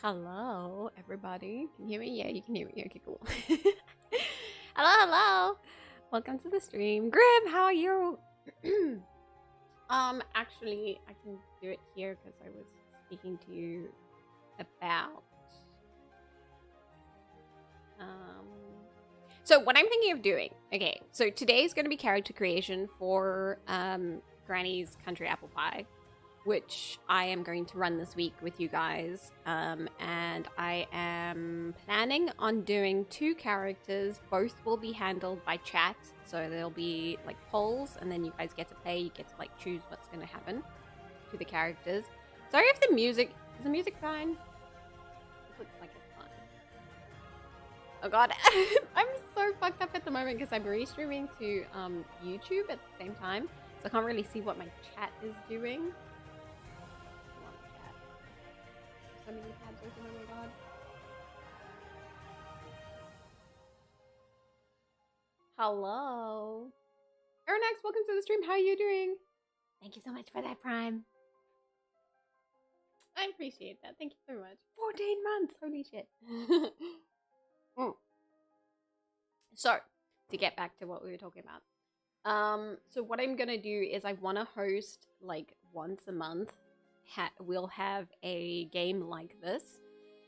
Hello, everybody. Can you hear me? Yeah, you can hear me. Okay, cool. Hello, hello. Welcome to the stream. Grim, how are you? Actually, I can do it here because I was speaking to you about so what I'm thinking of doing. Okay, so today's going to be character creation for Granny's Country Apple Pie, which I am going to run this week with you guys. And I am planning on doing 2 characters. Both will be handled by chat. So there'll be like polls, and then you guys get to play. You get to like choose what's going to happen to the characters. Sorry if the music... Is the music fine? It looks like it's fine. Oh god. I'm so fucked up at the moment because I'm restreaming to YouTube at the same time. So I can't really see what my chat is doing. So many tabs open, oh my god. Hello. Aronax, welcome to the stream. How are you doing? Thank you so much for that, Prime. I appreciate that. Thank you so much. 14 months. Holy shit. So, to get back to what we were talking about. So what I'm gonna do is I want to host like once a month. We'll have a game like this,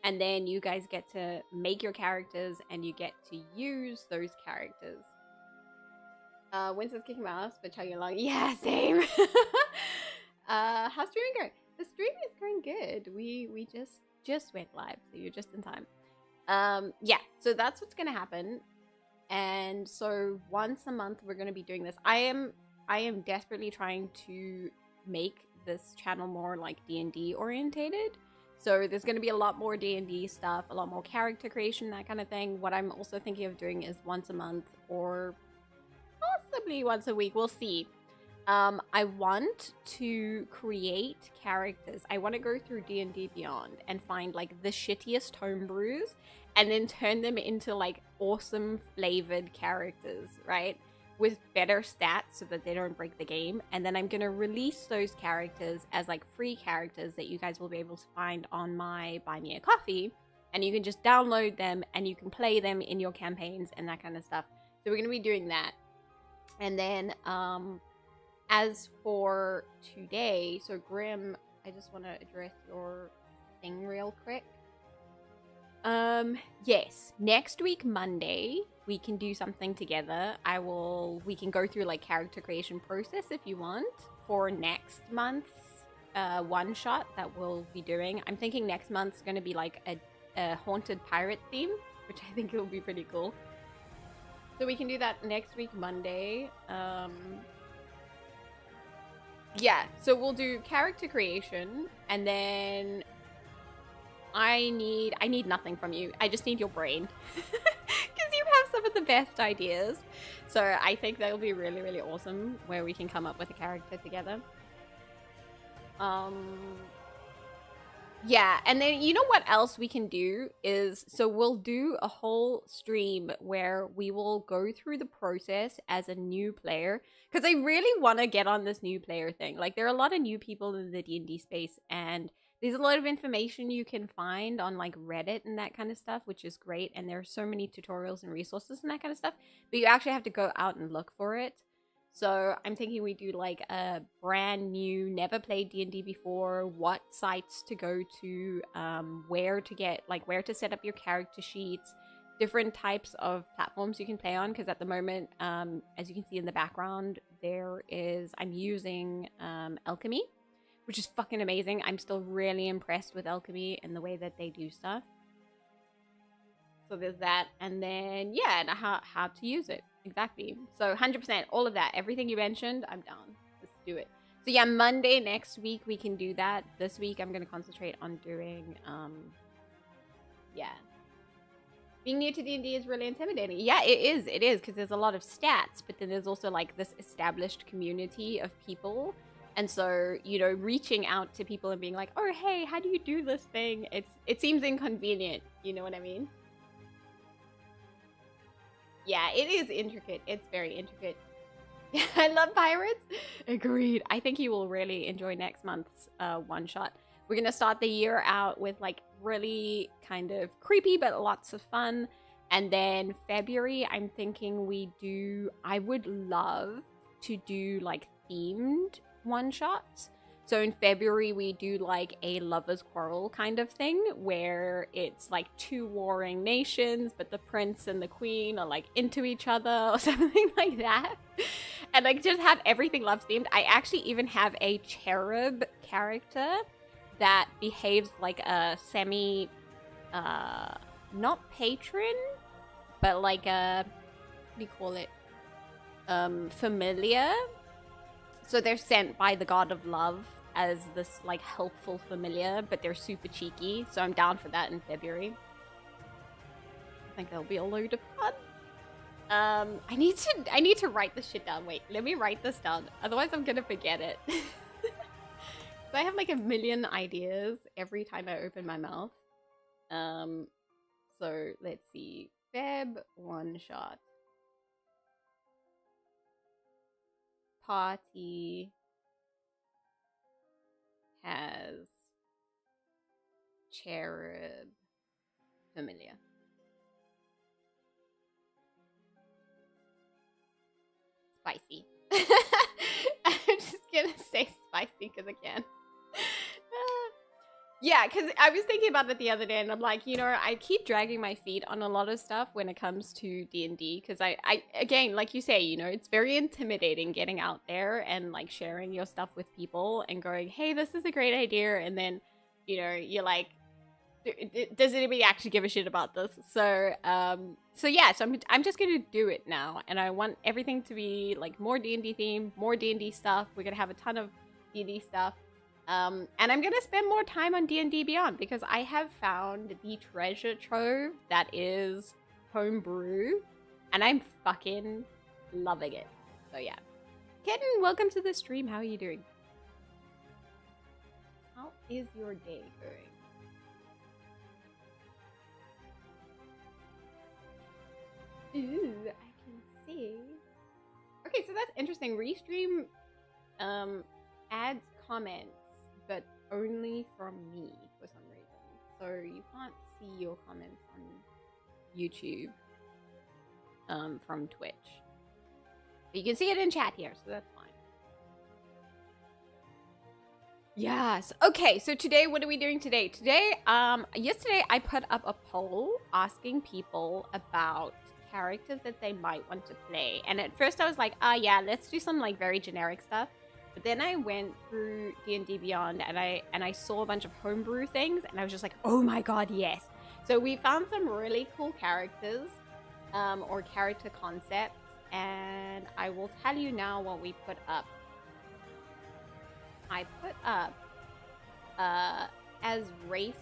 and then you guys get to make your characters and you get to use those characters. Winston's kicking my ass for chugging along. Yeah, same. How's streaming going? The stream is going good. We just went live, so you're just in time. Yeah, so that's what's gonna happen. And so once a month we're gonna be doing this. I am desperately trying to make this channel more like D&D orientated. So there's going to be a lot more D&D stuff, a lot more character creation, that kind of thing. What I'm also thinking of doing is once a month or possibly once a week. We'll see. I want to create characters. I want to go through D&D Beyond and find like the shittiest homebrews and then turn them into like awesome flavored characters, right? With better stats so that they don't break the game. And then I'm going to release those characters as like free characters that you guys will be able to find on my Buy Me a Coffee. And you can just download them and you can play them in your campaigns and that kind of stuff. So we're going to be doing that. And then as for today, so Grim, I just want to address your thing real quick. Yes, next week Monday we can do something together. We can go through like character creation process if you want for next month's one shot that we'll be doing. I'm thinking next month's going to be like a haunted pirate theme, which I think will be pretty cool. So we can do that next week Monday. Yeah, so we'll do character creation, and then I need nothing from you. I just need your brain. Because you have some of the best ideas. So I think that'll be really, really awesome where we can come up with a character together. Yeah, and then you know what else we can do is, so we'll do a whole stream where we will go through the process as a new player, because I really want to get on this new player thing. Like, there are a lot of new people in the D&D space, and there's a lot of information you can find on like Reddit and that kind of stuff, which is great. And there are so many tutorials and resources and that kind of stuff, but you actually have to go out and look for it. So I'm thinking we do like a brand new, never played D&D before, what sites to go to, where to set up your character sheets, different types of platforms you can play on. Because at the moment, as you can see in the background, I'm using Alchemy, which is fucking amazing. I'm still really impressed with Alchemy and the way that they do stuff. So there's that. And then, yeah, and how to use it. Exactly. So 100%, all of that. Everything you mentioned, I'm down. Let's do it. So yeah, Monday next week, we can do that. This week, I'm going to concentrate on doing, yeah. Being new to D&D is really intimidating. Yeah, it is, because there's a lot of stats, but then there's also like this established community of people. And so, you know, reaching out to people and being like, oh, hey, how do you do this thing? It seems inconvenient. You know what I mean? Yeah, it is intricate. It's very intricate. Yeah, I love pirates. Agreed. I think you will really enjoy next month's one shot. We're gonna start the year out with like really kind of creepy but lots of fun. And then February, I'm thinking I would love to do like themed one shots. So in February, we do like a lover's quarrel kind of thing where it's like two warring nations, but the prince and the queen are like into each other or something like that. And like just have everything love themed. I actually even have a cherub character that behaves like a semi, not patron, but like a, what do you call it? Familiar. So they're sent by the god of love as this like helpful familiar, but they're super cheeky. So I'm down for that in February. I think that'll be a load of fun. I need to write this shit down. Wait, let me write this down. Otherwise I'm gonna forget it. So I have like a million ideas every time I open my mouth. So let's see. Feb one shot. Party has cherub familiar. Spicy. I'm just gonna say spicy because I can. Yeah, because I was thinking about it the other day and I'm like, you know, I keep dragging my feet on a lot of stuff when it comes to D&D because I again, like you say, you know, it's very intimidating getting out there and like sharing your stuff with people and going, hey, this is a great idea. And then, you know, you're like, does anybody actually give a shit about this? So, yeah, so I'm just going to do it now. And I want everything to be like more D&D themed, more D&D stuff. We're going to have a ton of D&D stuff. And I'm gonna spend more time on D&D Beyond because I have found the treasure trove that is homebrew, and I'm fucking loving it. So yeah. Kitten, welcome to the stream. How are you doing? How is your day going? Ooh, I can see. Okay, so that's interesting. Restream adds comments, but only from me for some reason. So you can't see your comments on YouTube from Twitch. But you can see it in chat here, so that's fine. Yes. Okay, so today, what are we doing today? Today, yesterday I put up a poll asking people about characters that they might want to play. And at first I was like, yeah, let's do some like very generic stuff. But then I went through D&D Beyond and I saw a bunch of homebrew things and I was just like, oh my god, yes. So we found some really cool characters or character concepts, and I will tell you now what we put up. I put up as races.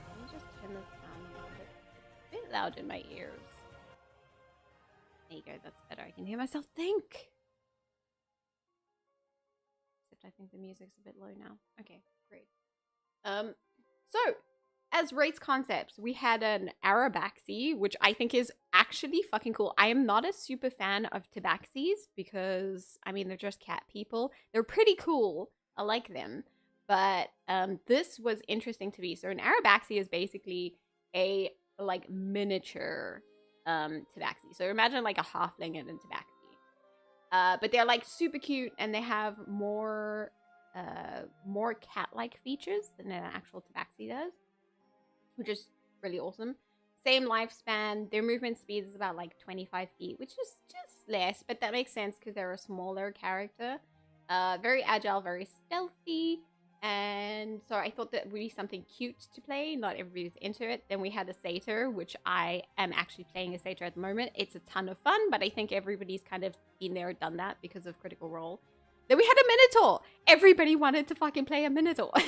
Let me just turn this down a little bit. It's a bit loud in my ears. There you go, that's better. I can hear myself think. I think the music's a bit low now. Okay, great. So as race concepts, we had an Arabaxi, which I think is actually fucking cool. I am not a super fan of Tabaxis because, I mean, they're just cat people. They're pretty cool. I like them. But this was interesting to me. So an Arabaxi is basically a like miniature Tabaxi. So imagine like a halfling and a Tabaxi. But they're like super cute and they have more cat-like features than an actual Tabaxi does, which is really awesome. Same lifespan. Their movement speed is about like 25 feet, which is just less, but that makes sense because they're a smaller character. Very agile, very stealthy. And so I thought that would be something cute to play. Not everybody's into it. Then we had a satyr, which I am actually playing a satyr at the moment. It's a ton of fun, but I think everybody's kind of been there, done that because of Critical Role. Then we had a minotaur. Everybody wanted to fucking play a minotaur. Which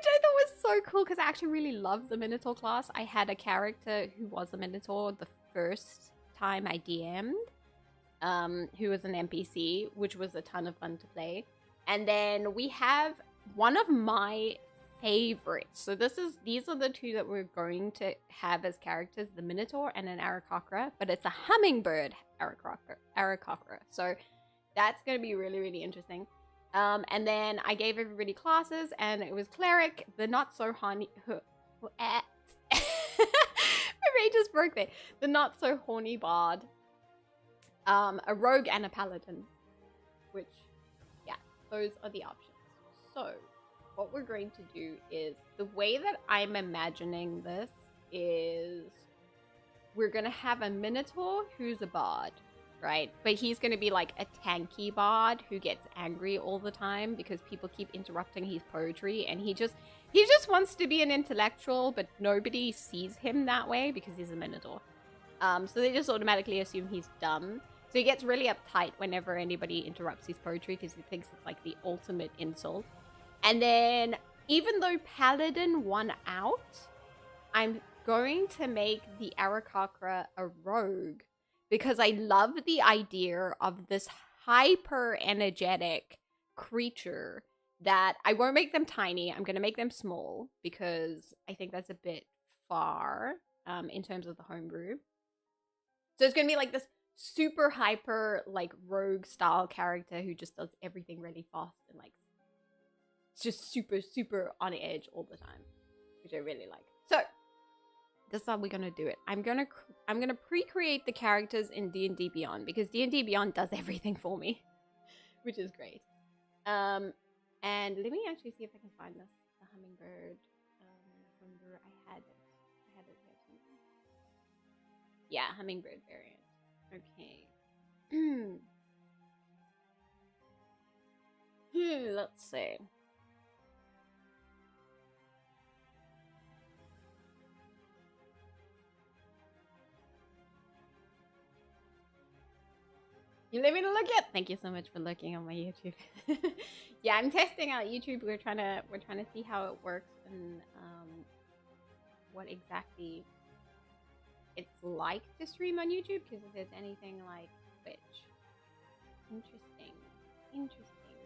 I thought was so cool because I actually really love the minotaur class. I had a character who was a minotaur the first time I DM'd, who was an NPC, which was a ton of fun to play. And then we have one of my favorites. So these are the two that we're going to have as characters, the Minotaur and an Aarakocra, but it's a hummingbird Aarakocra. So that's going to be really, really interesting. And then I gave everybody classes, and it was cleric, the not so horny. My brain just broke there. The not so horny bard, a rogue, and a paladin. Which, yeah, those are the options. So, what we're going to do is the way that I'm imagining this is we're gonna have a minotaur who's a bard, right? But he's gonna be like a tanky bard who gets angry all the time because people keep interrupting his poetry, and he just wants to be an intellectual, but nobody sees him that way because he's a minotaur. So they just automatically assume he's dumb. So he gets really uptight whenever anybody interrupts his poetry because he thinks it's like the ultimate insult. And then, even though Paladin won out, I'm going to make the Aarakocra a rogue because I love the idea of this hyper energetic creature that I won't make them tiny. I'm going to make them small because I think that's a bit far in terms of the homebrew. So it's going to be like this super hyper, like rogue style character who just does everything really fast and like it's just super, super on edge all the time, which I really like. So this is how we're gonna do it. I'm gonna pre-create the characters in D&D Beyond because D&D Beyond does everything for me, which is great. And let me actually see if I can find this. The hummingbird. I had it here somewhere. Yeah, hummingbird variant. Okay. Let's see. You let me to look at. Thank you so much for looking on my YouTube. Yeah, I'm testing out YouTube. We're trying to see how it works and what exactly it's like to stream on YouTube. Because if there's anything like Twitch, interesting.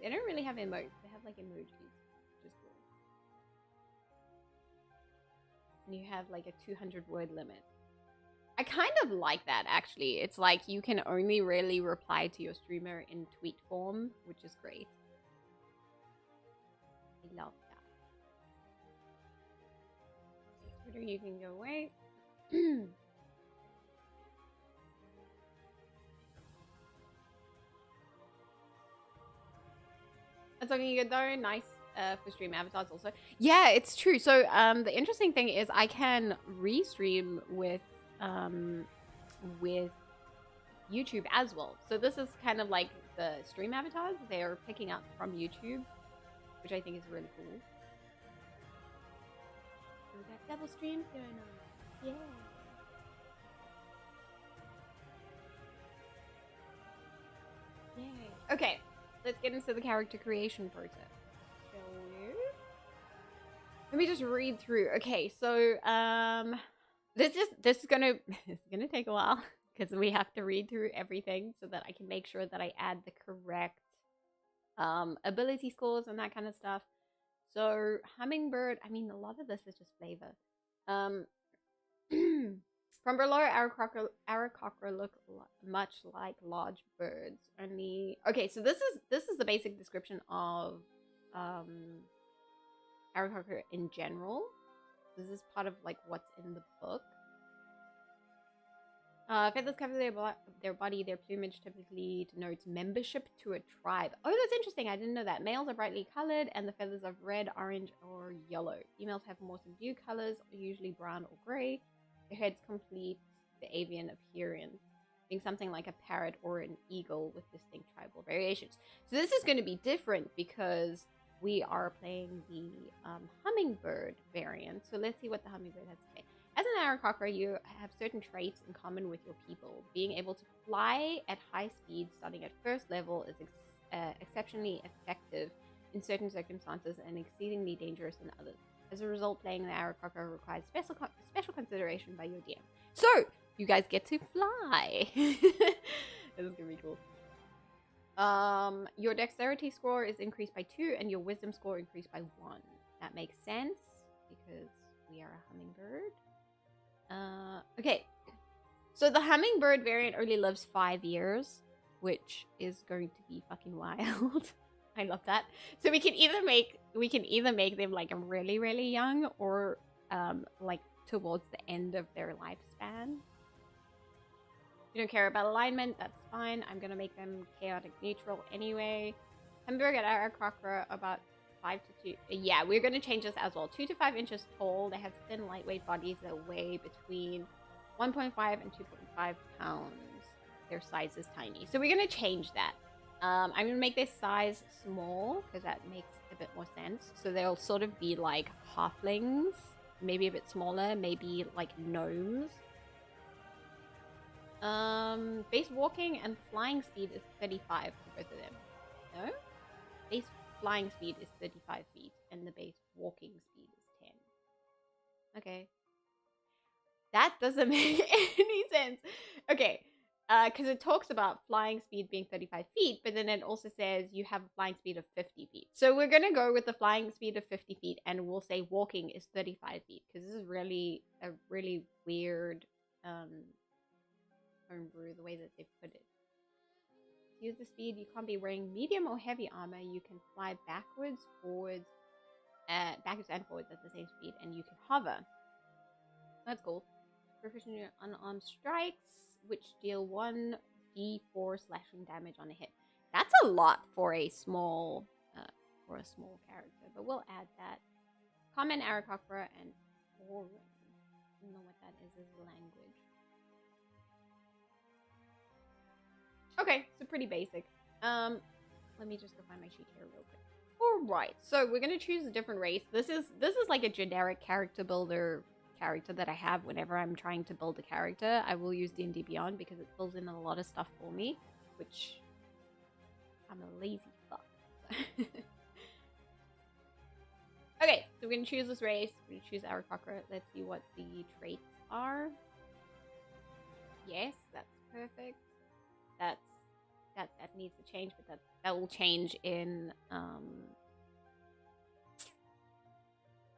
They don't really have emotes. They have like emojis, which is cool. And you have like a 200 word limit. I kind of like that, actually. It's like you can only really reply to your streamer in tweet form, which is great. I love that. Twitter, you can go away. That's looking good though. Nice for stream avatars also. Yeah, it's true. So the interesting thing is I can restream with YouTube as well. So this is kind of like the stream avatars they're picking up from YouTube, which I think is really cool. So we got double streams going on. Yeah. Yay. Okay, let's get into the character creation process. Shall we? Let me just read through. Okay, so this is gonna take a while because we have to read through everything so that I can make sure that I add the correct ability scores and that kind of stuff. So hummingbird, I mean a lot of this is just flavor. From below, Aarakocra look much like large birds. Only okay. So this is the basic description of Aarakocra in general. This is part of like what's in the book. Feathers cover their body. Their plumage typically denotes membership to a tribe. Oh, that's interesting. I didn't know that. Males are brightly colored, and the feathers are red, orange, or yellow. Females have more subdued colors, usually brown or gray. Their heads complete the avian appearance, being something like a parrot or an eagle with distinct tribal variations. So this is going to be different because we are playing the hummingbird variant. So let's see what the hummingbird has to say. As an Aarakocra, you have certain traits in common with your people. Being able to fly at high speed, starting at first level, is exceptionally effective in certain circumstances and exceedingly dangerous in others. As a result, playing the Aarakocra requires special consideration by your DM. So, you guys get to fly. This is gonna be cool. Your dexterity score is increased by 2 and your wisdom score increased by 1. That makes sense because we are a hummingbird. Okay. So the hummingbird variant only lives 5 years, which is going to be fucking wild. I love that. So we can either make them like really, really young or like towards the end of their lifespan. You don't care about alignment, that's fine. I'm gonna make them chaotic neutral anyway. Hamburg and Aarakocra about 5 to 2. Yeah, we're gonna change this as well. 2 to 5 inches tall. They have thin, lightweight bodies that weigh between 1.5 and 2.5 pounds. Their size is tiny. So we're gonna change that. I'm gonna make this size small because that makes a bit more sense. So they'll sort of be like halflings, maybe a bit smaller, maybe like gnomes. Base walking and flying speed is 35 for both of them. No? Base flying speed is 35 feet and the base walking speed is 10. Okay. That doesn't make any sense. Okay. Because it talks about flying speed being 35 feet, but then it also says you have a flying speed of 50 feet. So we're going to go with the flying speed of 50 feet and we'll say walking is 35 feet because this is really a really weird homebrew, the way that they put it. To use the speed, you can't be wearing medium or heavy armor. You can fly backwards, forwards, backwards and forwards at the same speed, and you can hover. That's cool. Proficient in unarmed strikes, which deal 1d4 slashing damage on a hit. That's a lot for a small character, but we'll add that. Common, Aarakocra, and Orin. I don't know what that is as a language. Okay, so pretty basic. Let me just go find my sheet here real quick. Alright, so we're gonna choose a different race. This is like a generic character builder character that I have whenever I'm trying to build a character. I will use D&D Beyond because it fills in a lot of stuff for me, which I'm a lazy fuck. Okay, so we're gonna choose this race. We're gonna choose Aarakocra. Let's see what the traits are. Yes, that's perfect. That needs to change, but that will change in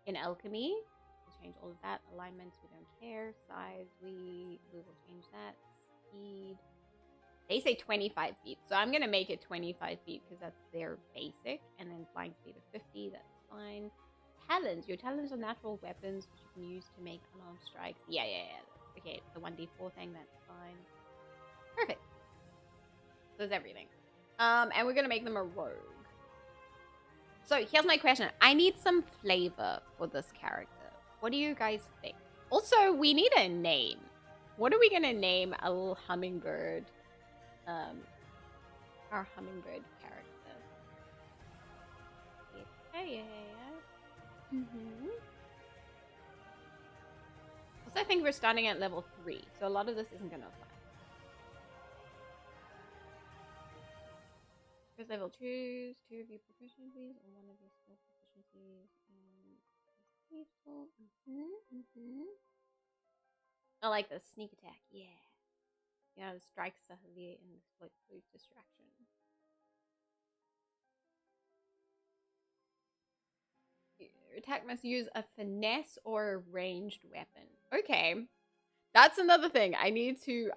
alchemy. We'll change all of that. Alignments, we don't care. Size, we will change that. Speed. They say 25 feet, so I'm gonna make it 25 feet because that's their basic. And then flying speed of 50, that's fine. Talons. Your talons are natural weapons which you can use to make unarmed strikes. Yeah. Okay, the 1d4 thing, that's fine. Perfect. So that's everything. And we're gonna make them a rogue. So here's my question. I need some flavor for this character. What do you guys think? Also, we need a name. What are we gonna name a little hummingbird? Our hummingbird character. Yeah. Also, I think we're starting at level 3, so a lot of this isn't gonna apply. First level, choose 2 of your proficiencies or 1 of your skill proficiencies. I like the sneak attack, yeah. You know, strike subtly and split food distraction. Your attack must use a finesse or a ranged weapon. Okay. That's another thing. I need to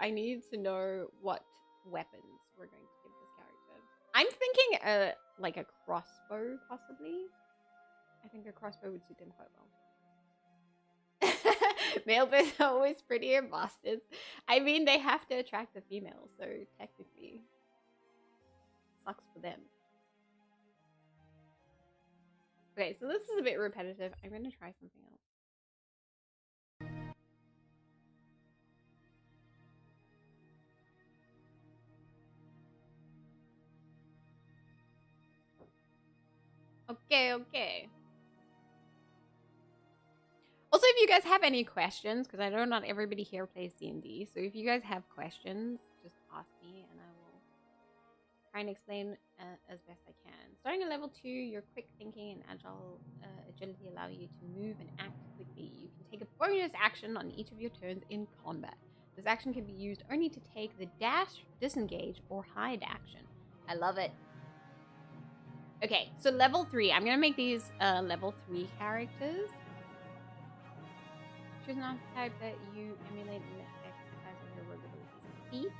know what weapons we're going to give this character. I'm thinking like a crossbow, possibly. I think a crossbow would suit him quite well. Male birds are always prettier bastards. I mean, they have to attract the females, so technically, sucks for them. Okay, so this is a bit repetitive. I'm gonna try something else. Okay. Also, if you guys have any questions, because I know not everybody here plays D&D, so if you guys have questions, just ask me and I will try and explain as best I can. Starting at level 2, your quick thinking and agility allow you to move and act quickly. You can take a bonus action on each of your turns in combat. This action can be used only to take the dash, disengage, or hide action. I love it. Okay, so level 3. I'm going to make these level 3 characters. Choose an archetype that you emulate and exercise your rogue abilities. Thief,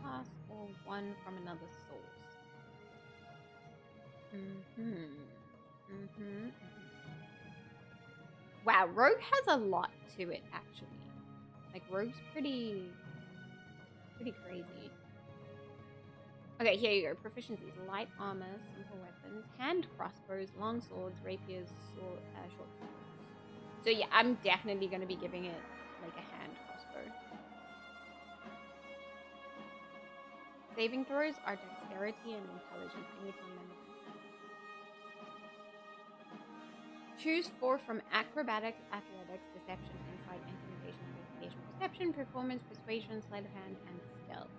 class, or one from another source. Wow, Rogue has a lot to it, actually. Like, Rogue's pretty crazy. Okay, here you go. Proficiencies. Light armor, simple weapons, hand crossbows, long swords, rapiers, short swords. So yeah, I'm definitely going to be giving it, like, a hand crossbow. Saving throws are dexterity and intelligence. Anytime memorable. Choose 4 from acrobatics, athletics, deception, insight, intimidation, investigation, perception, performance, persuasion, sleight of hand, and stealth.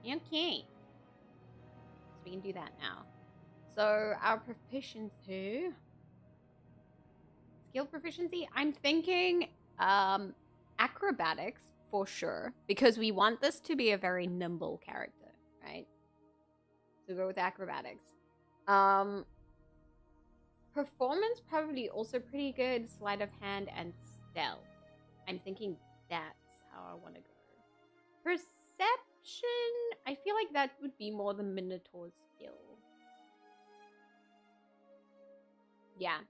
Okay. So we can do that now. So our proficiency. Skill proficiency? I'm thinking acrobatics for sure. Because we want this to be a very nimble character, right? So go with acrobatics. Performance probably also pretty good. Sleight of hand and stealth. I'm thinking that's how I want to go. Perception, I feel like that would be more the Minotaur's skill. Yeah.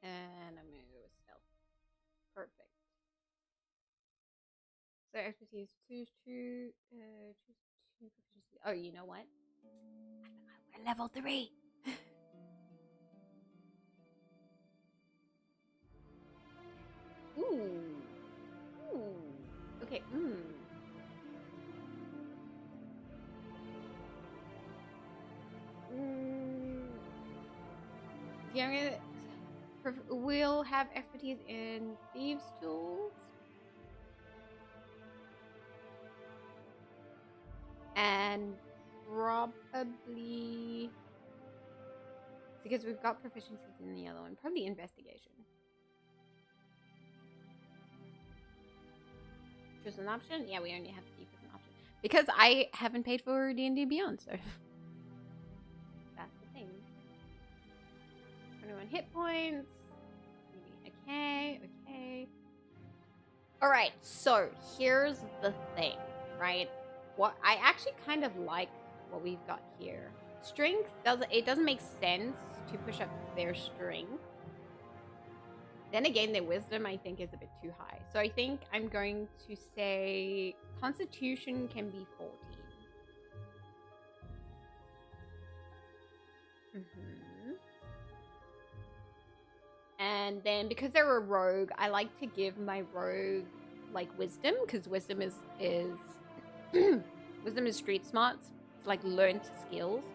And I'm gonna go with stealth. Perfect. So expertise, choose two proficiency. Oh, you know what? I forgot we're level 3. Ooh. Okay. Yeah, we'll have expertise in thieves' tools. And probably, because we've got proficiencies in the other one, probably investigation. Choose an option? Yeah, we only have thief as an option. Because I haven't paid for D&D Beyond, so that's the thing. 21 hit points. Okay. Alright, so here's the thing, right? What I actually kind of like what we've got here. Strength doesn't make sense to push up their strength. Then again, their wisdom I think is a bit too high. So I think I'm going to say Constitution can be 14. And then because they're a rogue, I like to give my rogue like wisdom, because wisdom is wisdom is street smarts. It's like learned skills.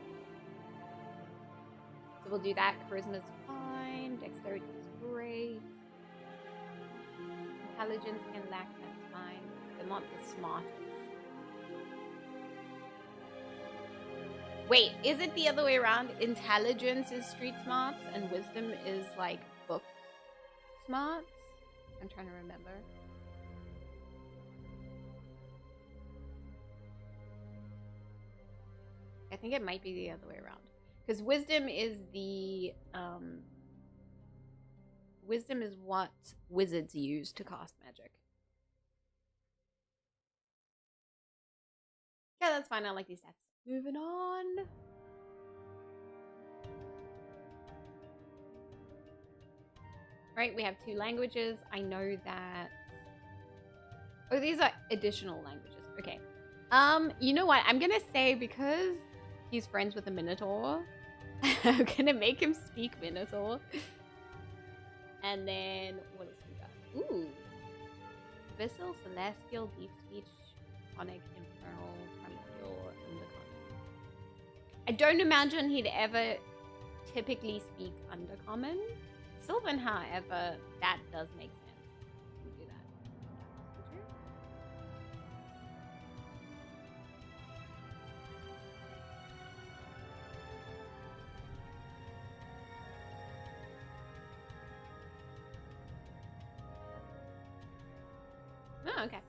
So we'll do that. Charisma's fine. Dexterity is great. Intelligence can lack, that's fine. They're not the smartest. Wait, is it the other way around? Intelligence is street smarts and wisdom is like book smarts? I'm trying to remember. I think it might be the other way around. Because wisdom is the wisdom is what wizards use to cast magic. Yeah, that's fine. I like these stats. Moving on. Right, we have 2 languages. I know that. Oh, these are additional languages. Okay. You know what? I'm gonna say because he's friends with a Minotaur, I'm gonna make him speak Minotaur. And then what else we got? Ooh. Abyssal, Celestial, Deep Speech, Tonic, Infernal, Primordial, Undercommon. I don't imagine he'd ever typically speak Undercommon. Sylvan, however, that does make sense. We'll do that. Oh, okay.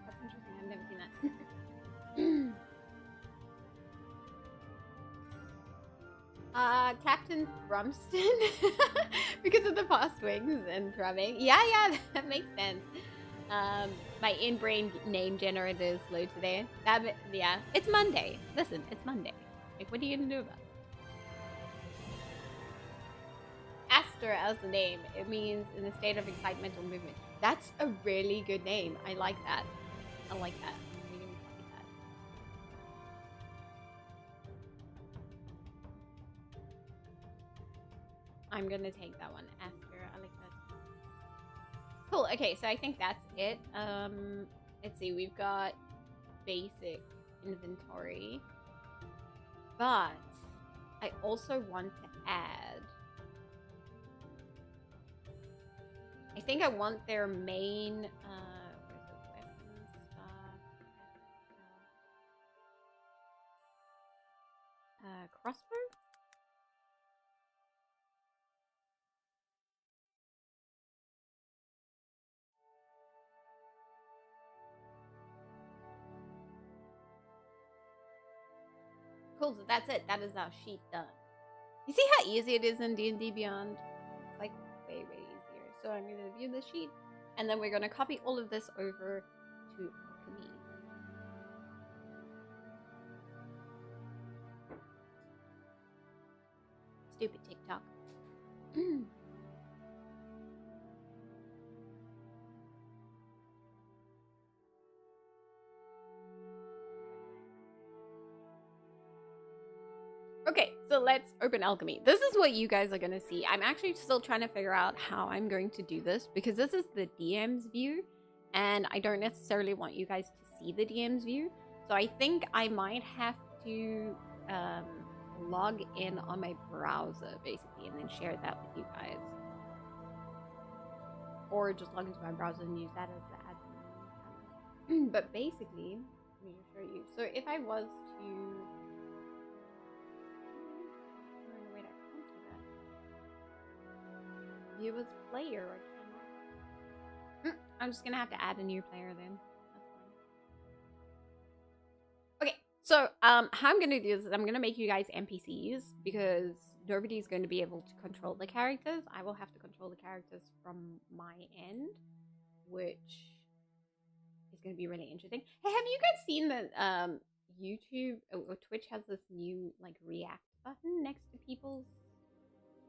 That's interesting. I've never seen that. Captain Thrumston because of the fast swings and thrumming. Yeah, that makes sense. My in-brain name generator is slow today. Yeah, it's Monday. Listen, it's Monday. Like, what are you gonna do about it? Aster as the name. It means in a state of excitement or movement. That's a really good name. I like that. I like that. I'm gonna copy that. I'm gonna take that one. Aster. I like that. Cool. Okay, so I think that's it. Let's see. We've got basic inventory, but I also want to add. I think I want their main. Where's the weapon stuff? Crossbow. Cool, so that's it. That is our sheet done. You see how easy it is in D&D Beyond? It's like way easier. So I'm going to view the sheet, and then we're going to copy all of this over to Alchemy. Stupid TikTok. Okay, so let's open Alchemy. This is what you guys are going to see. I'm actually still trying to figure out how I'm going to do this because this is the DM's view and I don't necessarily want you guys to see the DM's view. So I think I might have to log in on my browser basically and then share that with you guys. Or just log into my browser and use that as the admin. But basically, let me just show you. So if I was to... View as player, I cannot. I'm just gonna have to add a new player then. That's fine. Okay, so how I'm gonna do this is I'm gonna make you guys NPCs because nobody's going to be able to control the characters. I will have to control the characters from my end, which is gonna be really interesting. Hey, have you guys seen that YouTube or Twitch has this new like react button next to people's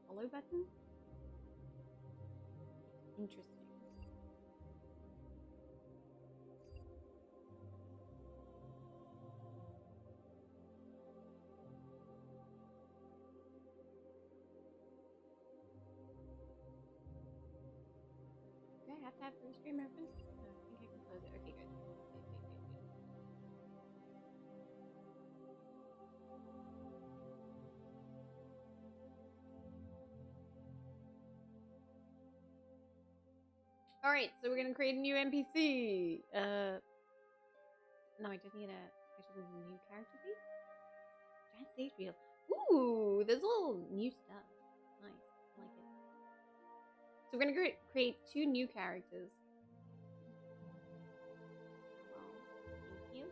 follow button? Interesting. Do I have to have the stream open? No, I think I can close it. Okay, good. Alright, so we're gonna create a new NPC. No, I just need a new character piece. Giant stage wheel. Ooh, there's all new stuff. Nice, I like it. So we're gonna create 2 new characters. Well, thank you.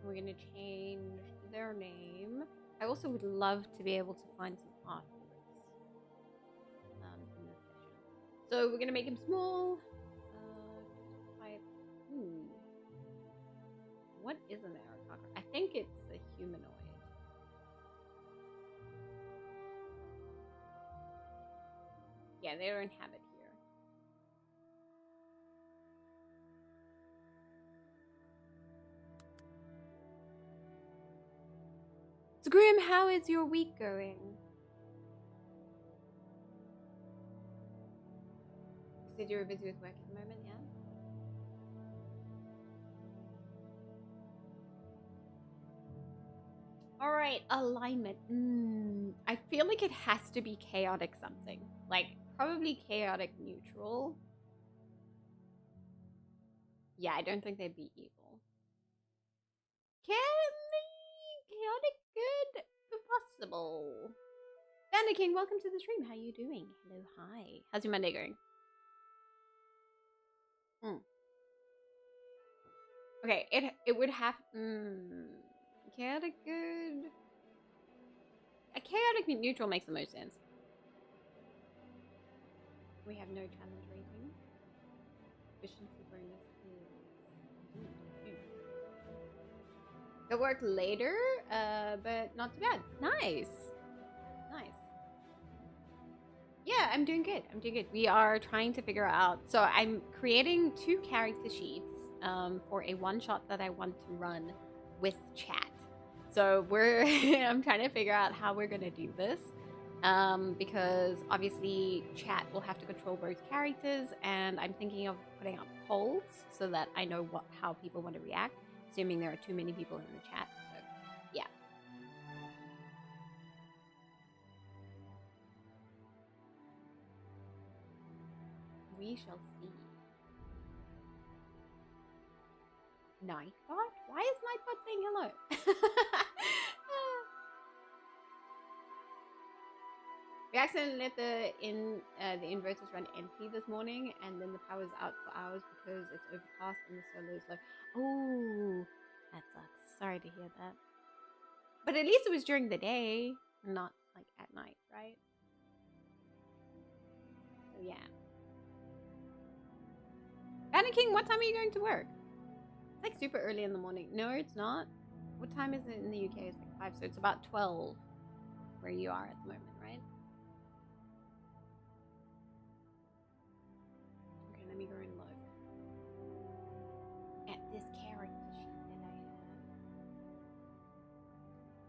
We're gonna change their name. I also would love to be able to find some art. In this session. So we're gonna make him small. What is an Aarakocra? I think it's a humanoid. Yeah, they don't inhabit here. So Grim, how is your week going? You said you were busy with work at the moment, yeah? Alright, alignment. I feel like it has to be chaotic something. Like, probably chaotic neutral. Yeah, I don't think they'd be evil. Can they chaotic good if possible? Panda King, welcome to the stream. How are you doing? Hello, hi. How's your Monday going? Okay, it would have Chaotic good. A chaotic neutral makes the most sense. We have no challenge rating. Efficiency bonus is... It'll work later, but not too bad. Nice. Nice. Yeah, I'm doing good. I'm doing good. We are trying to figure out... So I'm creating 2 character sheets for a one-shot that I want to run with chat. So we're... I'm trying to figure out how we're going to do this. Because obviously chat will have to control both characters, and I'm thinking of putting up polls so that I know how people want to react, assuming there are too many people in the chat. So yeah. We shall see. Nightbot? Why is Nightbot saying hello? We accidentally let the inverters run empty this morning, and then the power's out for hours because it's overcast and the solar is low. Oh, that sucks. Sorry to hear that. But at least it was during the day, not like at night, right? So yeah. Panicking, what time are you going to work? It's like super early in the morning. No, it's not. What time is it in the UK? It's like 5, so it's about 12 where you are at the moment, right? Okay, let me go and look at this character sheet that I have.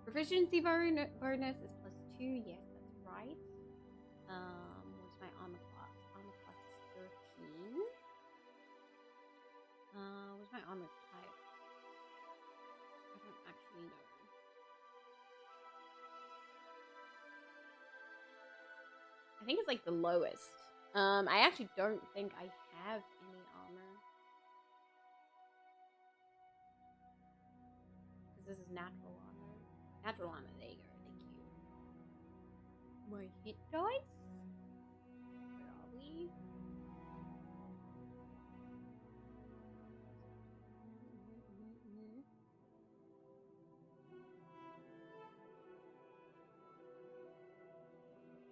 Proficiency bonus is +2. Yes, that's right. What's my armor class? Armor class is 13. What's my armor type? I don't actually know. I think it's like the lowest. I actually don't think I have any armor. Because this is natural armor. Natural armor, there you go, thank you. My hit dice? Where are we?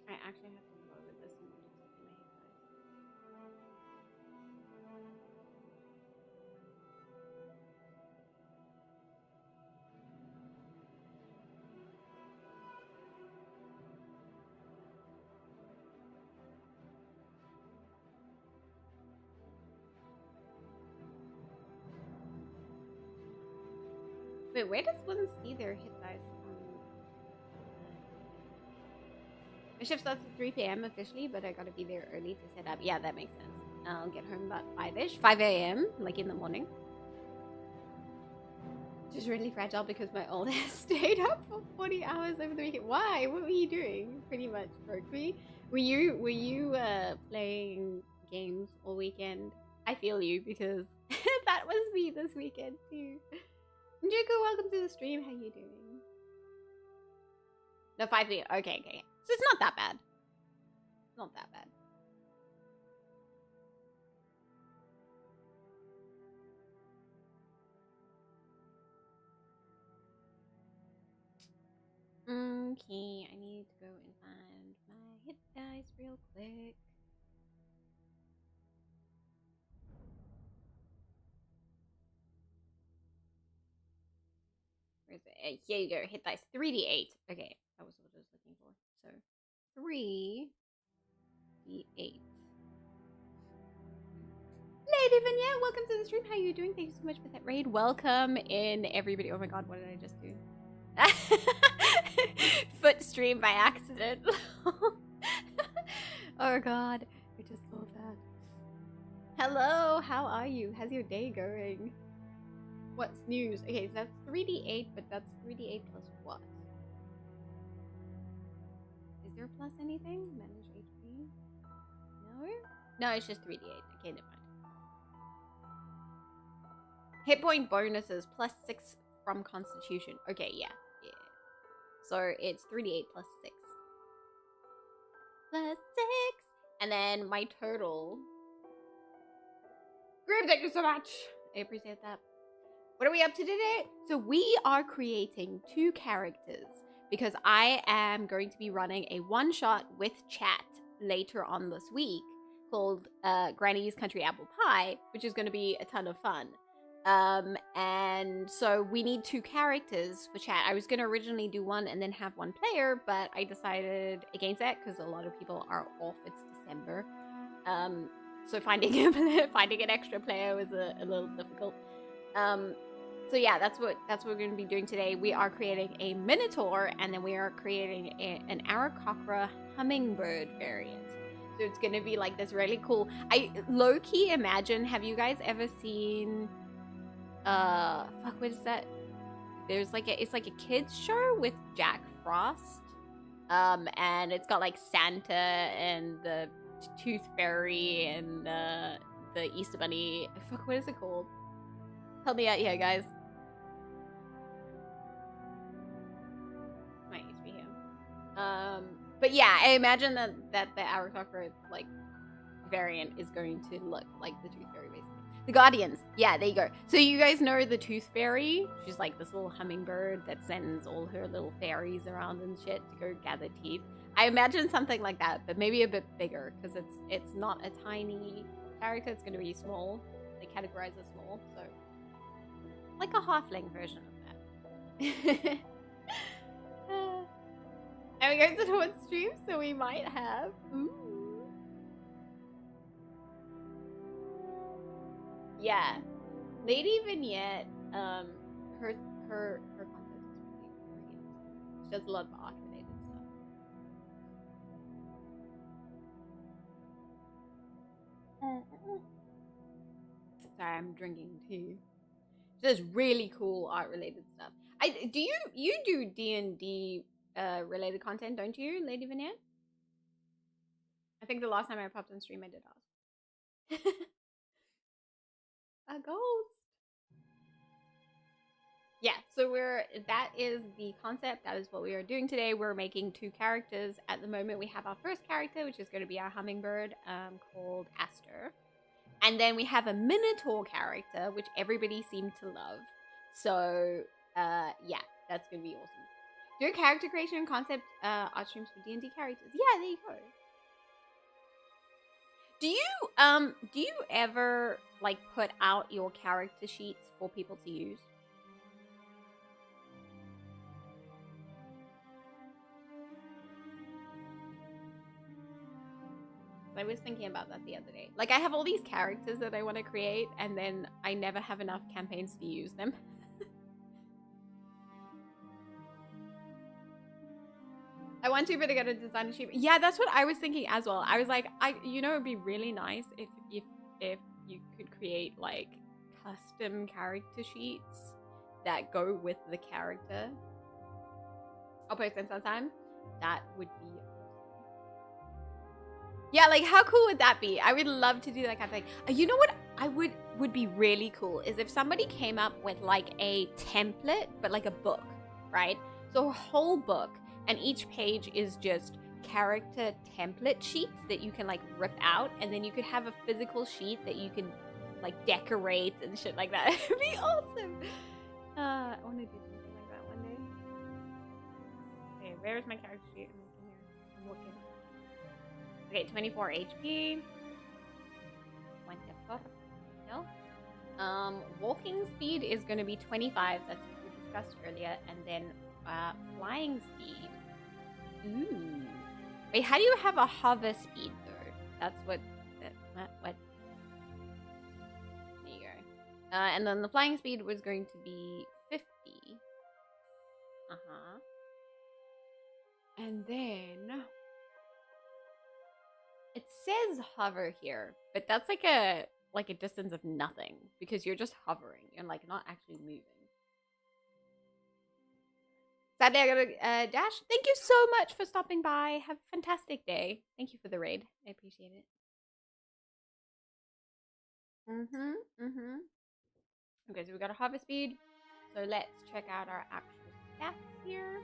I actually have to lower this in order to see my hit dice. Wait, where does one see their hit dice? My shift starts at 3 p.m. officially, but I gotta be there early to set up. Yeah, that makes sense. I'll get home about 5-ish. 5 a.m., like in the morning. Just really fragile because my old ass stayed up for 40 hours over the weekend. Why? What were you doing? Pretty much broke me. Were you playing games all weekend? I feel you because that was me this weekend too. Njuko, welcome to the stream. How you doing? No, 5 p.m. Okay. So it's not that bad. Not that bad. Okay, I need to go and find my hit dice real quick. Where's it? Here you go. Hit dice 3d8. Okay, that was what I was looking for. So 3d8. Lady Vignette, welcome to the stream. How are you doing? Thank you so much for that raid. Welcome in, everybody. Oh my god, what did I just do? Foot stream by accident. Oh god, I just saw that. Hello, how are you? How's your day going? What's news? Okay, so that's 3d8, but that's 3d8 plus what? Is there plus anything? Manage HP? No? No, it's just 3d8. Okay, never mind. Hit point bonuses plus 6 from Constitution. Okay, yeah. So it's 3d8 plus 6. Plus 6! And then my total... Grim, thank you so much! I appreciate that. What are we up to today? So we are creating 2 characters because I am going to be running a one-shot with chat later on this week called Granny's Country Apple Pie, which is going to be a ton of fun. And so we need 2 characters for chat. I was going to originally do one and then have 1 player, but I decided against that because a lot of people are off. It's December. So finding an extra player was a little difficult. So yeah, that's what we're going to be doing today. We are creating a Minotaur, and then we are creating an Aarakocra hummingbird variant. So it's going to be like this really cool. I low-key imagine. Have you guys ever seen? Fuck, what is that? There's like it's like a kids show with Jack Frost. And it's got like Santa and the Tooth Fairy and the Easter Bunny. Fuck, what is it called? Help me out here, guys. Might used to be him. But yeah, I imagine that the Aarakocra like variant is going to look like the Tooth Fairy, basically. The Guardians. Yeah, there you go. So you guys know the Tooth Fairy? She's like this little hummingbird that sends all her little fairies around and shit to go gather teeth. I imagine something like that, but maybe a bit bigger because it's not a tiny character. It's going to be small. They categorize as small, so like a halfling version of that. And we go to one stream, so we might have. Ooh. Yeah, Lady Vignette. Her concept is really great. She does a lot of art related stuff. Sorry, I'm drinking tea. She does really cool art related stuff. You do D&D related content, don't you, Lady Vignette? I think the last time I popped on stream I did ask. A ghost. Yeah, so that is the concept. That is what we are doing today. We're making 2 characters. At the moment, we have our first character, which is going to be our hummingbird, called Aster. And then we have a Minotaur character, which everybody seemed to love. So, yeah, that's going to be awesome. Do a character creation and concept art streams for D&D characters. Yeah, there you go. Do you ever like put out your character sheets for people to use? I was thinking about that the other day. Like, I have all these characters that I want to create, and then I never have enough campaigns to use them. I want to, but I gotta design a sheet. Yeah, that's what I was thinking as well. I was like, it'd be really nice if you could create like custom character sheets that go with the character. I'll post them sometime. That would be awesome. Yeah, like how cool would that be? I would love to do that kind of thing. You know what I would be really cool is if somebody came up with like a template, but like a book, right? So a whole book, and each page is just character template sheets that you can like rip out, and then you could have a physical sheet that you can like decorate and shit like that. It'd be awesome. I want to do something like that one day. Okay, where's my character sheet? I'm looking. Okay, 24 HP. Wonderful. No. Walking speed is going to be 25. That's what we discussed earlier, and then flying speed. Ooh. Wait, how do you have a hover speed though? That's what. What? There you go. And then the flying speed was going to be 50. And then it says hover here, but that's like a distance of nothing because you're just hovering and like not actually moving. Sadly, I gotta dash. Thank you so much for stopping by. Have a fantastic day. Thank you for the raid. I appreciate it. Okay, so we got a hover speed. So let's check out our actual stats here.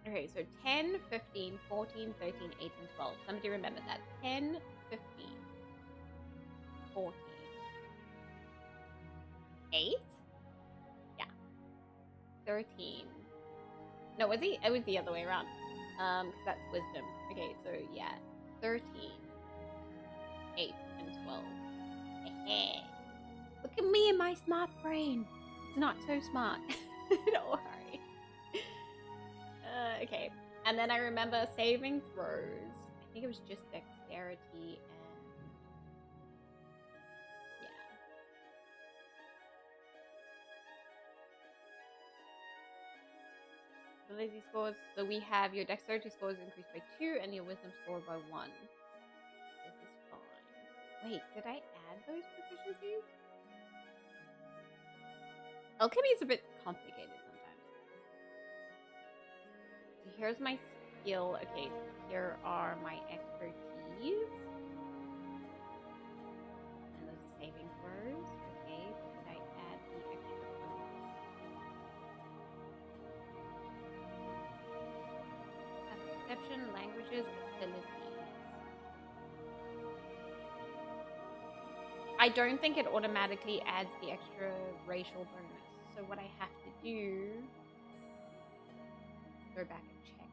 Okay, Okay, so 10, 15, 14, 13, 8, and 12. Somebody remember that. 10, 15, 14, 8? Yeah. 13. No, was he? It was the other way around. Because that's wisdom. Okay, so yeah. 13, 8, and 12. Look at me and my smart brain. It's not so smart. Don't worry. Okay. And then I remember saving throws. I think it was just dexterity and yeah. Ability scores. So we have your dexterity scores increased by 2 and your wisdom score by 1. This is fine. Wait, did I add those proficiencies? Alchemy is a bit complicated sometimes. So here's my skill. Okay, so here are my expertise. And those are saving throws. Okay, did I add the extra bonus? Perception, languages, abilities. I don't think it automatically adds the extra racial bonus. So what I have to do is go back and check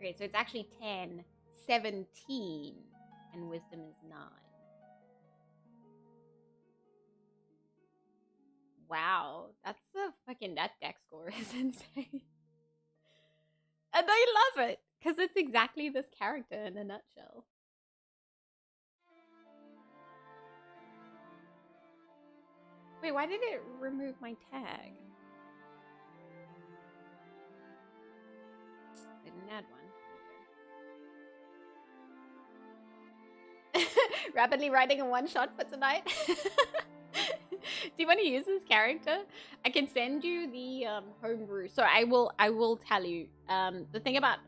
that. Okay, so it's actually 10, 17, and wisdom is 9. Wow, that's a fucking, that dex score is insane. And I love it, because it's exactly this character in a nutshell. Wait, why did it remove my tag? I didn't add one. Rapidly writing a one-shot for tonight. Do you want to use this character? I can send you the homebrew. So I will tell you. The thing about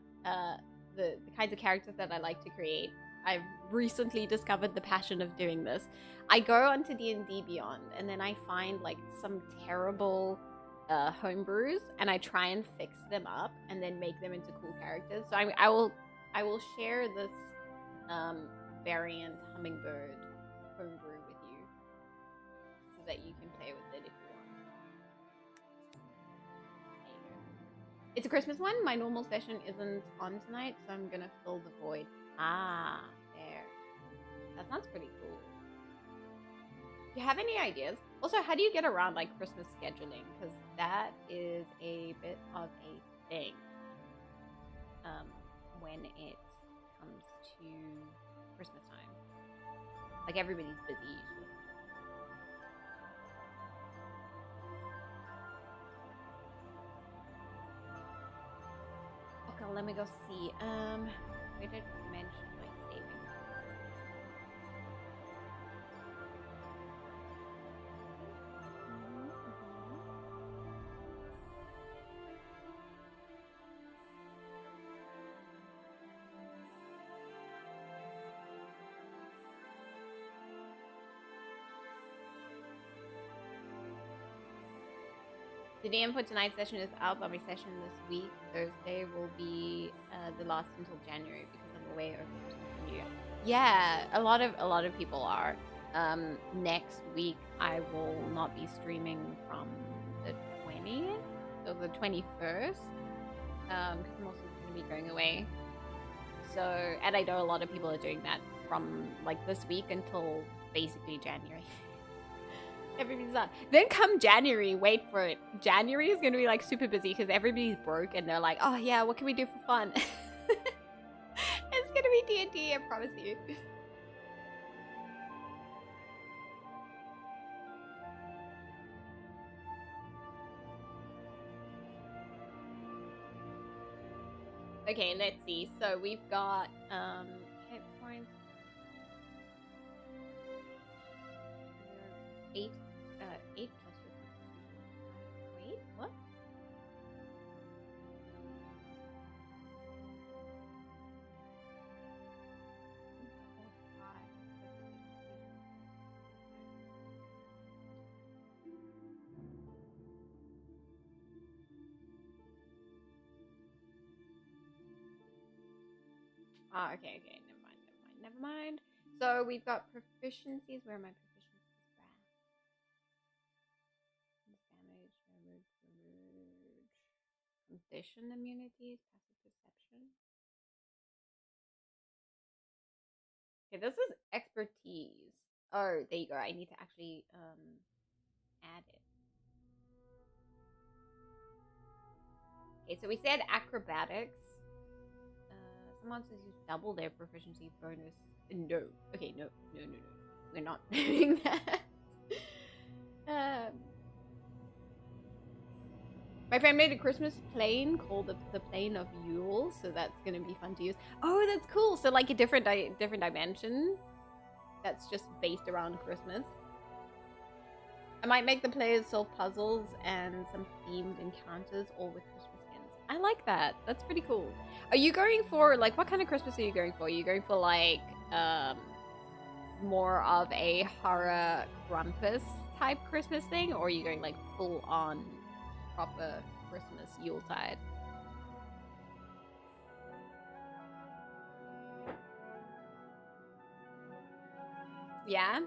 the kinds of characters that I like to create, I've recently discovered the passion of doing this. I go onto D&D Beyond and then I find like some terrible homebrews and I try and fix them up and then make them into cool characters. So I will share this variant hummingbird homebrew with you so that you can play with it if you want. There you go. It's a Christmas one. My normal session isn't on tonight, so I'm gonna fill the void. Ah, there. That sounds pretty cool. Do you have any ideas? Also, how do you get around like Christmas scheduling? Because that is a bit of a thing when it comes to Christmas time. Like everybody's busy usually. Okay, let me go see. We did mention my saving. The DM for tonight's session is out, but my session this week, Thursday, will be the last until January because I'm away over Christmas and New Year. Yeah, a lot of people are. Next week I will not be streaming from the 20th or the 21st because I'm also going to be going away. So, and I know a lot of people are doing that from like this week until basically January. Everybody's on. Then come January, wait for it. January is going to be like super busy because everybody's broke and they're like, oh yeah, what can we do for fun? It's going to be D&D, I promise you. Okay, let's see. So we've got hit points. 8 8 plus your constitution. Wait, what? Ah, okay, okay. Never mind. So we've got proficiencies. Where are my proficiencies? Damage, remove. Condition immunities, passive perception. Okay, this is expertise. Oh, there you go. I need to actually add it. Okay, so we said acrobatics. Some monsters use double their proficiency bonus. No. Okay, no. We're not doing that. My friend made a Christmas plane called the Plane of Yule, so that's gonna be fun to use. Oh, that's cool. So like a different dimension that's just based around Christmas. I might make the players solve puzzles and some themed encounters, all with Christmas skins. I like that. That's pretty cool. Are you going for like what kind of Christmas are you going for? Are you going for like more of a horror Krampus type Christmas thing, or are you going like full on proper Christmas Yuletide? Yeah,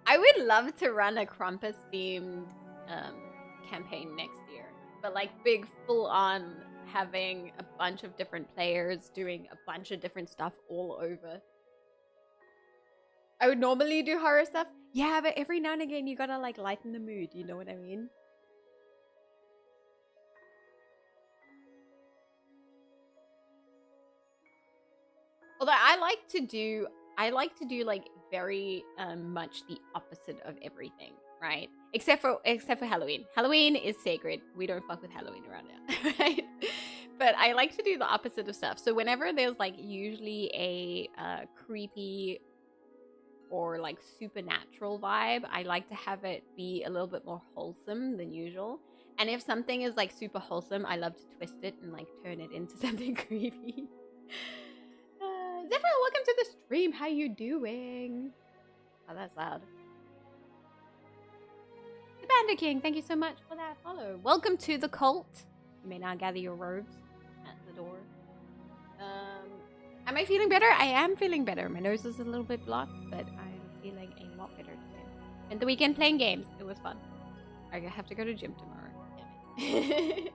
I would love to run a Krampus themed campaign next year, but like big full on having a bunch of different players doing a bunch of different stuff all over. I would normally do horror stuff. Yeah, but every now and again you gotta like lighten the mood, you know what I mean? Although I like to do like very much the opposite of everything, right? Except for Halloween. Halloween is sacred. We don't fuck with Halloween around here, right? But I like to do the opposite of stuff. So whenever there's like usually a creepy or like supernatural vibe, I like to have it be a little bit more wholesome than usual. And if something is like super wholesome, I love to twist it and like turn it into something creepy. Zephyr, welcome to the stream. How you doing? Oh, that's loud. The Panda King, thank you so much for that follow. Welcome to the cult. You may now gather your robes at the door. Am I feeling better? I am feeling better. My nose is a little bit blocked, but I'm feeling a lot better today. Spent the weekend playing games. It was fun. I have to go to gym tomorrow. Damn it.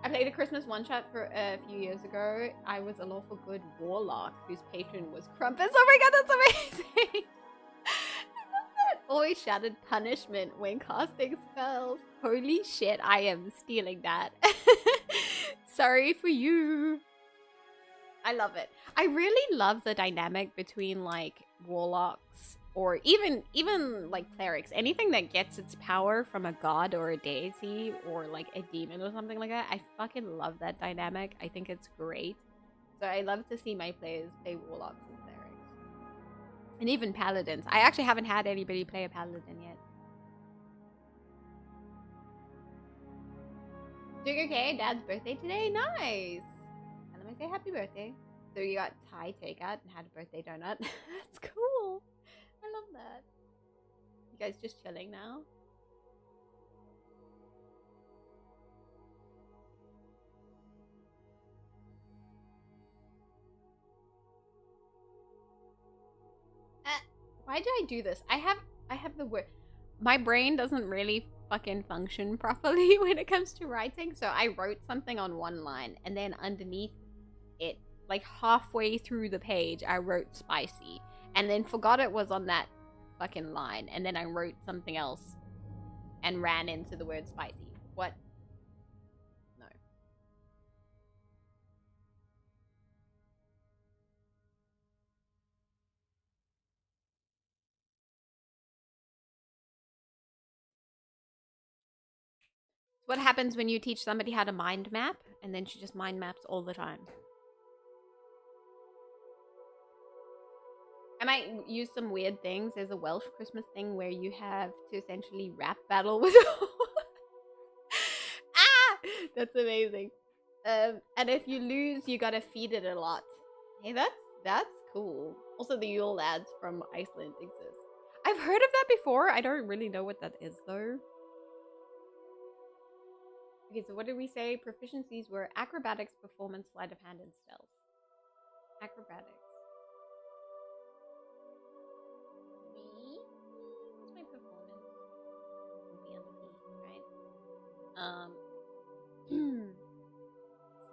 I played a Christmas one-shot for a few years ago. I was a lawful good warlock whose patron was Krampus. Oh my god, that's amazing! I love that. Always shouted punishment when casting spells. Holy shit, I am stealing that. Sorry for you. I love it. I really love the dynamic between like warlocks or even like clerics. Anything that gets its power from a god or a deity or like a demon or something like that. I fucking love that dynamic. I think it's great. So I love to see my players play warlocks and clerics. And even paladins. I actually haven't had anybody play a paladin yet. Doing okay? Dad's birthday today? Nice! And let me say happy birthday. So you got Thai takeout and had a birthday donut. That's cool. I love that. You guys just chilling now? Why do I do this? I have the word. My brain doesn't really fucking function properly when it comes to writing. So I wrote something on one line and then underneath it, like halfway through the page, I wrote spicy and then forgot it was on that fucking line. And then I wrote something else and ran into the word spicy. What? No. What happens when you teach somebody how to mind map and then she just mind maps all the time? I might use some weird things. There's a Welsh Christmas thing where you have to essentially rap battle with ah, that's amazing. And if you lose, you gotta feed it a lot. Hey, that's cool. Also, the Yule lads from Iceland exist. I've heard of that before. I don't really know what that is though. Okay, so what did we say? Proficiencies were acrobatics, performance, sleight of hand, and stealth. Acrobatics. Me? What's my performance? Will be under me, right?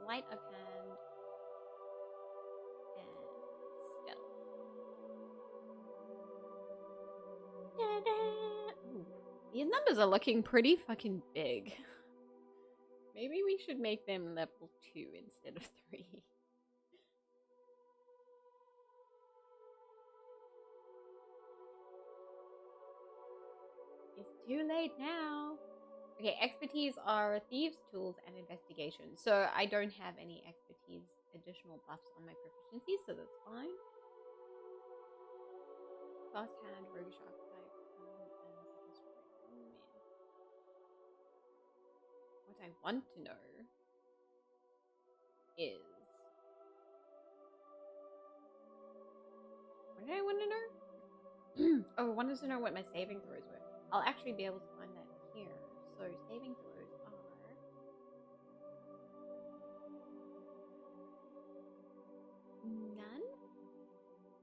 Sleight of hand and stealth. Ooh, these numbers are looking pretty fucking big. Maybe we should make them level 2 instead of 3. It's too late now. Okay, expertise are thieves, tools, and investigation. So I don't have any expertise additional buffs on my proficiency, so that's fine. Fast hand, roguish archetype, and second strike. Oh man. What I want to know is, what did I want to know? Oh, I wanted to know what my saving throws were. I'll actually be able to find that here. So saving throws are none.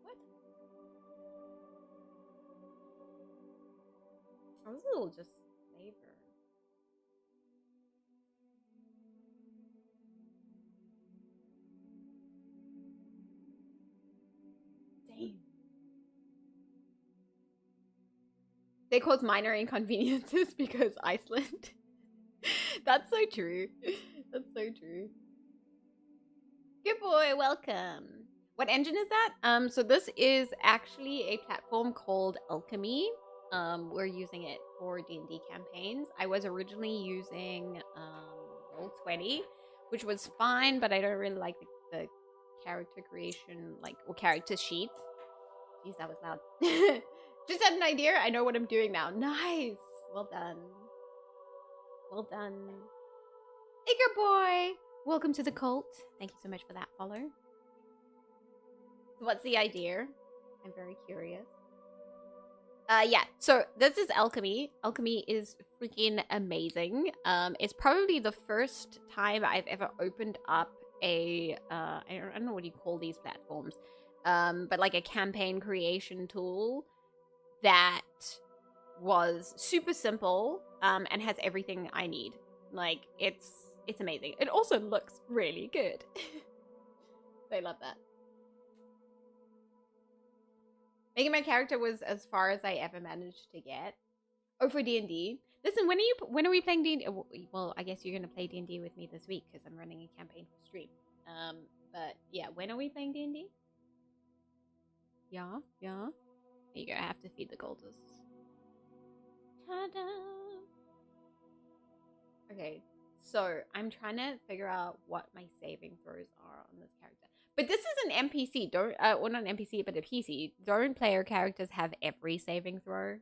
What? Oh, this is all just flavor. Dang. They cause minor inconveniences because Iceland. That's so true. That's so true. Good boy, welcome. What engine is that? So this is actually a platform called Alchemy. We're using it for D&D campaigns. I was originally using Roll20, which was fine, but I don't really like the character creation, or character sheet. Jeez, that was loud. Just had an idea. I know what I'm doing now. Nice. Well done. Well done. Igor boy. Welcome to the cult. Thank you so much for that follow. What's the idea? I'm very curious. Yeah, so this is Alchemy. Alchemy is freaking amazing. It's probably the first time I've ever opened up a I don't know what you call these platforms, but like a campaign creation tool that was super simple and has everything I need. Like it's amazing. It also looks really good. I love that. Making my character was as far as I ever managed to get. Oh, for D&D. Listen, when are we playing D&D? Well, I guess you're gonna play D&D with me this week because I'm running a campaign for stream. But yeah, when are we playing D&D? Yeah. There you go. I have to feed the Goldus. Ta-da! Okay, so I'm trying to figure out what my saving throws are on this character. But this is an NPC. Don't well, not an NPC, but a PC. Don't player characters have every saving throw?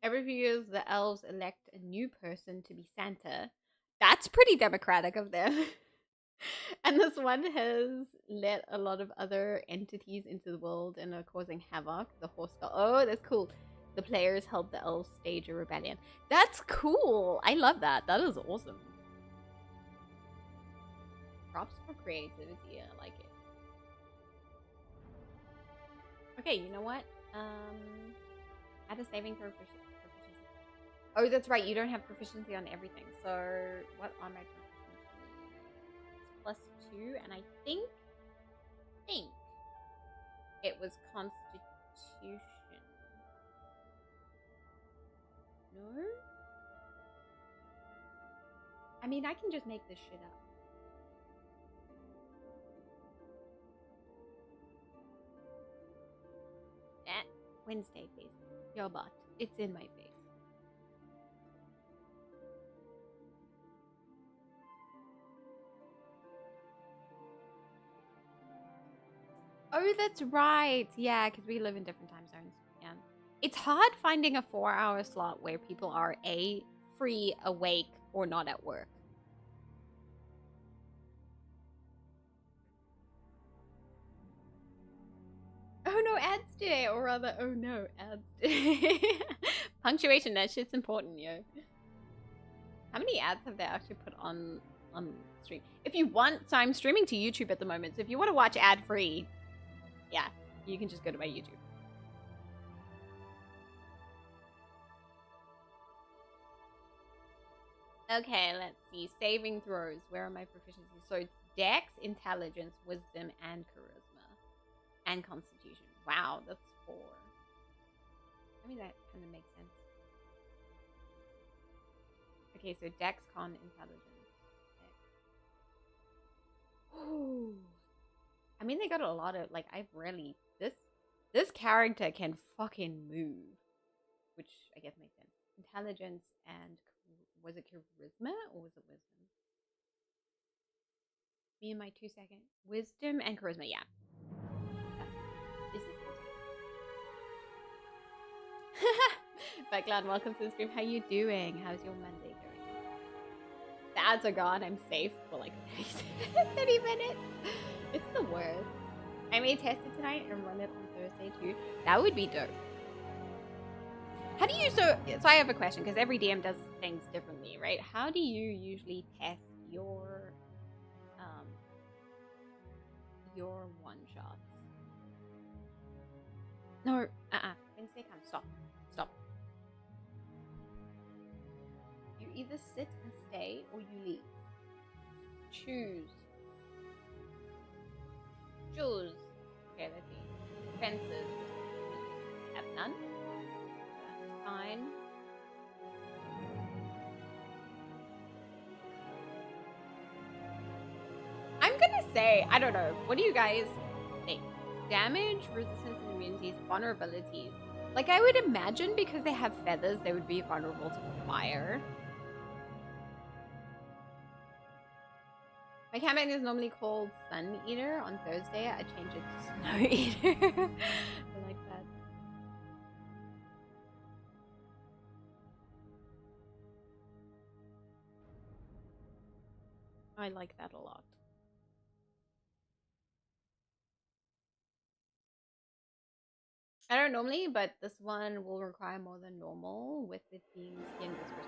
Every few years, the elves elect a new person to be Santa. That's pretty democratic of them. And this one has let a lot of other entities into the world and are causing havoc. The horse skull. Oh, that's cool. The players help the elves stage a rebellion. That's cool. I love that. That is awesome. Props for creativity. I like it. Okay, you know what? Add a saving throw proficiency. Oh, that's right. You don't have proficiency on everything. So what are my proficiencies? +2, and I think it was Constitution. No? I mean, I can just make this shit up. Wednesday face. Your butt. It's in my face. Oh, that's right. Yeah, because we live in different time zones. Yeah. It's hard finding a 4-hour slot where people are A, free, awake, or not at work. Oh no, ads today, or rather, oh no, ads today. Punctuation, that shit's important, yo. How many ads have they actually put on stream? If you want, so I'm streaming to YouTube at the moment, so if you want to watch ad-free, yeah, you can just go to my YouTube. Okay, let's see. Saving throws. Where are my proficiencies? So it's Dex, Intelligence, Wisdom, and Charisma. And Constitution. Wow, that's 4. I mean, that kind of makes sense. Okay, so Dex, Con, Intelligence. Ooh. I mean, they got a lot of, like, I've really... This character can fucking move. Which I guess makes sense. Intelligence and... Was it Charisma or was it Wisdom? Me and my 2 second. Wisdom and Charisma, yeah. This is Backland, welcome to the stream. How you doing? How's your Monday going? The ads are gone. I'm safe for like 30 minutes. It's the worst. I may test it tonight and run it on Thursday too. That would be dope. How do you, so I have a question, because every DM does things differently, right? How do you usually test your one-shots? No, Wednesday come. Stop. You either sit and stay or you leave. Choose. Okay, let's see. Fences. Have none. That's fine. I'm gonna say, I don't know. What do you guys think? Damage, resistance, and immunities, vulnerabilities. Like, I would imagine because they have feathers, they would be vulnerable to fire. My campaign is normally called Sun Eater. On Thursday, I changed it to Snow Eater. I like that. I like that a lot. I don't normally, but this one will require more than normal with it being skin whispers.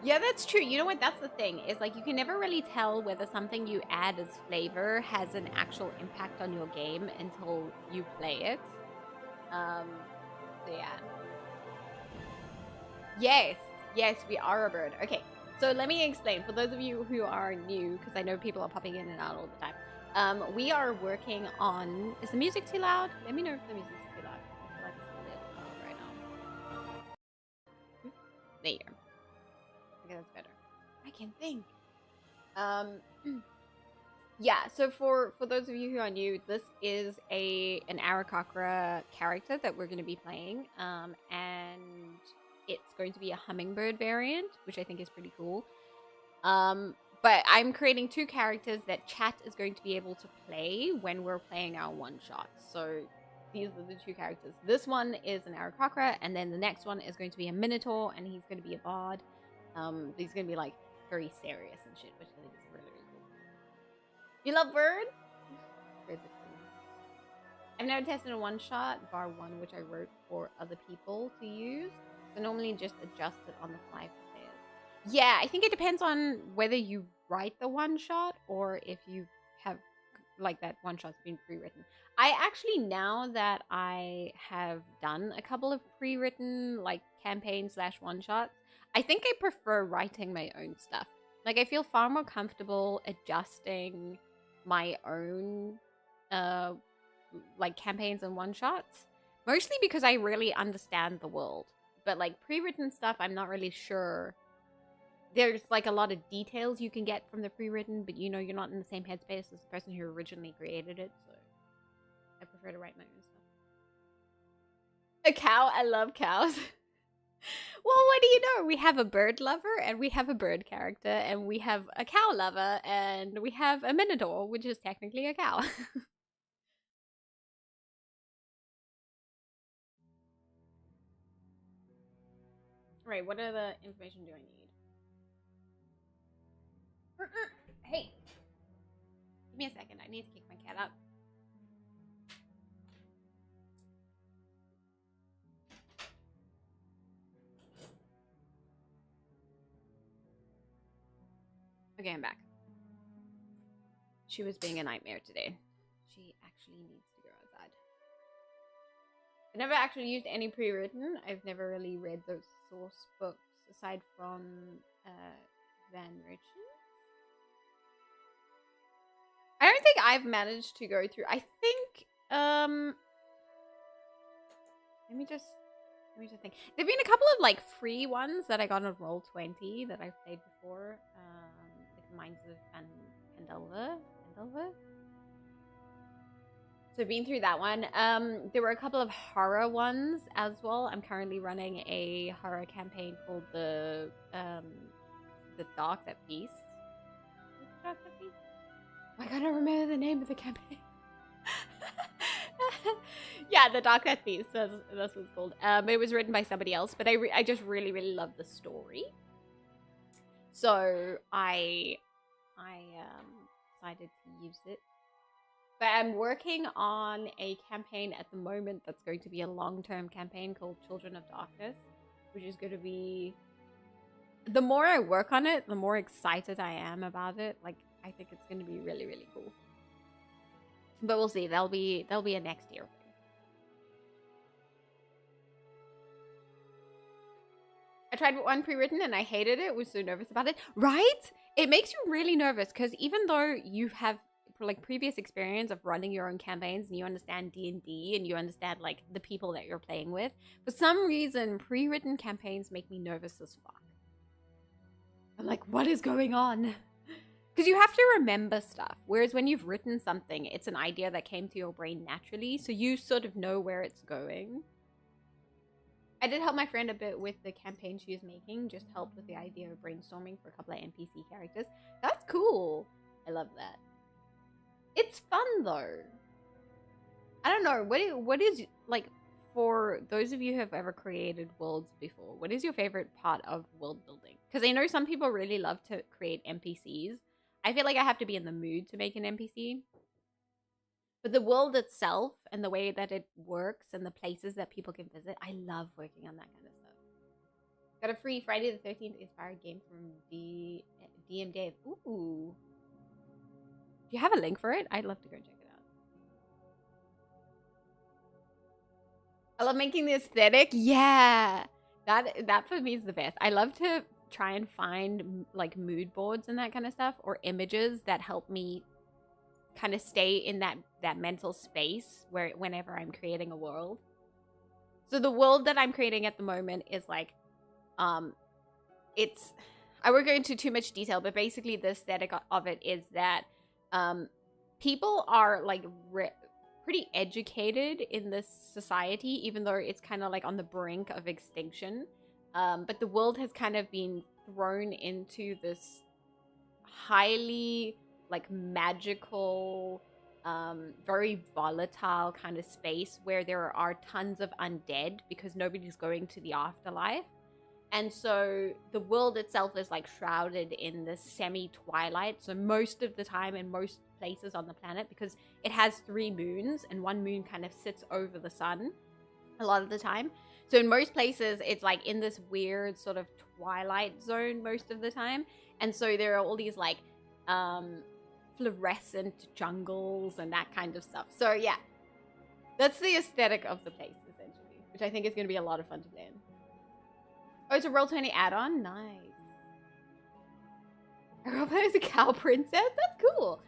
Yeah, that's true. You know what? That's the thing. Is like you can never really tell whether something you add as flavor has an actual impact on your game until you play it. So yeah. Yes, we are a bird. Okay, so let me explain. For those of you who are new, because I know people are popping in and out all the time. We are working on... Is the music too loud? Let me know if the music's too loud. I feel like it's a little loud right now. There you go. Okay, that's better. I can think. Yeah, so for those of you who are new, this is an Aarakocra character that we're going to be playing. And it's going to be a hummingbird variant, which I think is pretty cool. But I'm creating 2 characters that chat is going to be able to play when we're playing our one-shots. So these are the 2 characters. This one is an Aarakocra, and then the next one is going to be a Minotaur, and he's going to be a bard. He's going to be like very serious and shit, which I think is really, really cool. You love birds? Birds are cool. I've never tested a one-shot, bar one, which I wrote for other people to use. So normally just adjust it on the fly for players. Yeah, I think it depends on whether you write the one-shot or if you have, like, that one-shot's been pre-written. I actually, now that I have done a couple of pre-written, like, campaigns / one-shots, I think I prefer writing my own stuff. Like, I feel far more comfortable adjusting my own, like, campaigns and one-shots. Mostly because I really understand the world. But, like, pre-written stuff, I'm not really sure. There's, like, a lot of details you can get from the pre-written, but, you know, you're not in the same headspace as the person who originally created it, so I prefer to write my own stuff. A cow? I love cows. Well, what do you know? We have a bird lover, and we have a bird character, and we have a cow lover, and we have a Minotaur, which is technically a cow. Right, what other information do I need? Hey! Give me a second, I need to kick my cat out. Okay, I'm back. She was being a nightmare today. She actually needs to go outside. I never actually used any pre-written. I've never really read those source books aside from Van Richten. I don't think I've managed to go through. I think let me just think. There've been a couple of like free ones that I got on Roll20 that I've played before. Like Minds of Pandelva. So I've been through that one. There were a couple of horror ones as well. I'm currently running a horror campaign called the Dark That Feast. Dark That Feast? I gotta remember the name of the campaign. Yeah, the Dark That Feast. That's what it's called. It was written by somebody else, but I just really love the story. So I decided to use it. But I'm working on a campaign at the moment that's going to be a long-term campaign called Children of Darkness, which is going to be... The more I work on it, the more excited I am about it. Like, I think it's going to be really cool. But we'll see. That'll be a next year thing. I tried one pre-written and I hated it. Was so nervous about it. Right? It makes you really nervous because even though you have like previous experience of running your own campaigns and you understand D&D and you understand like the people that you're playing with, for some reason pre-written campaigns make me nervous as fuck. I'm like, what is going on? Because you have to remember stuff, whereas when you've written something, it's an idea that came to your brain naturally, so you sort of know where it's going. I did help my friend a bit with the campaign she was making, just helped with the idea of brainstorming for a couple of NPC characters. That's cool. I love that. It's fun though. I don't know. What is like, for those of you who have ever created worlds before, what is your favorite part of world building? Because I know some people really love to create NPCs. I feel like I have to be in the mood to make an NPC. But the world itself and the way that it works and the places that people can visit, I love working on that kind of stuff. Got a free Friday the 13th inspired game from DM Dev. Ooh. Do you have a link for it? I'd love to go check it out. I love making the aesthetic. Yeah. That for me is the best. I love to try and find like mood boards and that kind of stuff, or images that help me kind of stay in that mental space where whenever I'm creating a world. So the world that I'm creating at the moment is like, it's, I won't go into too much detail, but basically the aesthetic of it is that people are like pretty educated in this society, even though it's kind of like on the brink of extinction. But the world has kind of been thrown into this highly like magical, very volatile kind of space where there are tons of undead because nobody's going to the afterlife. And so the world itself is like shrouded in this semi-twilight. So most of the time in most places on the planet, because it has 3 moons and one moon kind of sits over the sun a lot of the time. So in most places, it's like in this weird sort of twilight zone most of the time. And so there are all these like fluorescent jungles and that kind of stuff. So yeah, that's the aesthetic of the place essentially, which I think is going to be a lot of fun to play in. Oh, it's a Roll20 add-on? Nice. I roleplay as a cow princess? That's cool.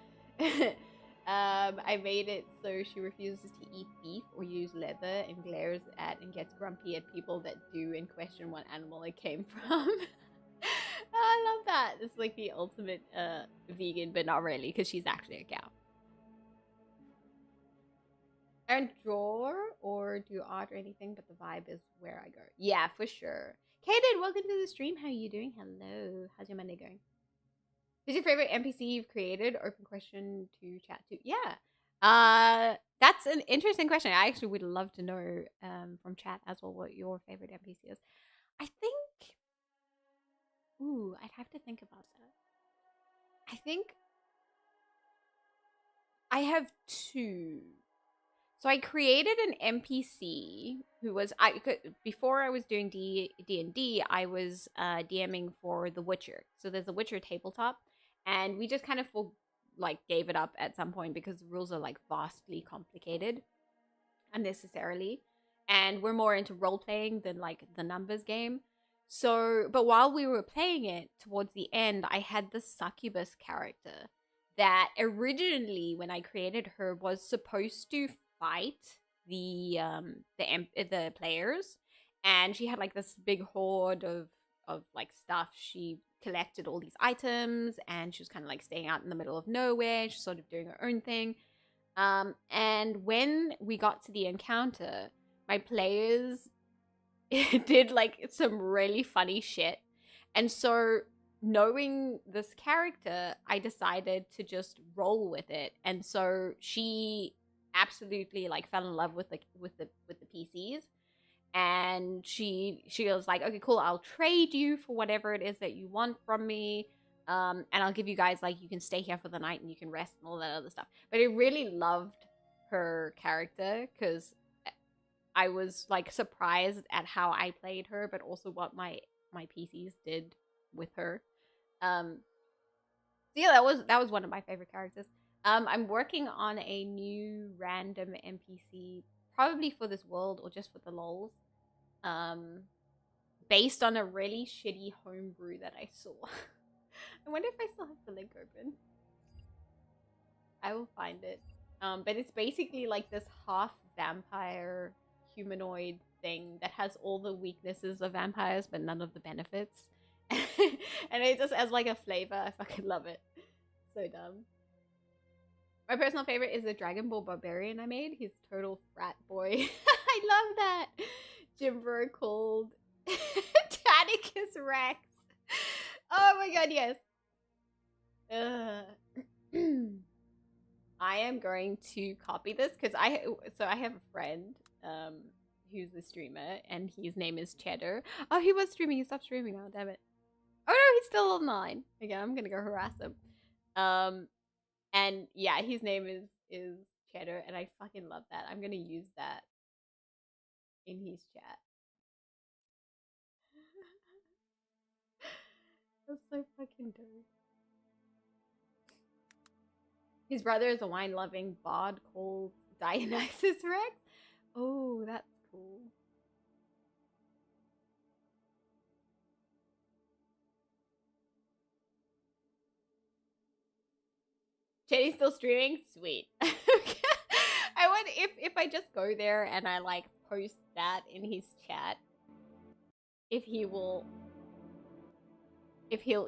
I made it so she refuses to eat beef or use leather and glares at and gets grumpy at people that do and question what animal it came from. I love that. It's like the ultimate vegan, but not really, because she's actually a cow. I don't draw or do art or anything, but the vibe is where I go. Yeah, for sure. Kaden, welcome to the stream. How are you doing? Hello. How's your Monday going? Who's your favorite NPC you've created? Open question to chat to. Yeah. That's an interesting question. I actually would love to know from chat as well what your favorite NPC is. I think... Ooh, I'd have to think about that. I think I have 2. So I created an NPC who was before I was doing D&D, I was DMing for The Witcher. So there's The Witcher tabletop, and we just kind of like gave it up at some point because the rules are like vastly complicated unnecessarily, and we're more into role playing than like the numbers game. So, but while we were playing it towards the end, I had this succubus character that originally, when I created her, was supposed to fight the players, and she had like this big hoard of like stuff. She collected all these items, and she was kind of like staying out in the middle of nowhere. She's sort of doing her own thing. And when we got to the encounter, my players did like some really funny shit. And so, knowing this character, I decided to just roll with it. And so she absolutely like fell in love with the PCs, and she was like, okay, cool, I'll trade you for whatever it is that you want from me, and I'll give you guys, like, you can stay here for the night and you can rest and all that other stuff. But I really loved her character because I was like surprised at how I played her, but also what my PCs did with her. So yeah, that was one of my favorite characters. I'm working on a new random NPC, probably for this world or just for the lols, based on a really shitty homebrew that I saw. I wonder if I still have the link open. I will find it. But it's basically like this half vampire humanoid thing that has all the weaknesses of vampires but none of the benefits. And it just has like a flavor. I fucking love it. So dumb. My personal favorite is the Dragon Ball Barbarian I made. He's total frat boy. I love that. Jimbo called Tanicus Rex. Oh my god, yes. I am going to copy this because I have a friend who's a streamer, and his name is Cheddar. Oh, he was streaming. He stopped streaming. Oh, damn it. Oh no, he's still online. Okay, I'm gonna go harass him. And yeah, his name is Cheddar, and I fucking love that. I'm gonna use that in his chat. That's so fucking dope. His brother is a wine-loving bard called Dionysus Rex. Oh, that's cool. Jenny's still streaming? Sweet. I wonder if I just go there and I like post that in his chat, if he'll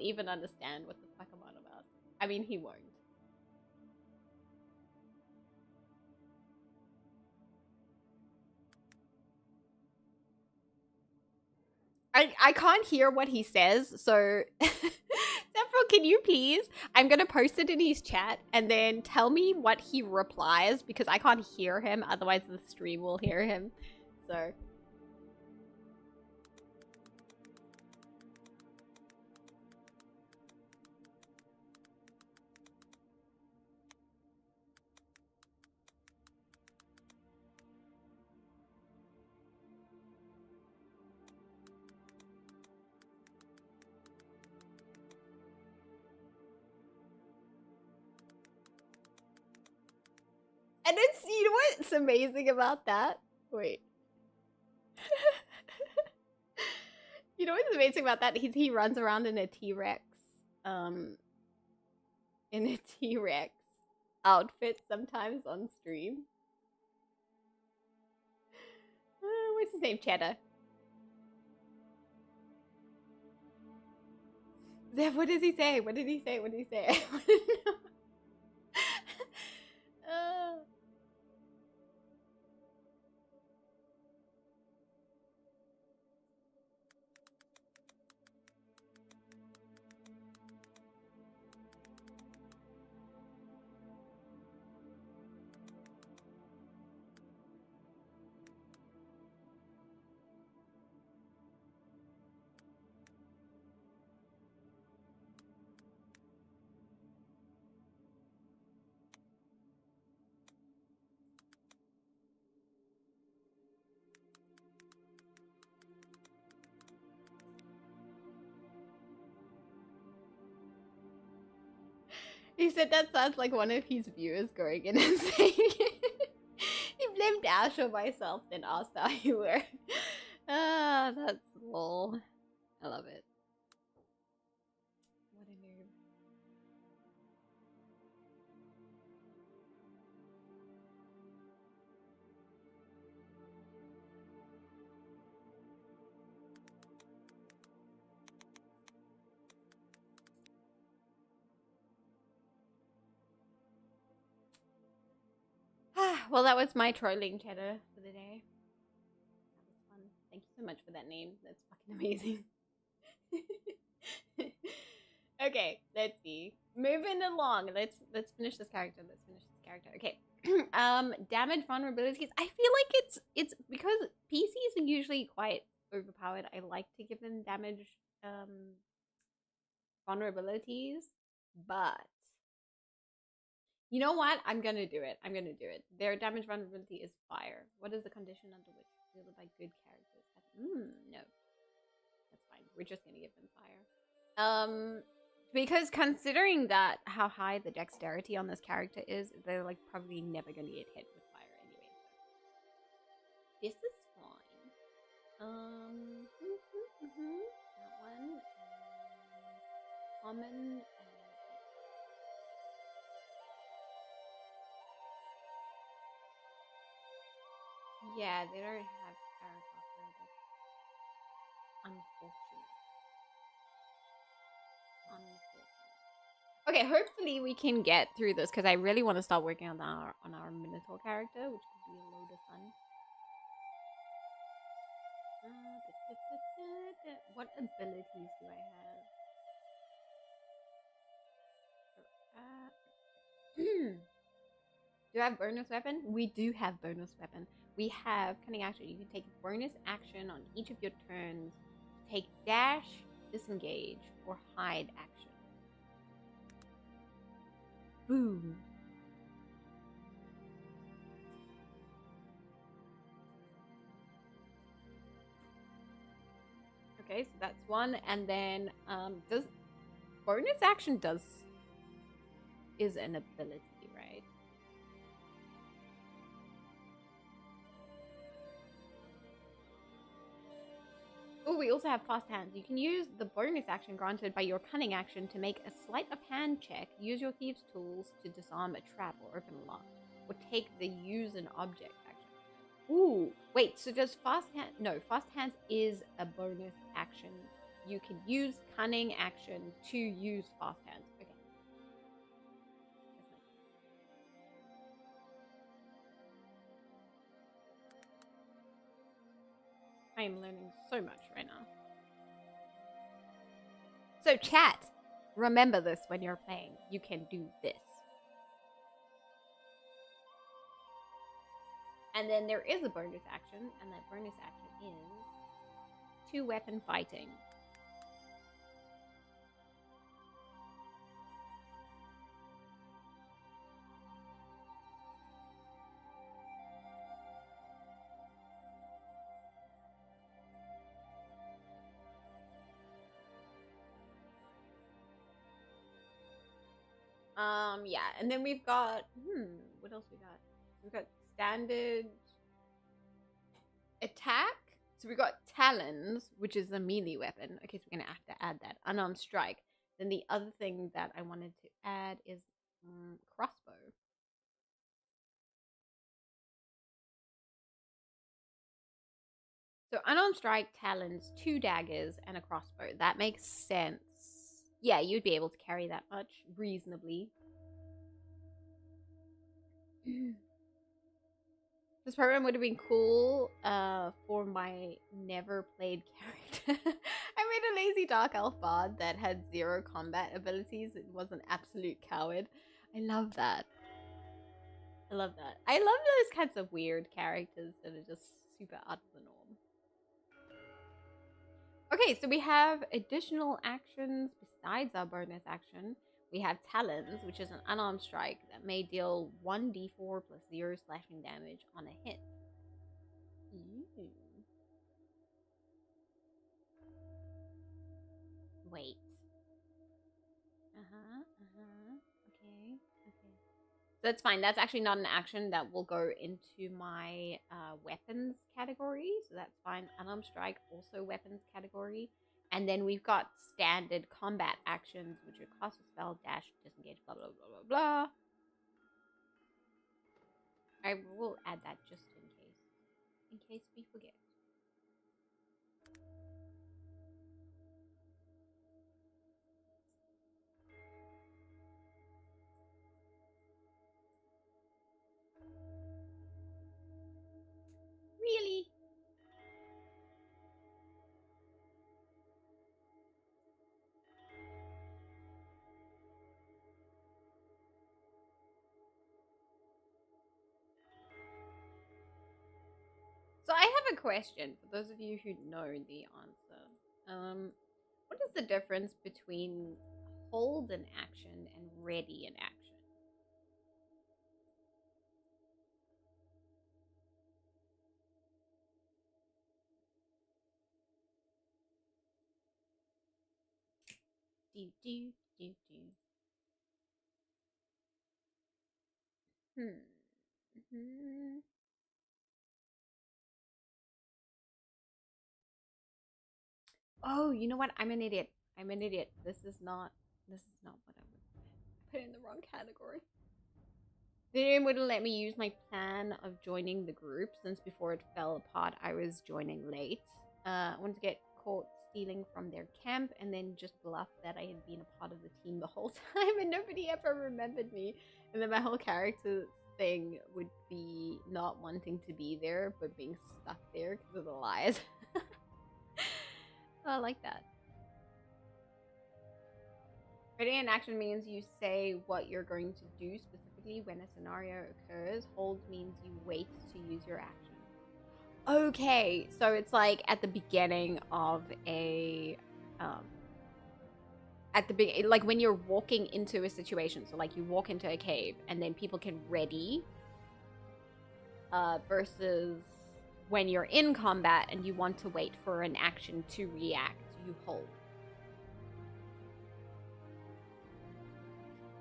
even understand what the fuck I'm on about. I mean, he won't. I can't hear what he says, so Zephyr, can you please? I'm gonna post it in his chat and then tell me what he replies, because I can't hear him, otherwise the stream will hear him. So and it's, you know what's amazing about that? Wait. You know what's amazing about that? He runs around in a T-Rex. In a T-Rex outfit sometimes on stream. What's his name? Cheddar. Zev, what does he say? What did he say? What did he say? I want to know. He said that sounds like one of his viewers going in and saying he blamed Ash or myself, then asked how you were. Ah, that's lol. I love it. What a noob. Well, that was my trolling chatter for the day. That was fun. Thank you so much for that name. That's fucking amazing. Okay, let's see. Moving along. Let's finish this character. Okay. Damage vulnerabilities. I feel like it's because PCs are usually quite overpowered. I like to give them damage vulnerabilities, but you know what? I'm gonna do it. Their damage vulnerability is fire. What is the condition under which wielded by good characters? No, that's fine. We're just gonna give them fire. Because considering that how high the dexterity on this character is, they're like probably never gonna get hit with fire anyway. So this is fine. That one. Common. Yeah, they don't have Aarakocra. That's unfortunate. Okay, hopefully we can get through this because I really want to start working on our Minotaur character, which could be a load of fun. What abilities do I have? Do I have bonus weapon? We do have bonus weapon. We have cunning action. You can take bonus action on each of your turns. Take dash, disengage, or hide action. Boom. Okay, so that's one, and then does bonus action is an ability, right? Oh, we also have fast hands. You can use the bonus action granted by your cunning action to make a sleight of hand check. Use your thieves' tools to disarm a trap or open a lock, or take the use an object action. Ooh, wait. So does fast hand? No, fast hands is a bonus action. You can use cunning action to use fast hands. Okay. I am learning so much right now. So chat, remember this when you're playing. You can do this. And then there is a bonus action, and that bonus action is 2-weapon fighting. Yeah, and then we've got what else we got? We've got standard attack. So we got talons, which is a melee weapon. Okay, so we're gonna have to add that. Unarmed strike. Then the other thing that I wanted to add is crossbow. So unarmed strike, talons, 2 daggers, and a crossbow. That makes sense. Yeah, you'd be able to carry that much reasonably. This program would have been cool for my never played character. I made a lazy dark elf bard that had 0 combat abilities. It was an absolute coward. I love that. I love that. I love those kinds of weird characters that are just super out of the norm. Okay, so we have additional actions besides our bonus action. We have talons, which is an unarmed strike that may deal 1d4 plus 0 slashing damage on a hit. Ooh. Wait. Okay. That's fine. That's actually not an action that will go into my weapons category. So that's fine. Unarmed strike, also weapons category. And then we've got standard combat actions, which are cast a spell, dash, disengage, blah, blah, blah, blah, blah. I will add that just in case we forget. Really? So I have a question for those of you who know the answer. What is the difference between hold an action and ready an action? Do do do do. Hmm. Oh, you know what? I'm an idiot. I'm an idiot. This is not what I put in the wrong category. The game wouldn't let me use my plan of joining the group since before it fell apart, I was joining late. I wanted to get caught stealing from their camp and then just bluff that I had been a part of the team the whole time and nobody ever remembered me. And then my whole character thing would be not wanting to be there but being stuck there because of the lies. I like that. Ready in action means you say what you're going to do specifically when a scenario occurs. Hold means you wait to use your action. Okay, so it's like at the beginning of a like when you're walking into a situation. So like you walk into a cave and then people can ready versus when you're in combat and you want to wait for an action to react, you hold.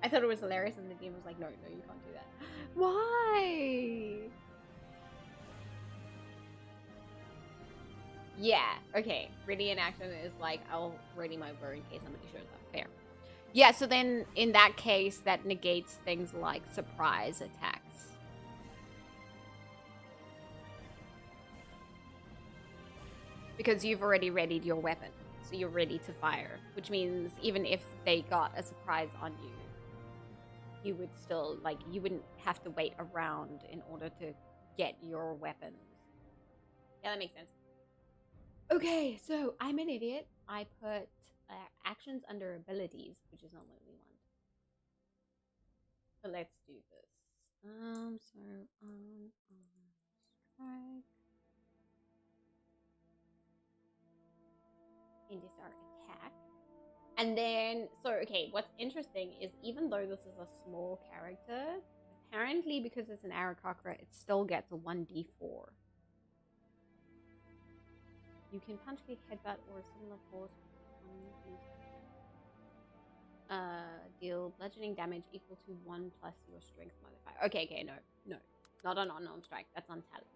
I thought it was hilarious, and the game was like, no, you can't do that. Why? Yeah, okay. Ready in action is like, I'll ready my bow in case somebody shows up. Fair. Yeah, so then in that case, that negates things like surprise attacks. Because you've already readied your weapon. So you're ready to fire. Which means even if they got a surprise on you, you would still, like, you wouldn't have to wait around in order to get your weapons. Yeah, that makes sense. Okay, so I'm an idiot. I put actions under abilities, which is not what we want. So let's do this. Strike. And this our attack. And then, so, okay, what's interesting is even though this is a small character, apparently because it's an Aarakocra, it still gets a 1d4. You can punch, kick, headbutt, or similar force. Deal bludgeoning damage equal to 1 plus your strength modifier. Okay, no. Not on unarmed strike. That's on talent.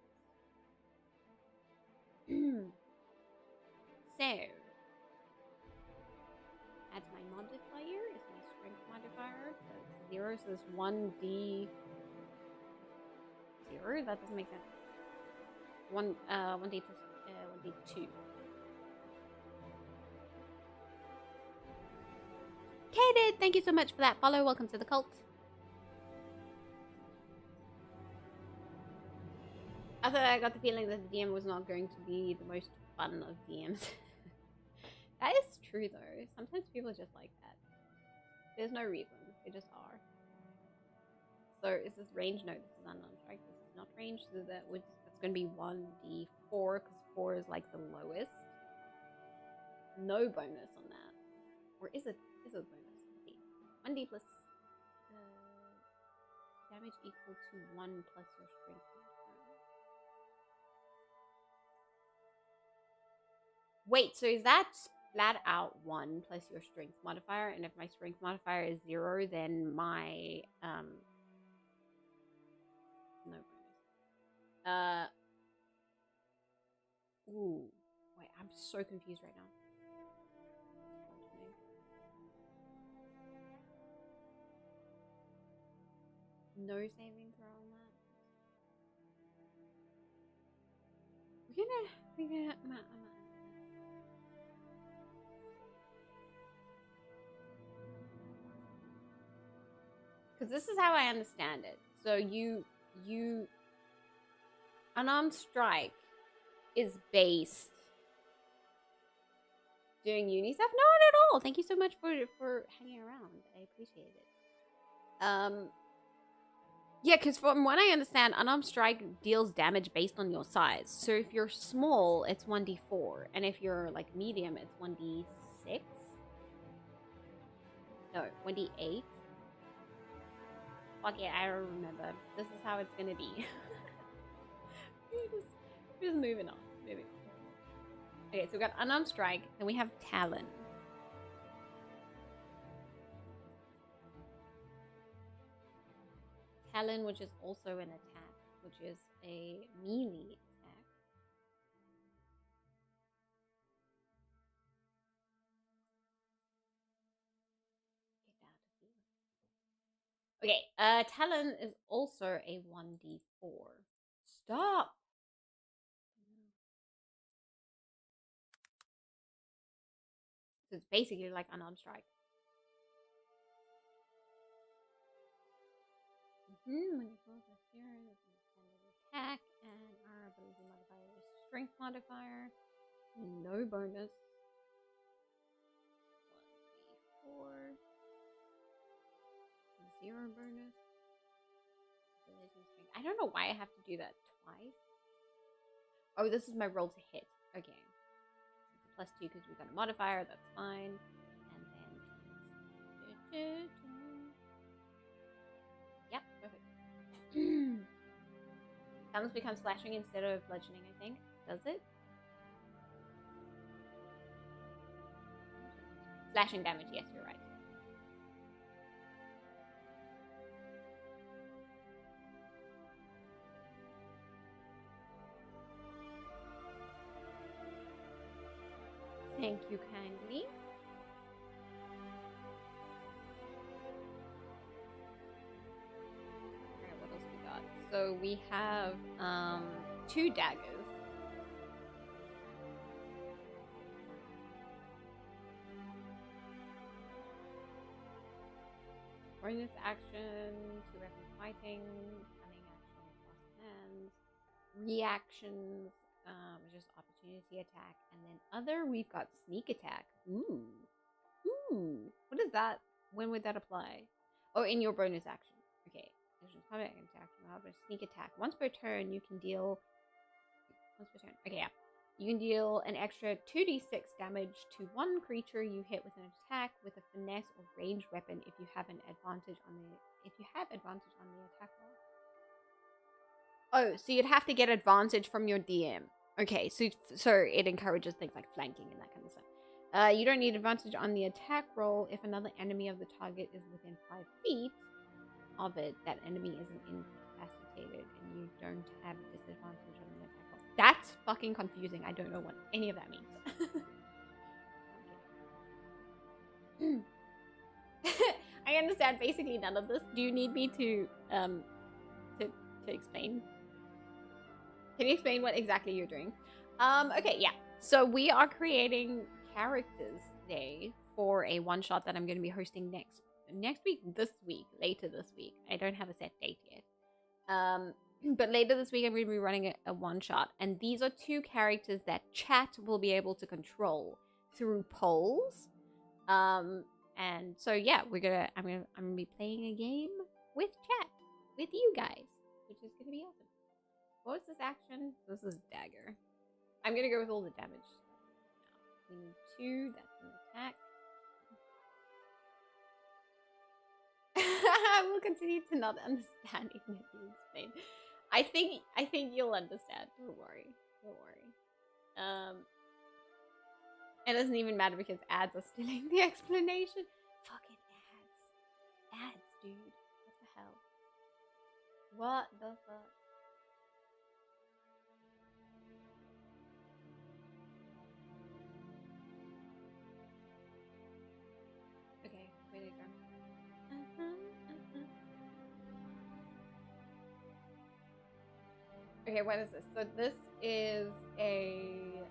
So, add my modifier is my strength modifier. That's 0, so it's 1d0. That doesn't make sense. 1d plus 1d2. Kated, thank you so much for that follow. Welcome to the cult. Also, I got the feeling that the DM was not going to be the most fun of DMs. That is true, though. Sometimes people are just like that. There's no reason. They just are. So, is this range? No, this is unarmed strike. This is not range. So that's going to be 1d4, because 4 is like the lowest. No bonus on that. Or is it? Is it a bonus? Let's see. 1d plus damage equal to 1 plus your strength. Wait, so is that flat out 1 plus your strength modifier? And if my strength modifier is 0, then my Uh. Ooh. Wait, I'm so confused right now. No saving throw on that. We're gonna. Because this is how I understand it. So unarmed strike is based doing uni stuff. Not at all. Thank you so much for hanging around. I appreciate it. Yeah, because from what I understand, unarmed strike deals damage based on your size. So if you're small, it's 1d4, and if you're like medium, it's 1d6. No, 1d8. Fuck it, I don't remember. This is how it's gonna be. we're just moving on. Okay, so we got unarmed strike, then we have Talon. Talon, which is also an attack, which is a melee attack. Get out of here. Okay, Talon is also a 1d4. Stop! So it's basically like unarmed strike. When you close a series, it's an attack, and our ability modifier is strength modifier. No bonus. 1d4. 0 bonus. I don't know why I have to do that twice. Oh, this is my roll to hit. Okay. It's a +2 because we got a modifier. That's fine. And then... Yep, perfect. Talons become slashing instead of bludgeoning, I think. Does it? Slashing damage, yes, you're right. Thank you kindly. Alright, what else we got? So we have 2 daggers. Bonus action, 2 weapon fighting, cunning action, plus hands, reactions, just opportunity attack, and then other, we've got sneak attack. Ooh. What is that? When would that apply? Oh, in your bonus action. Okay. Combat attack, sneak attack. Once per turn, you can deal. Once per turn. Okay, yeah. You can deal an extra 2d6 damage to one creature you hit with an attack with a finesse or ranged weapon if you have an advantage on the attack roll. Oh, so you'd have to get advantage from your DM. Okay, so it encourages things like flanking and that kind of stuff. You don't need advantage on the attack roll if another enemy of the target is within 5 feet of it. That enemy isn't incapacitated and you don't have disadvantage on the attack roll. That's fucking confusing. I don't know what any of that means. I understand basically none of this. Do you need me to explain? Can you explain what exactly you're doing? Okay, yeah. So we are creating characters today for a one-shot that I'm going to be hosting next week, later this week. I don't have a set date yet. But later this week I'm going to be running a one-shot, and these are 2 characters that chat will be able to control through polls. And so yeah, I'm gonna be playing a game with chat with you guys, which is gonna be awesome. What was this action? This is dagger. I'm gonna go with all the damage. We need 2. That's an attack. I will continue to not understand even if you explain. I think you'll understand. Don't worry. It doesn't even matter because ads are stealing the explanation. Fucking ads, dude. What the hell? What the fuck? Okay, what is this? So this is a...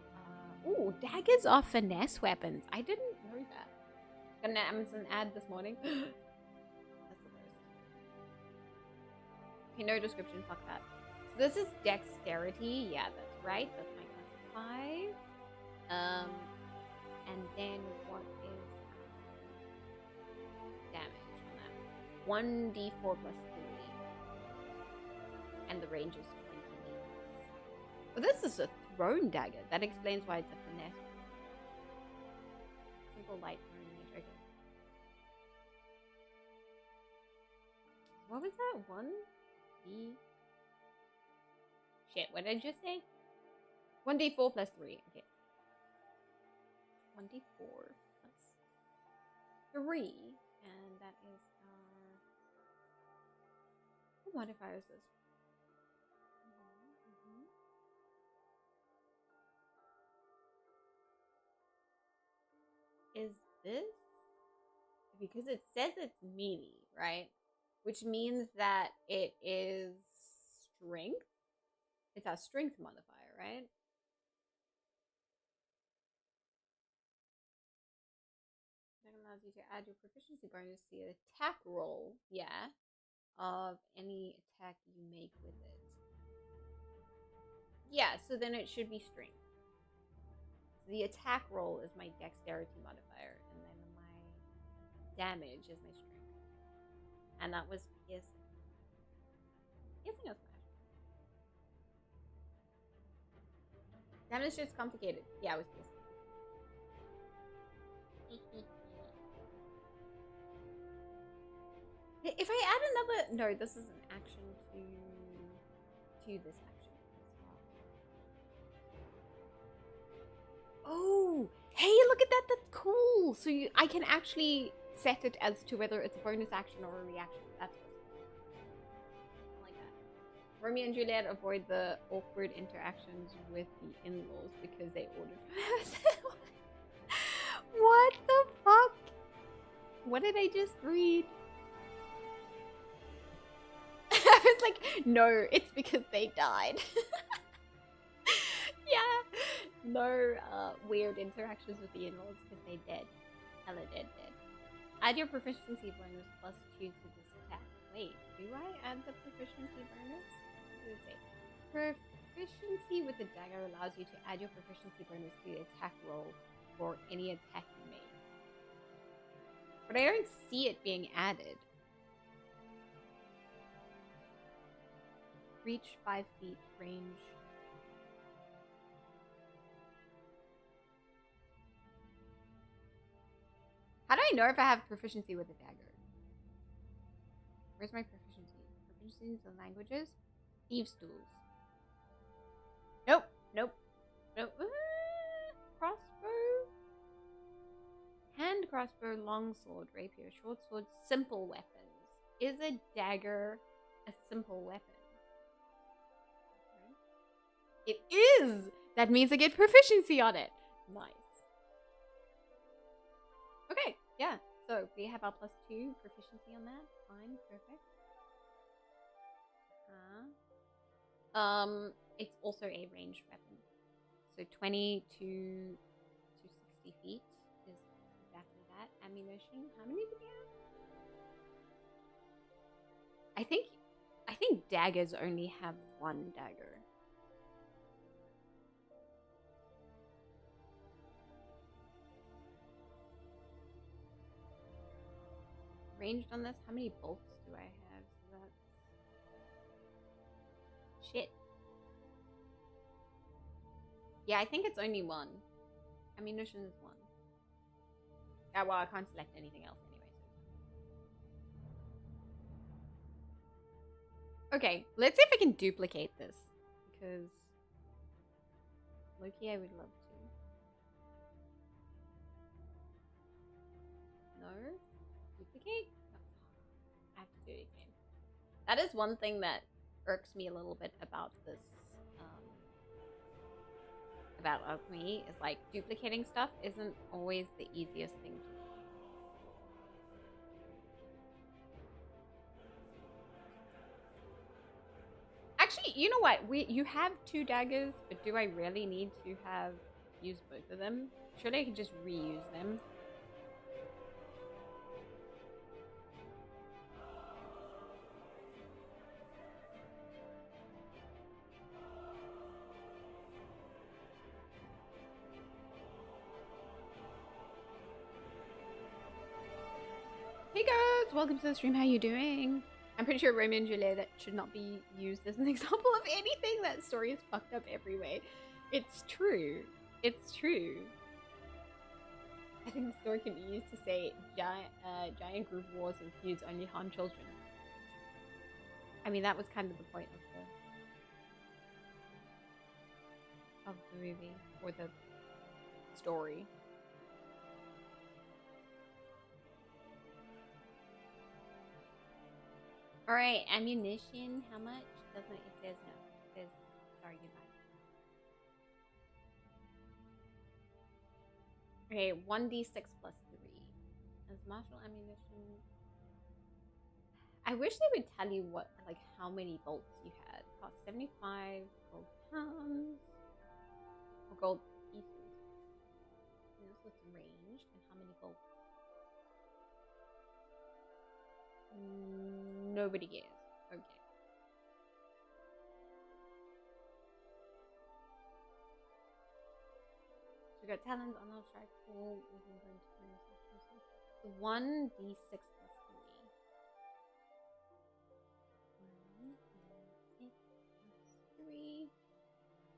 ooh, daggers are finesse weapons. I didn't know that. Got an Amazon ad this morning. That's the worst. Okay, no description. Fuck that. So this is dexterity. Yeah, that's right. That's my class 5. And then what is damage on that? 1d4 plus 3. And the range is 20 meters. But this is a thrown dagger. That explains why it's a finesse. Simple light thrown range. Okay. What was that? 1d... Shit, what did I just say? 1d4 plus 3. Okay. 1d4 plus 3. And that is what modifier is this? Is this? Because it says it's melee, right? Which means that it is strength. It's a strength modifier, right? That allows you to add your proficiency bonus to the attack roll, yeah, of any attack you make with it. Yeah, so then it should be strength. So the attack roll is my dexterity modifier, and then my damage is my strength. And that was piercing. Piercing or smash? Damage is just complicated. Yeah, it was piercing. If I add another... No, this is an action to this action. Oh, hey, look at that. That's cool. So I can actually set it as to whether it's a bonus action or a reaction. That's awesome. I like that. Romeo and Juliet avoid the awkward interactions with the in-laws because they ordered. What the fuck? What did I just read? I was like, no, it's because they died. Yeah. No weird interactions with the in-laws because they dead. Hella dead. Add your proficiency bonus plus 2 to this attack. Wait, do I add the proficiency bonus? What did it say? Proficiency with the dagger allows you to add your proficiency bonus to the attack roll for any attack you make. But I don't see it being added. Reach 5 feet, range. How do I know if I have proficiency with a dagger? Where's my proficiency? Proficiency in languages? Thieves' tools. Nope. Crossbow? Hand crossbow, longsword, rapier, short sword, simple weapons. Is a dagger a simple weapon? It is! That means I get proficiency on it. Nice. Okay, yeah. So we have our +2 proficiency on that. Fine, perfect. It's also a ranged weapon. So 20 to 60 feet is exactly that. Ammunition. How many did we have? I think daggers only have 1 dagger. Ranged on this? How many bolts do I have? So that's... Shit. Yeah, I think it's only 1. Ammunition is 1. Yeah, well, I can't select anything else anyway. So. Okay, let's see if I can duplicate this. Because... Loki, I would love to. No? Duplicate? No. I have to do it again. That is one thing that irks me a little bit about this, about alchemy, is like duplicating stuff isn't always the easiest thing to do. Actually, you know what? You have 2 daggers, but do I really need to have used both of them? Surely I can just reuse them. Hey guys, welcome to the stream. How you doing? I'm pretty sure Romeo and Juliet that should not be used as an example of anything. That story is fucked up every way. It's true. It's true. I think the story can be used to say giant group wars and feuds only harm children. I mean, that was kind of the point of the movie or the story. All right, ammunition. How much? Doesn't it says no? It says sorry, goodbye. Okay, 1d6 plus 3. As martial ammunition. I wish they would tell you what, like, how many bolts you had. Cost 75 gold pounds or gold pieces. And also it's ranged and how many bolts. Nobody gives. Okay. So we got talents, unarmed strike, pull, moving, burn, so 1d6 plus 3. 1d6 plus 3.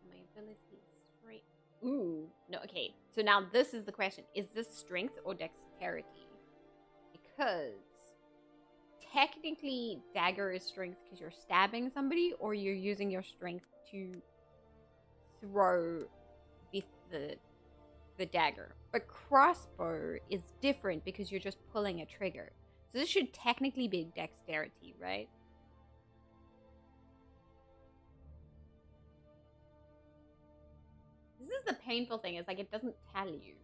My ability is straight. Ooh, no, okay. So now this is the question. Is this strength or dexterity? Because technically dagger is strength because you're stabbing somebody or you're using your strength to throw the dagger. But crossbow is different because you're just pulling a trigger. So this should technically be dexterity, right? This is the painful thing. It's like it doesn't tell you.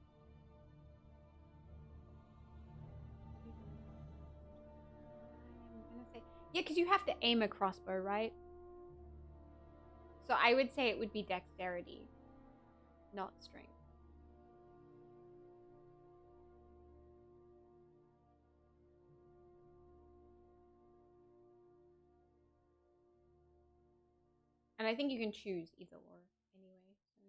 I'm gonna say yeah, because you have to aim a crossbow, right? So I would say it would be dexterity, not strength. And I think you can choose either or anyway. So.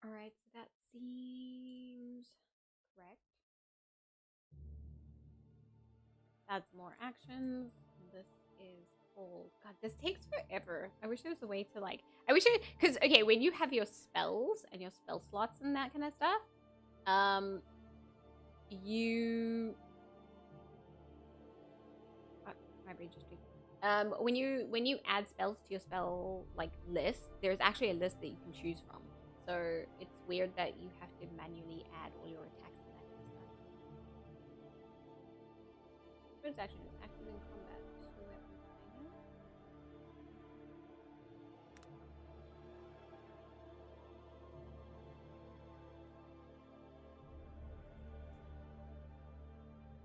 All right, so that seems correct. That's more actions. This is all. God, this takes forever. I wish there was a way to like. I wish it because okay, when you have your spells and your spell slots and that kind of stuff, you. My brain just tweaked. When you add spells to your spell like list, there's actually a list that you can choose from. So it's weird that you have to manually add all your attacks and that kind of stuff. It's actually active in combat.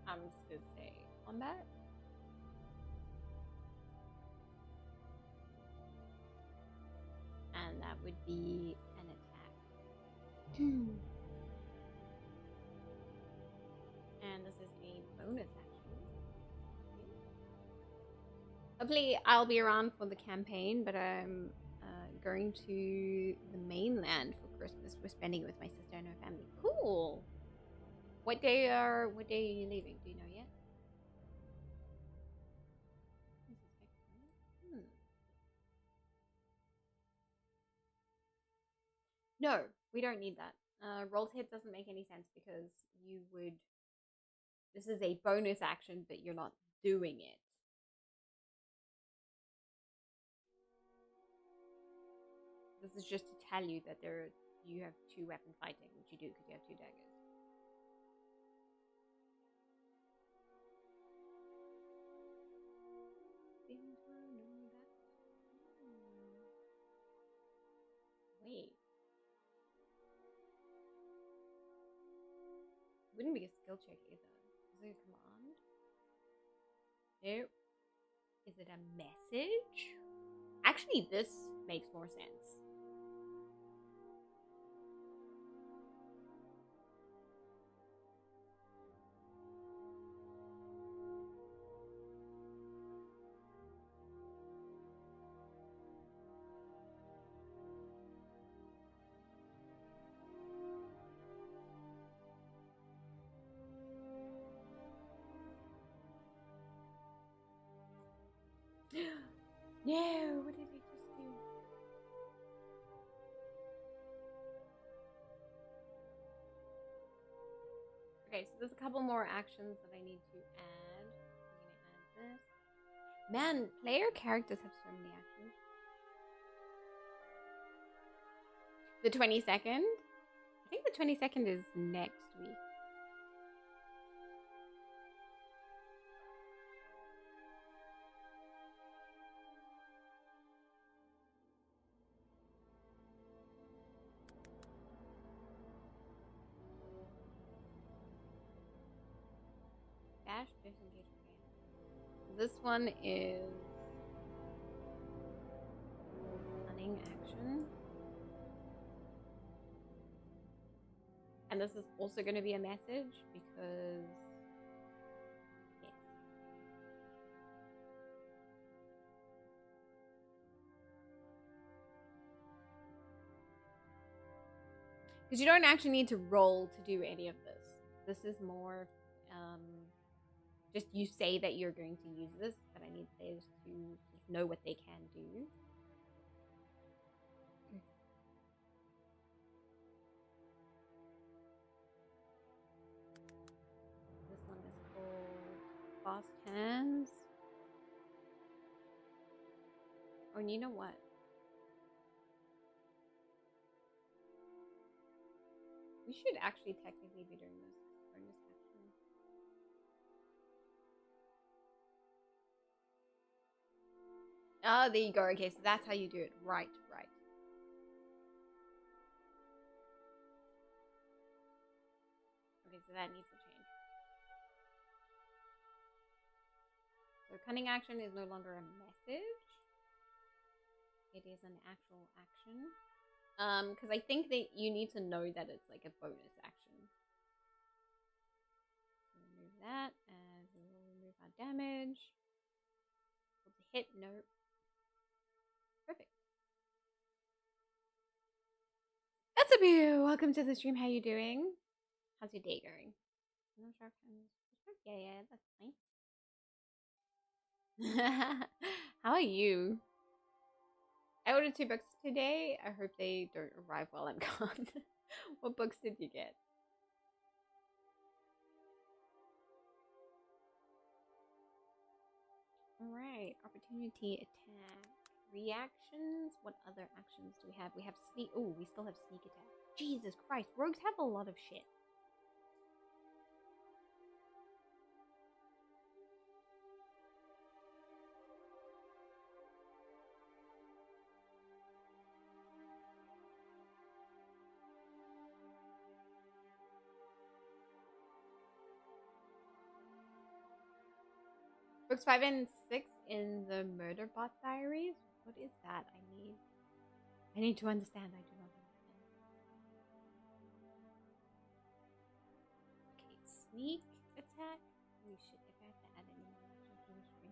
So I'm just gonna say combat. And that would be an attack. And this is a bonus action. Hopefully I'll be around for the campaign, but I'm going to the mainland for Christmas. We're spending it with my sister and her family. Cool. What day are you leaving? Do you know yet? No, we don't need that. Roll hit doesn't make any sense because you would. This is a bonus action, but you're not doing it. This is just to tell you that you have 2 weapon fighting, which you do because you have 2 daggers. Wait. Wouldn't be a skill check either. Is it a command? Nope. Is it a message? Actually, this makes more sense. No, what did I just do? Okay, so there's a couple more actions that I need to add. I'm gonna add this. Man, player characters have so many actions. The 22nd? I think the 22nd is next week. Dash, disengage. Okay. This one is cunning action. And this is also going to be a message because yes. Because you don't actually need to roll to do any of this. This is more just you say that you're going to use this, but I need players to know what they can do. This one is called Fast Hands. Oh, and you know what? We should actually technically be doing this bonus action. Oh, there you go. Okay, so that's how you do it. Right, right. Okay, so that needs to change. So cunning action is no longer a message. It is an actual action. Because I think that you need to know that it's like a bonus action. So remove that, and we will remove our damage. Hit, nope. Perfect. That's a view. Welcome to the stream. How you doing? How's your day going? No sharp hands. Yeah, that's nice. How are you? I ordered 2 books today. I hope they don't arrive while I'm gone. What books did you get? Alright, opportunity attack. Reactions? What other actions do we have? We have sneak. Oh, we still have sneak attack. Jesus Christ, rogues have a lot of shit. Books 5 and 6 in the Murderbot Diaries? What is that? I need to understand. I do not understand. Okay, sneak attack. Holy shit, if I have to add any more actions to the stream.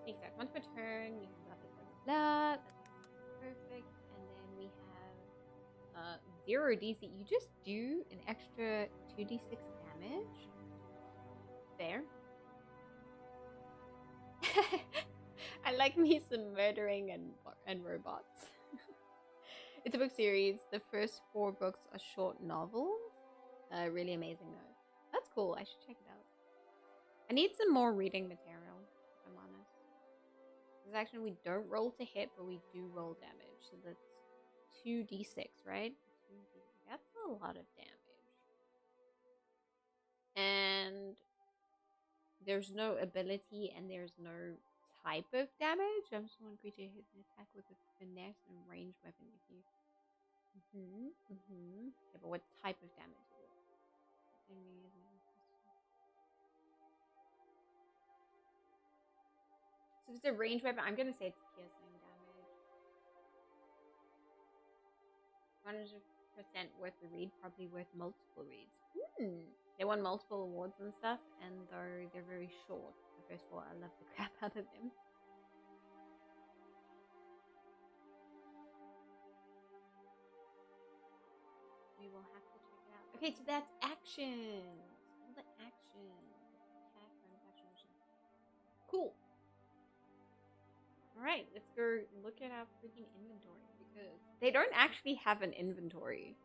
Sneak attack. Once per turn, you can blah blah blah blah. That's perfect. And then we have 0 DC. You just do an extra 2d6 damage. There. I like me some murdering and robots. It's a book series. The first 4 books are short novels. Really amazing though. That's cool. I should check it out. I need some more reading material, if I'm honest. Because actually we don't roll to hit, but we do roll damage. So that's 2d6, right? 2d6. That's a lot of damage. And there's no ability and there's no type of damage. I'm just one creature hits an attack with a finesse and ranged weapon if you. Yeah, but what type of damage is it? So if it's a ranged weapon, I'm gonna say it's piercing damage. 100% worth the read, probably worth multiple reads. They won multiple awards and stuff, and though they're very short, the first four, I love the crap out of them. We will have to check it out. Okay, so that's actions. All the actions. Attack, bonus action. Cool. Alright, let's go look at our freaking inventory because they don't actually have an inventory.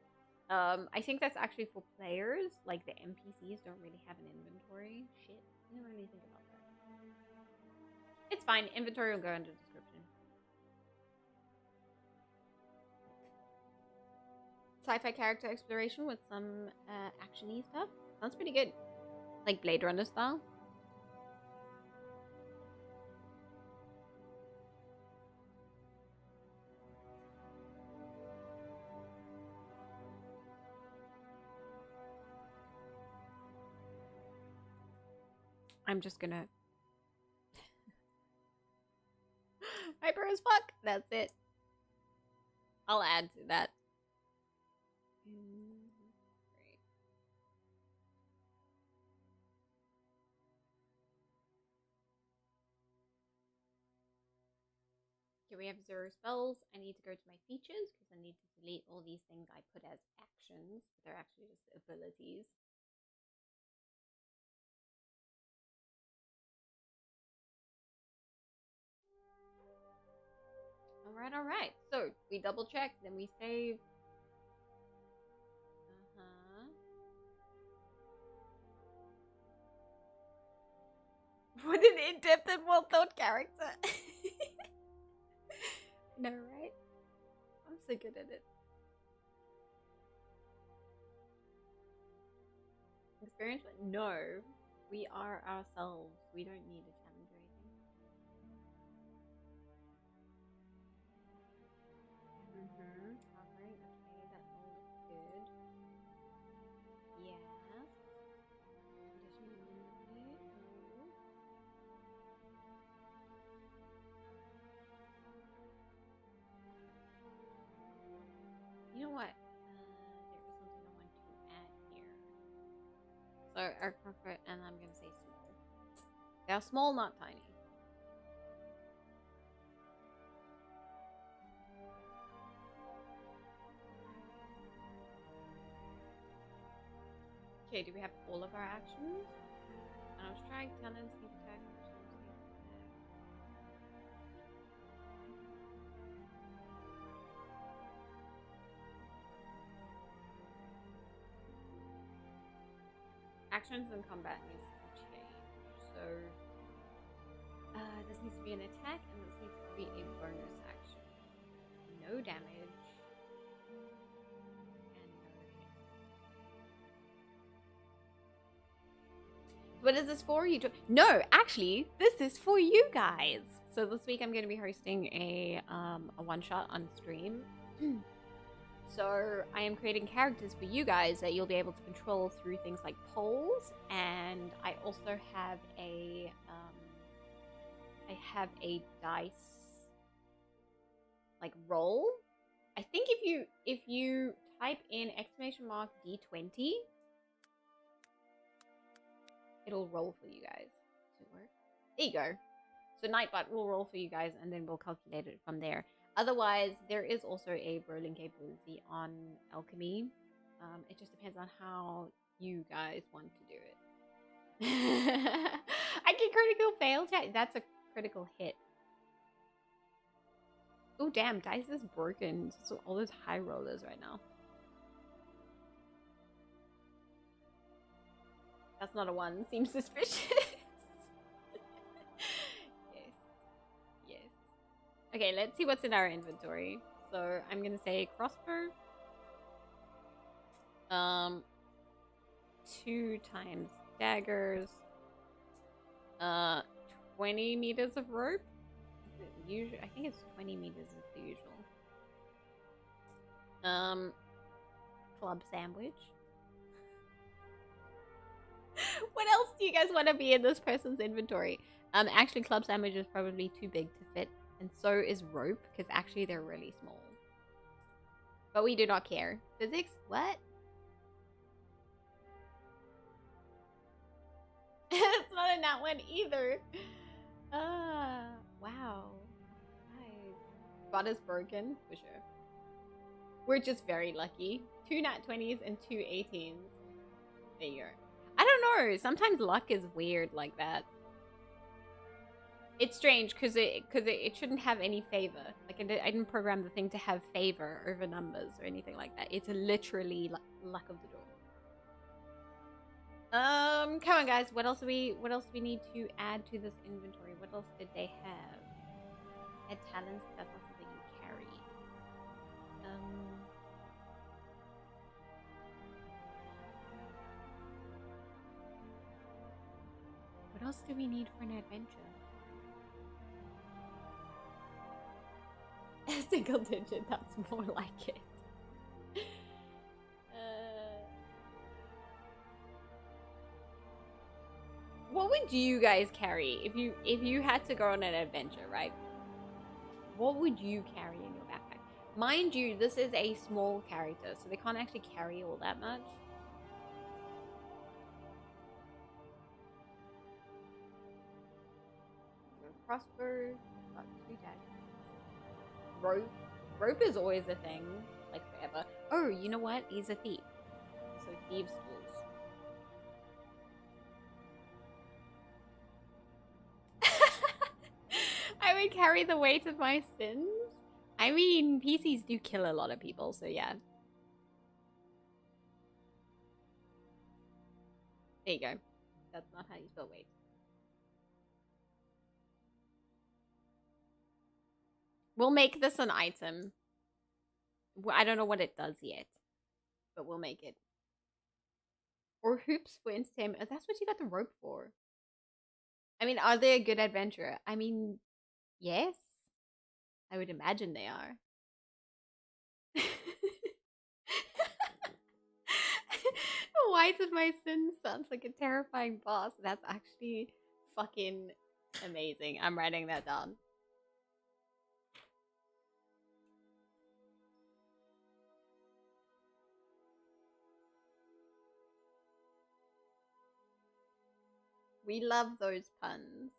I think that's actually for players. Like the NPCs don't really have an inventory. Shit, I never really think about that. It's fine. Inventory will go under description. Sci-fi character exploration with some action-y stuff. Sounds pretty good. Like Blade Runner style. I'm just gonna hyper as fuck. That's it. I'll add to that. Great. Okay, we have 0 spells. I need to go to my features because I need to delete all these things I put as actions. They're actually just abilities. Alright. So, we double check, then we save. What an in-depth and well-thought character. No, right? I'm so good at it. Experience? No. We are ourselves. We don't need a challenge or anything. Alright, okay, that all looks good. Yes. You know what? There is something I want to add here. So, our comfort, and I'm going to say small. They are small, not tiny. Okay, do we have all of our actions? Strike, talent, sneak attack, actions and combat needs to change. So this needs to be an attack and this needs to be a bonus action. No damage. And no hit. What is this for? No, actually, this is for you guys. So this week I'm going to be hosting a one-shot on stream. So I am creating characters for you guys that you'll be able to control through things like polls, and I also have a dice like roll. I think if you type in !D20, it'll roll for you guys. Does it work? There you go. So Nightbot will roll for you guys, and then we'll calculate it from there. Otherwise, there is also a rolling capability on Alchemy. It just depends on how you guys want to do it. I get critical fails. Yeah, that's a critical hit. Oh, damn. Dice is broken. So all those high rollers right now. That's not a 1. Seems suspicious. Yes. Okay, let's see what's in our inventory. So I'm gonna say crossbow. 2 times daggers. 20 meters of rope. Usually, I think it's 20 meters is the usual. Club sandwich. What else do you guys want to be in this person's inventory? Actually, club sandwich is probably too big to fit, and so is rope, because actually they're really small. But we do not care. Physics? What? It's not in that one either. Wow. Nice. Spot is broken, for sure. We're just very lucky. 2 nat 20s and 2 18s. There you go. I don't know. Sometimes luck is weird like that. It's strange because it shouldn't have any favor. Like I didn't program the thing to have favor over numbers or anything like that. It's literally luck of the draw. Come on, guys. What else do we need to add to this inventory? What else did they have? Add talents. That's not something you carry. What else do we need for an adventure? A single digit, that's more like it. What would you guys carry if you had to go on an adventure, right? What would you carry in your backpack? Mind you, this is a small character, so they can't actually carry all that much. Crossbow, got 2 daggers. Rope is always a thing, like forever. Oh, you know what? He's a thief. So thieves' tools. I would carry the weight of my sins. I mean, PCs do kill a lot of people, so yeah. There you go. That's not how you spell weight. We'll make this an item. I don't know what it does yet, but we'll make it. Or hoops for entertainment. Oh, that's what you got the rope for. I mean, are they a good adventurer? I mean, yes. I would imagine they are. Why did my sin sounds like a terrifying boss? That's actually fucking amazing. I'm writing that down. We love those puns.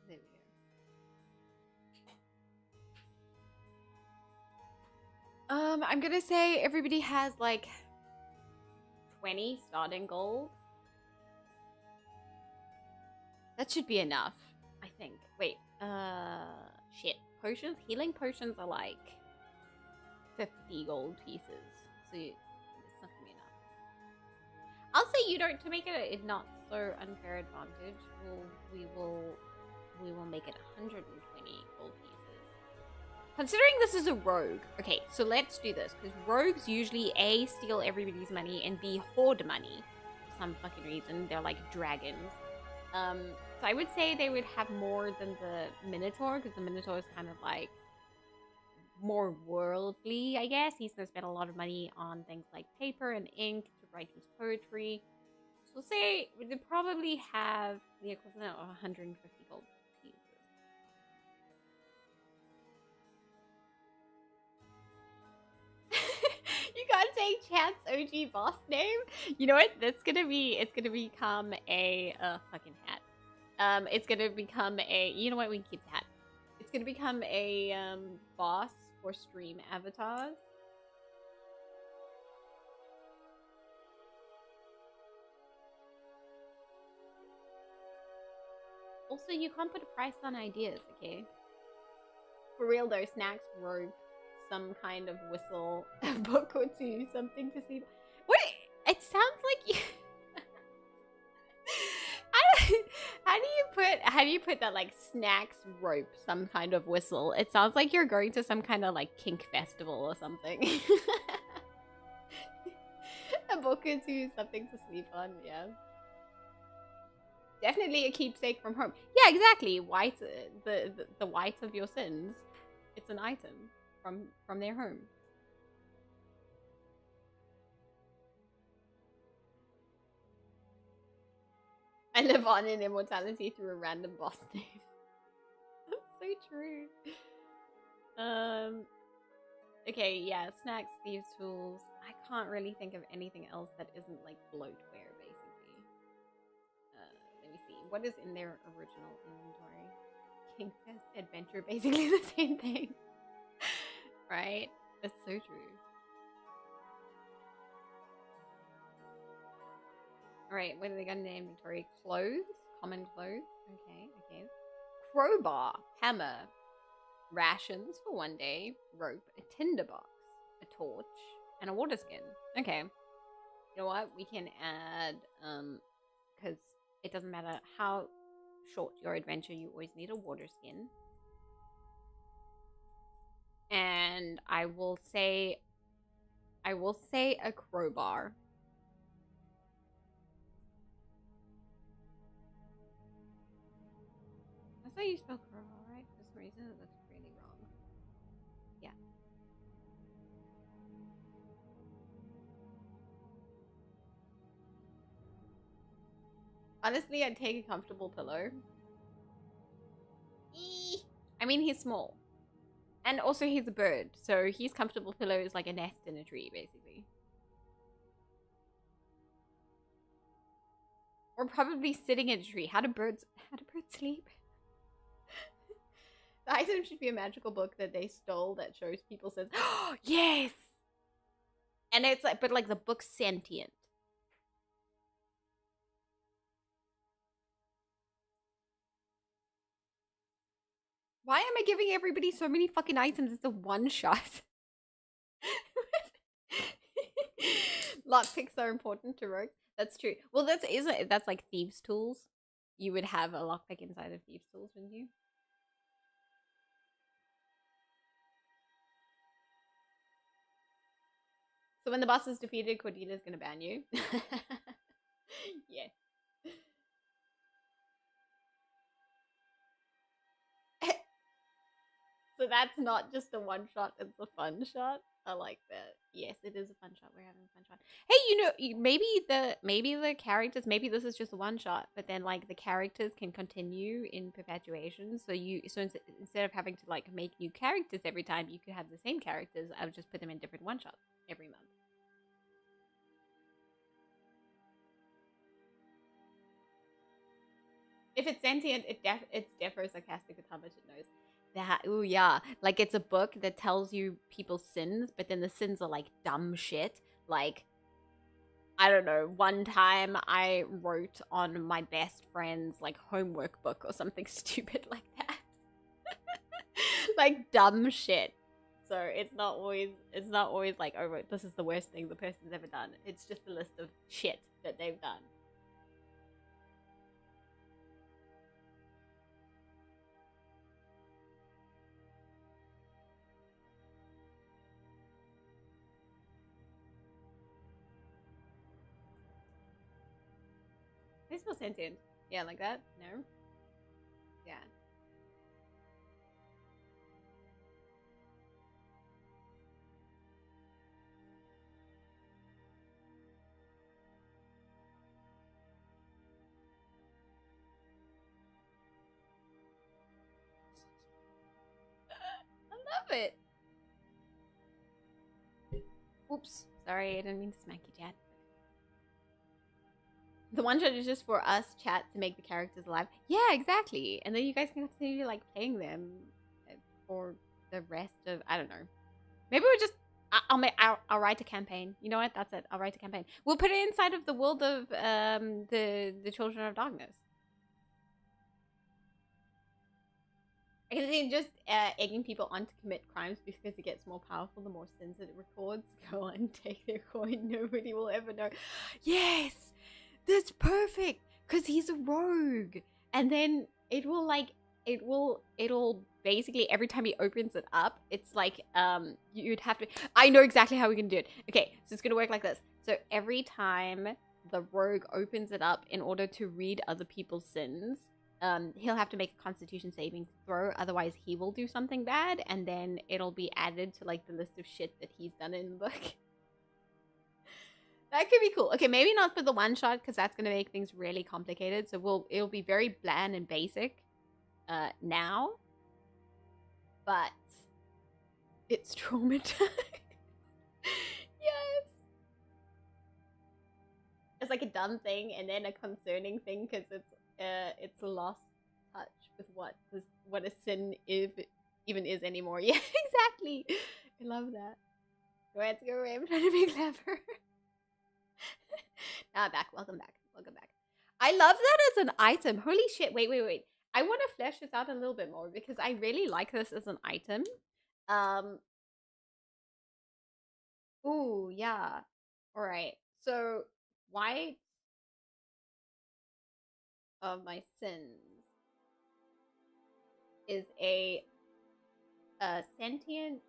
There we go. I'm gonna say everybody has like 20 starting gold. That should be enough, I think. Wait, shit. Potions? Healing potions are like 50 gold pieces. So it's not gonna be enough. I'll say you don't, to make it a not so unfair advantage, we will make it 120 gold pieces. Considering this is a rogue. Okay, so let's do this. Because rogues usually A, steal everybody's money, and B, hoard money. For some fucking reason. They're like dragons. So I would say they would have more than the Minotaur, because the Minotaur is kind of like more worldly, I guess. He's going to spend a lot of money on things like paper and ink to write his poetry. So say they probably have the equivalent of 150 gold pieces. You gotta say Chance OG boss name. You know what? It's gonna become a fucking hat. It's gonna become a, you know what, we can keep that. It's gonna become a boss for stream avatars. Also, you can't put a price on ideas, okay? For real though, snacks, rope, some kind of whistle, a book or two, something to see. What? It sounds like you... How how do you put that? Like snacks, rope, some kind of whistle. It sounds like you're going to some kind of like kink festival or something. A book or two, something to sleep on, yeah. Definitely a keepsake from home. Yeah, exactly. White, the white of your sins. It's an item from their home. I live on in immortality through a random boss name. That's so true. Okay, yeah, snacks, thieves' tools. I can't really think of anything else that isn't like bloatware, basically. Let me see. What is in their original inventory? Kingfest Adventure, basically the same thing. Right? That's so true. Alright, what do they got in their inventory? Clothes? Common clothes? Okay, okay. Crowbar, hammer, rations for 1 day, rope, a tinderbox, a torch, and a water skin. Okay. You know what? We can add, because it doesn't matter how short your adventure, you always need a water skin. And I will say a crowbar. That's how you spell crowbar, right? For some reason, that's really wrong. Yeah. Honestly, I'd take a comfortable pillow. I mean, he's small. And also he's a bird, so his comfortable pillow is like a nest in a tree, basically. Or probably sitting in a tree. How do birds sleep? The item should be a magical book that they stole that shows people says, oh, yes! And it's like, but like the book's sentient. Why am I giving everybody so many fucking items? It's a one shot. Lockpicks are important to rogues. That's true. Well, that's like thieves' tools. You would have a lockpick inside of thieves' tools, wouldn't you? So when the boss is defeated, Cordina's gonna ban you. Yeah. So that's not just a one shot, it's a fun shot. I like that. Yes, it is a fun shot. We're having a fun shot. Hey, you know, maybe the characters, maybe this is just a one shot, but then like the characters can continue in perpetuation. So instead of having to like make new characters every time, you could have the same characters. I would just put them in different one shots every month. If it's sentient, it's defo sarcastic with how much it knows. That, oh yeah, like it's a book that tells you people's sins, but then the sins are like dumb shit. Like, I don't know, one time I wrote on my best friend's like homework book or something stupid like that. Like dumb shit. So it's not always like, oh, this is the worst thing the person's ever done. It's just a list of shit that they've done. They smell sentient. Yeah, like that? No? Yeah. I love it. Oops. Sorry, I didn't mean to smack you, chat. The one shot is just for us, chat, to make the characters alive. Yeah, exactly. And then you guys can continue, like, playing them for the rest of... I don't know. Maybe we'll just... I'll write a campaign. You know what? That's it. I'll write a campaign. We'll put it inside of the world of the Children of Darkness. I can see just egging people on to commit crimes because it gets more powerful the more sins it records. Go on, take their coin. Nobody will ever know. Yes! That's perfect! Because he's a rogue. And then it will like it'll basically every time he opens it up, it's like you'd have to. I know exactly how we can do it. Okay, so it's gonna work like this. So every time the rogue opens it up in order to read other people's sins, he'll have to make a constitution saving throw, otherwise he will do something bad, and then it'll be added to like the list of shit that he's done in the book. That could be cool. Okay, maybe not for the one shot because that's gonna make things really complicated. So it'll be very bland and basic now, but it's traumatized. Yes, it's like a dumb thing and then a concerning thing because it's a lost touch with what a sin even is anymore. Yeah, exactly. I love that. Let's go away. I'm trying to be clever. Now back. Welcome back. Welcome back. I love that as an item. Holy shit. Wait. I want to flesh this out a little bit more because I really like this as an item. Ooh, yeah. All right. So, white of my sins is a sentient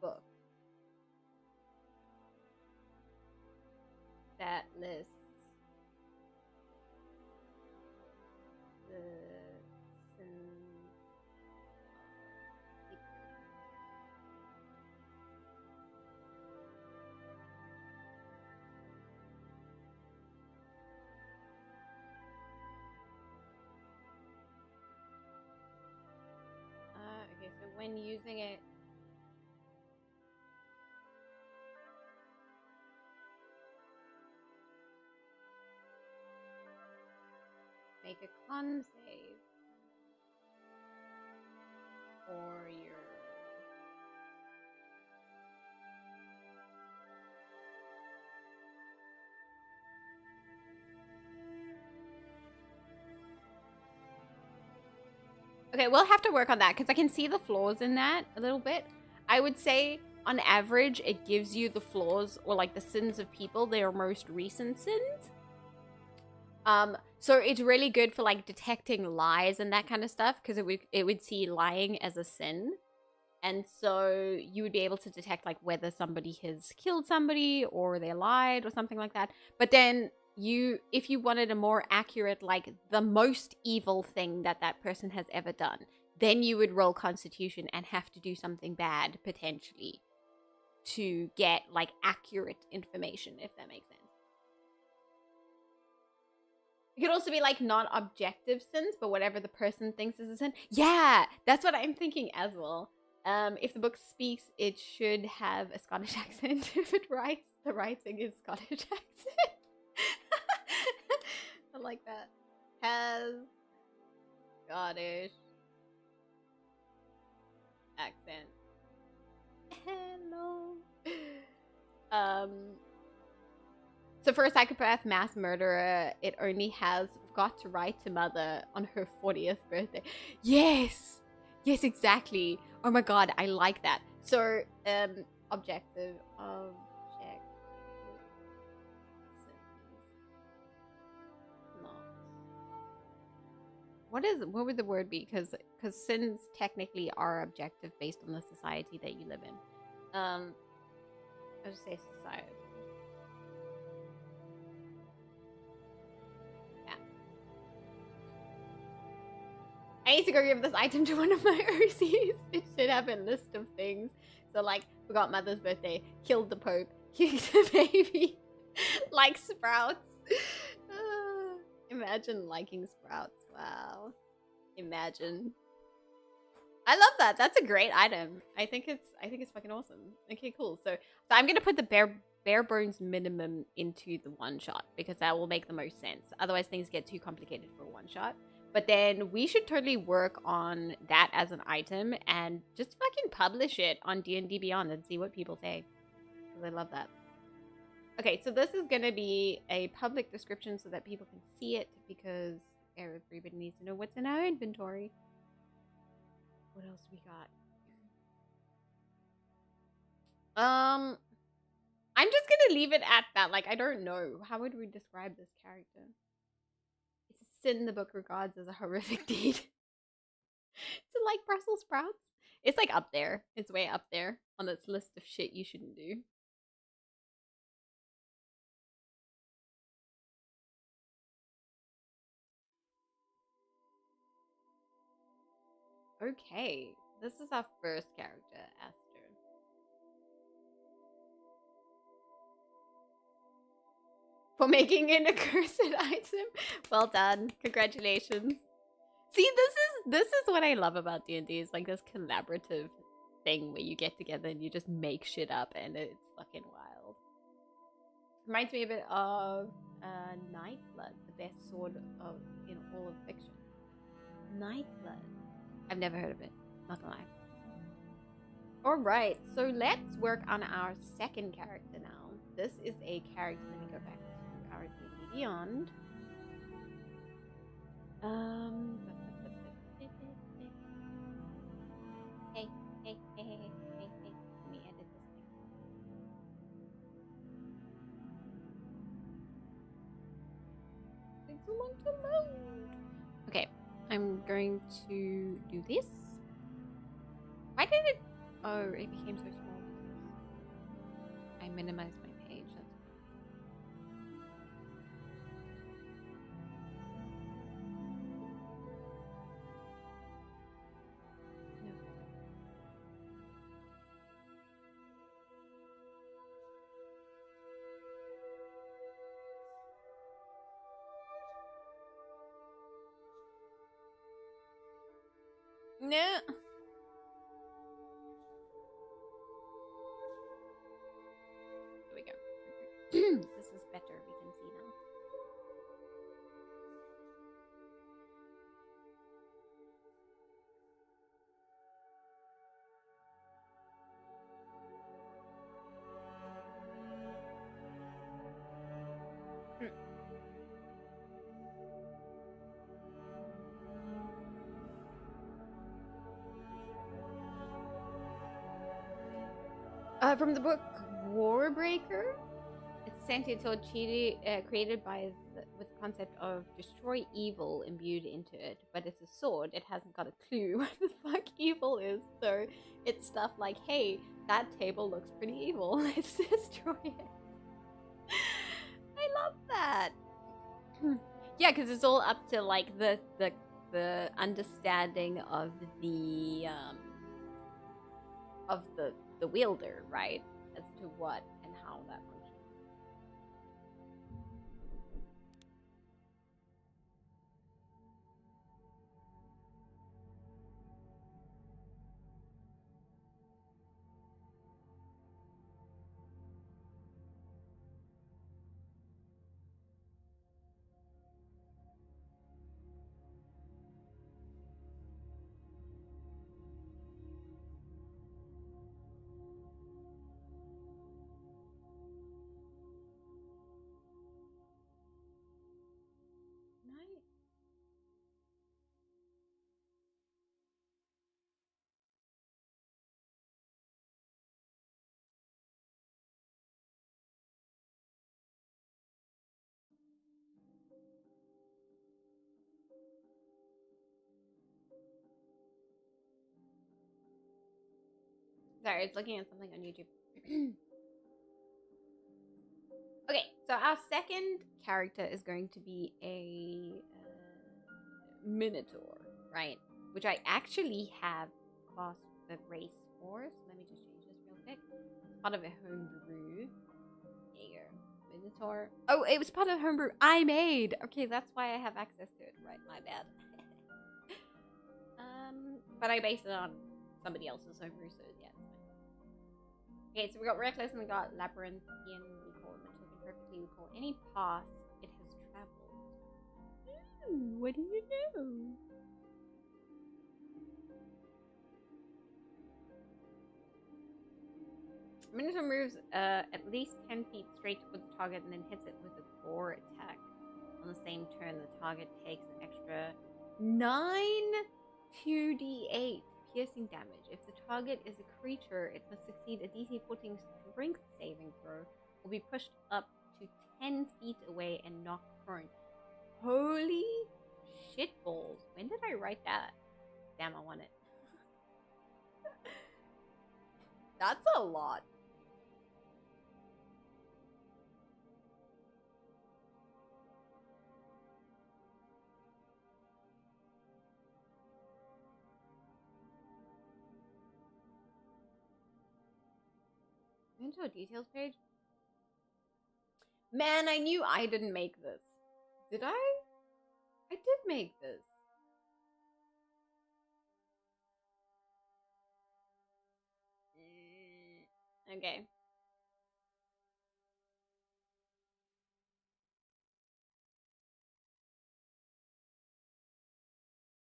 book that lists the sins of people. Okay, so when using it, make a con save or your Okay, we'll have to work on that because I can see the flaws in that a little bit. I would say on average it gives you the flaws or like the sins of people, their most recent sins. So it's really good for like detecting lies and that kind of stuff because it would see lying as a sin. And so you would be able to detect like whether somebody has killed somebody or they lied or something like that. But then if you wanted a more accurate, like the most evil thing that that person has ever done, then you would roll Constitution and have to do something bad potentially to get like accurate information, if that makes sense. It could also be like non-objective sins, but whatever the person thinks is a sin. Yeah, that's what I'm thinking as well. If the book speaks, it should have a Scottish accent. If it writes, the writing is Scottish accent. I like that. Has Scottish accent. Hello. So for a psychopath mass murderer, it only has got to write to mother on her 40th birthday. Yes! Yes, exactly. Oh my god, I like that. So, objective. What would the word be? Because sins technically are objective based on the society that you live in. I'll just say society. Yeah. I need to go give this item to one of my OCs. It should have a list of things. So like, forgot mother's birthday, killed the Pope, kicked a baby, like sprouts. Imagine liking sprouts. Wow. Imagine. I love that. That's a great item. I think it's fucking awesome. Okay, cool. So I'm gonna put the bare bones minimum into the one shot because that will make the most sense. Otherwise things get too complicated for one shot. But then we should totally work on that as an item and just fucking publish it on D&D Beyond and see what people say. Because I love that. Okay, so this is going to be a public description so that people can see it because everybody needs to know what's in our inventory. What else we got? I'm just going to leave it at that. Like, I don't know. How would we describe this character? It's a sin the book regards as a horrific deed. To like Brussels sprouts. It's like up there. It's way up there on its list of shit you shouldn't do. Okay, this is our first character, Aster. For making an accursed item. Well done. Congratulations. See, this is what I love about D&D. It's like this collaborative thing where you get together and you just make shit up and it's fucking wild. Reminds me a bit of Nightblood, the best sword in all of fiction. Nightblood. I've never heard of it. Not gonna lie. Alright, so let's work on our second character now. This is a character. Let me go back to our D&D Beyond. Hey. Let me edit this thing. Takes so long to load. Okay, I'm going to do this. Why did it? Oh, it became so small. I minimized my page. That's no. No. There we go. This is better. We can see now. From the book Warbreaker, it's sentient sword created by with the concept of destroy evil imbued into it, but it's a sword. It hasn't got a clue what the fuck evil is, so it's stuff like, hey, that table looks pretty evil. Let's destroy it. I love that. Yeah, because it's all up to like the understanding of the wielder, right? As to what and how that functions. Nice. Sorry, I was looking at something on YouTube. Okay, so our second character is going to be a Minotaur, right? Which I actually have class the race for. So let me just change this real quick. It's part of a homebrew. There you go. Minotaur. Oh, it was part of homebrew I made. Okay, that's why I have access to it. Right, my bad. But I based it on somebody else's homebrew, so yeah, it's fine. Okay, so we got Reckless and we got Labyrinthian. We call it Matoken perfectly. We call any path it has traveled. Ooh, what do you know? Minotaur moves at least 10 feet straight towards the target and then hits it with a gore attack. On the same turn, the target takes an extra 9 2d8 piercing damage. If the target is a creature, it must succeed a DC 14 strength saving throw or be pushed up to 10 feet away and knocked prone. Holy shit balls. When did I write that? Damn, I want it. That's a lot. Into a details page? Man, I knew I didn't make this. Did I? I did make this. Okay.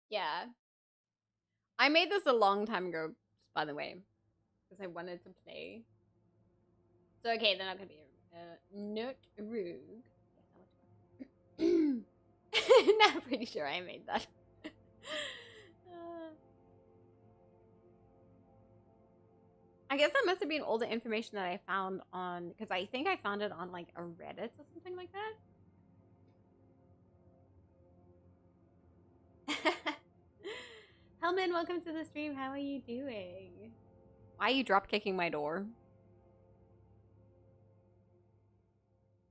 Yeah. I made this a long time ago, by the way, because I wanted to play. So, okay, they're not gonna be not rude. No, I'm pretty sure I made that. I guess that must have been all the information that I found on, because I think I found it on like a Reddit or something like that. Hellman, welcome to the stream. How are you doing? Why are you drop kicking my door?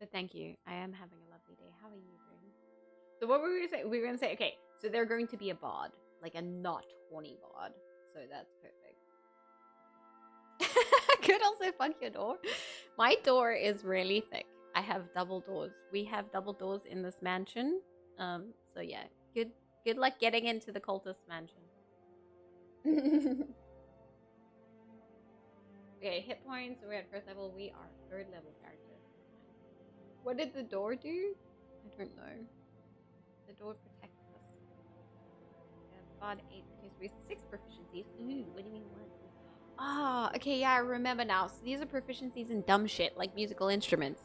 But thank you. I am having a lovely day. How are you doing? So what were we gonna say? We were gonna say, okay, so they're going to be a bod, like a not horny bod. So that's perfect. Could also fuck your door. My door is really thick. I have double doors. We have double doors in this mansion. So yeah, good luck getting into the cultist mansion. Okay, hit points. We're at first level. We are third level characters. What did the door do? I don't know. The door protects us. Bod 8 with 6 proficiencies. Ooh, what do you mean what? Ah, okay, yeah, I remember now. So these are proficiencies in dumb shit, like musical instruments.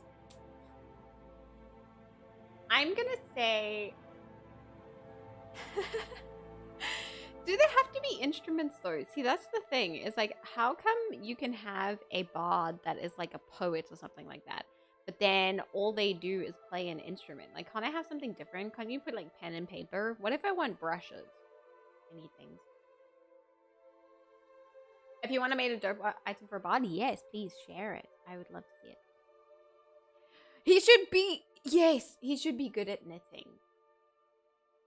I'm gonna say... Do they have to be instruments though? See, that's the thing. Is like, how come you can have a bard that is like a poet or something like that, but then all they do is play an instrument? Like, can't I have something different? Can't you put like pen and paper? What if I want brushes? Anything. If you want to make a dope item for a bard, yes, please share it. I would love to see it. He should be, yes, he should be good at knitting.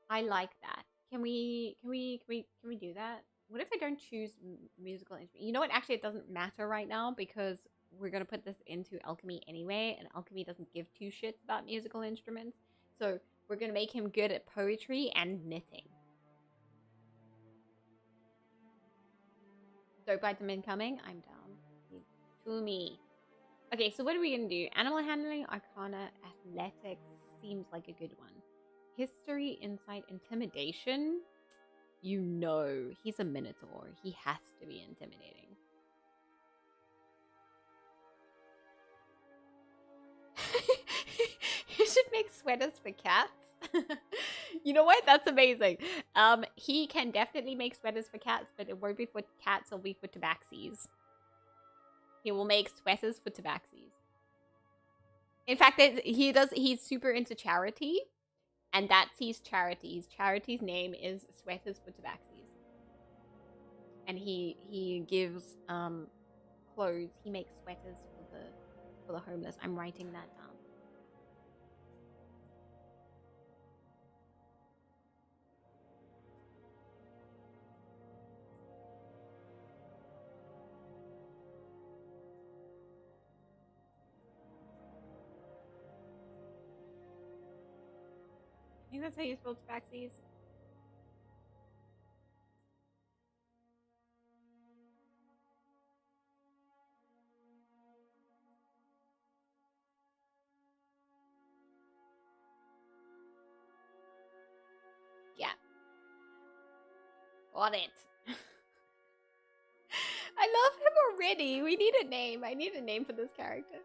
I like that. Can we do that? What if I don't choose musical instrument? You know what? Actually, it doesn't matter right now because we're gonna put this into alchemy anyway, and alchemy doesn't give two shits about musical instruments. So we're gonna make him good at poetry and knitting. Dope item incoming. I'm down. To me. Okay, so what are we gonna do? Animal handling, arcana, athletics seems like a good one. History, insight, intimidation. You know, he's a minotaur. He has to be intimidating. You should make sweaters for cats. You know what? That's amazing. He can definitely make sweaters for cats, but it won't be for cats, it'll be for tabaxis. He will make sweaters for tabaxis. In fact, he's super into charity, and that's his charity. His charity's name is Sweaters for Tabaxis. And he gives clothes. He makes sweaters for the homeless. I'm writing that down. I think that's how you spell tabaxis. Yeah. Got it. I love him already. We need a name. I need a name for this character.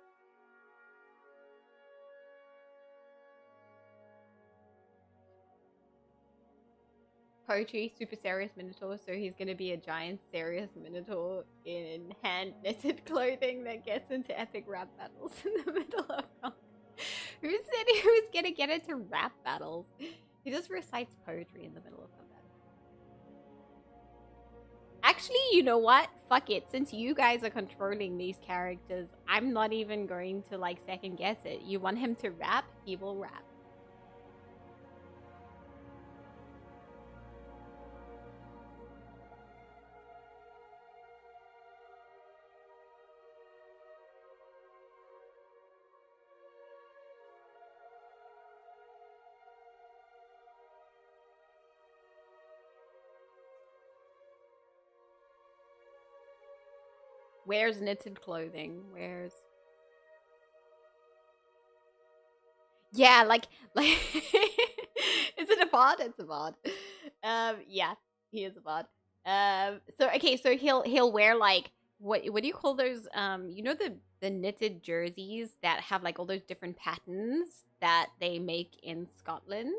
Poetry, super serious minotaur, so he's gonna be a giant serious minotaur in hand-knitted clothing that gets into epic rap battles in the middle of Who said he was gonna get into rap battles? He just recites poetry in the middle of combat. Actually, you know what? Fuck it. Since you guys are controlling these characters, I'm not even going to like second guess it. You want him to rap? He will rap. Wears knitted clothing. Wears. Yeah, like is it a bard? It's a bard. Yeah, he is a bard. So okay, so he'll wear like what do you call those? You know the knitted jerseys that have like all those different patterns that they make in Scotland.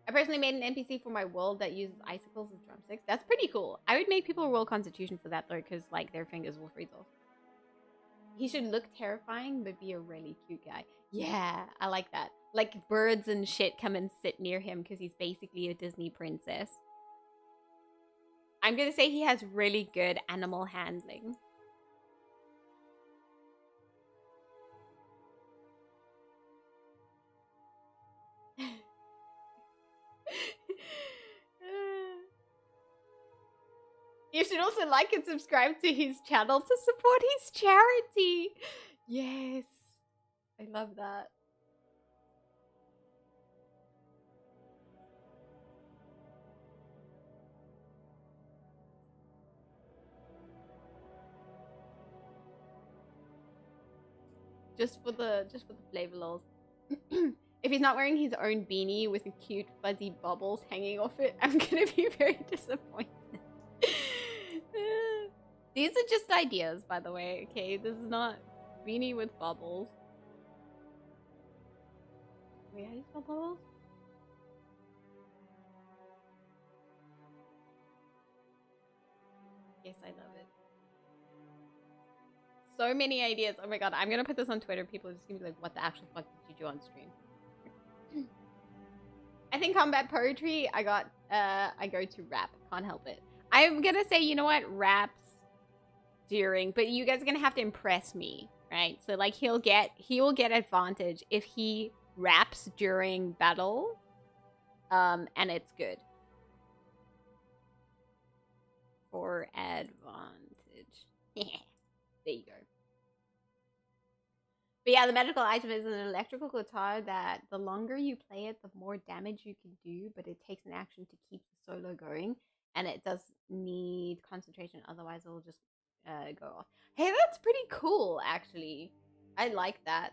I personally made an NPC for my world that uses icicles as drumsticks. That's pretty cool. I would make people roll Constitution for that though, because like their fingers will freeze off. He should look terrifying, but be a really cute guy. Yeah, I like that. Like birds and shit come and sit near him because he's basically a Disney princess. I'm gonna say he has really good animal handling. You should also like and subscribe to his channel to support his charity. Yes. I love that. Just for the flavor lols. If he's not wearing his own beanie with the cute fuzzy bubbles hanging off it, I'm gonna be very disappointed. These are just ideas, by the way, okay? This is not beanie with bubbles. Wait, how do you spell bubbles? Yes, I love it. So many ideas. Oh my god, I'm gonna put this on Twitter. People are just gonna be like, what the actual fuck did you do on stream? I think combat poetry, I go to rap. Can't help it. I'm gonna say, you know what? Raps during, but you guys are gonna have to impress me, right? So like he will get advantage if he raps during battle, and it's good. For advantage. There you go. But yeah, the magical item is an electrical guitar that the longer you play it, the more damage you can do, but it takes an action to keep the solo going, and it does need concentration, otherwise it'll just go off. Hey, that's pretty cool, actually. I like that.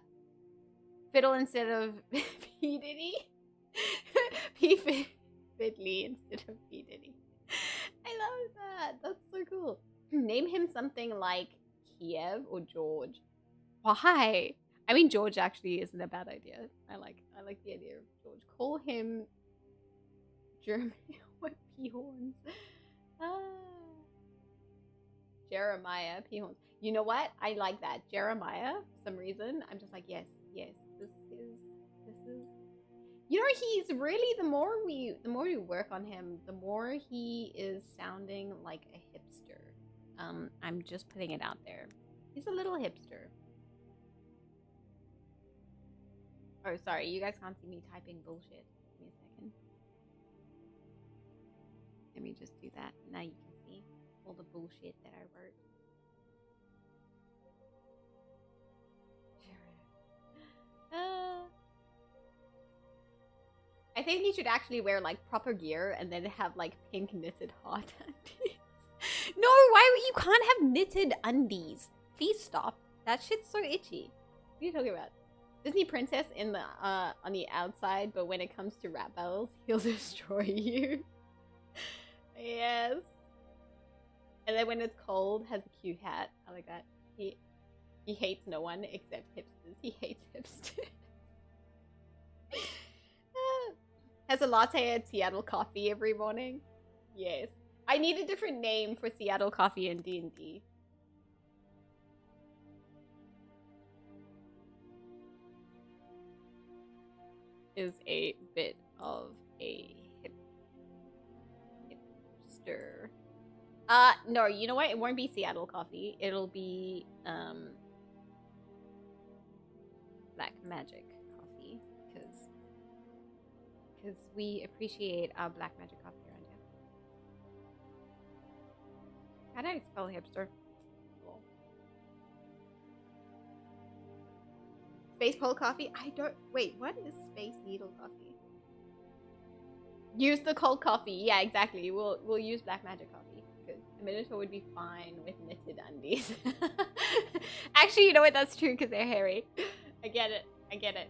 Fiddle instead of P. Diddy. P. Fiddly instead of P. Diddy. I love that. That's so cool. Name him something like Kiev or George. Why? I mean, George actually isn't a bad idea. I like the idea of George. Call him Jeremy. What P-horns? Jeremiah P-horns. You know what? I like that. Jeremiah, for some reason. I'm just like, yes. This is. You know, he's really the more we work on him, the more he is sounding like a hipster. I'm just putting it out there. He's a little hipster. Oh, sorry, you guys can't see me typing bullshit. Give me a second. Let me just do that. Now you can see all the bullshit that I wrote. I think he should actually wear like proper gear and then have like pink knitted heart undies. No, you can't have knitted undies. Please stop. That shit's so itchy. What are you talking about? Disney princess in the on the outside, but when it comes to rap battles, he'll destroy you. Yes. And then when it's cold, has a cute hat. I like that. He hates no one except hipsters. He hates hipsters. Has a latte at Seattle Coffee every morning. Yes. I need a different name for Seattle Coffee and D&D. is a bit of a hipster. No, you know what? It won't be Seattle coffee. It'll be Black Magic coffee because we appreciate our Black Magic coffee around here. How do I spell hipster? Space Pole coffee? I don't. Wait, what is Space Needle coffee? Use the cold coffee. Yeah, exactly. We'll use Black Magic coffee because a Minotaur would be fine with knitted undies. Actually, you know what? That's true because they're hairy. I get it. I get it.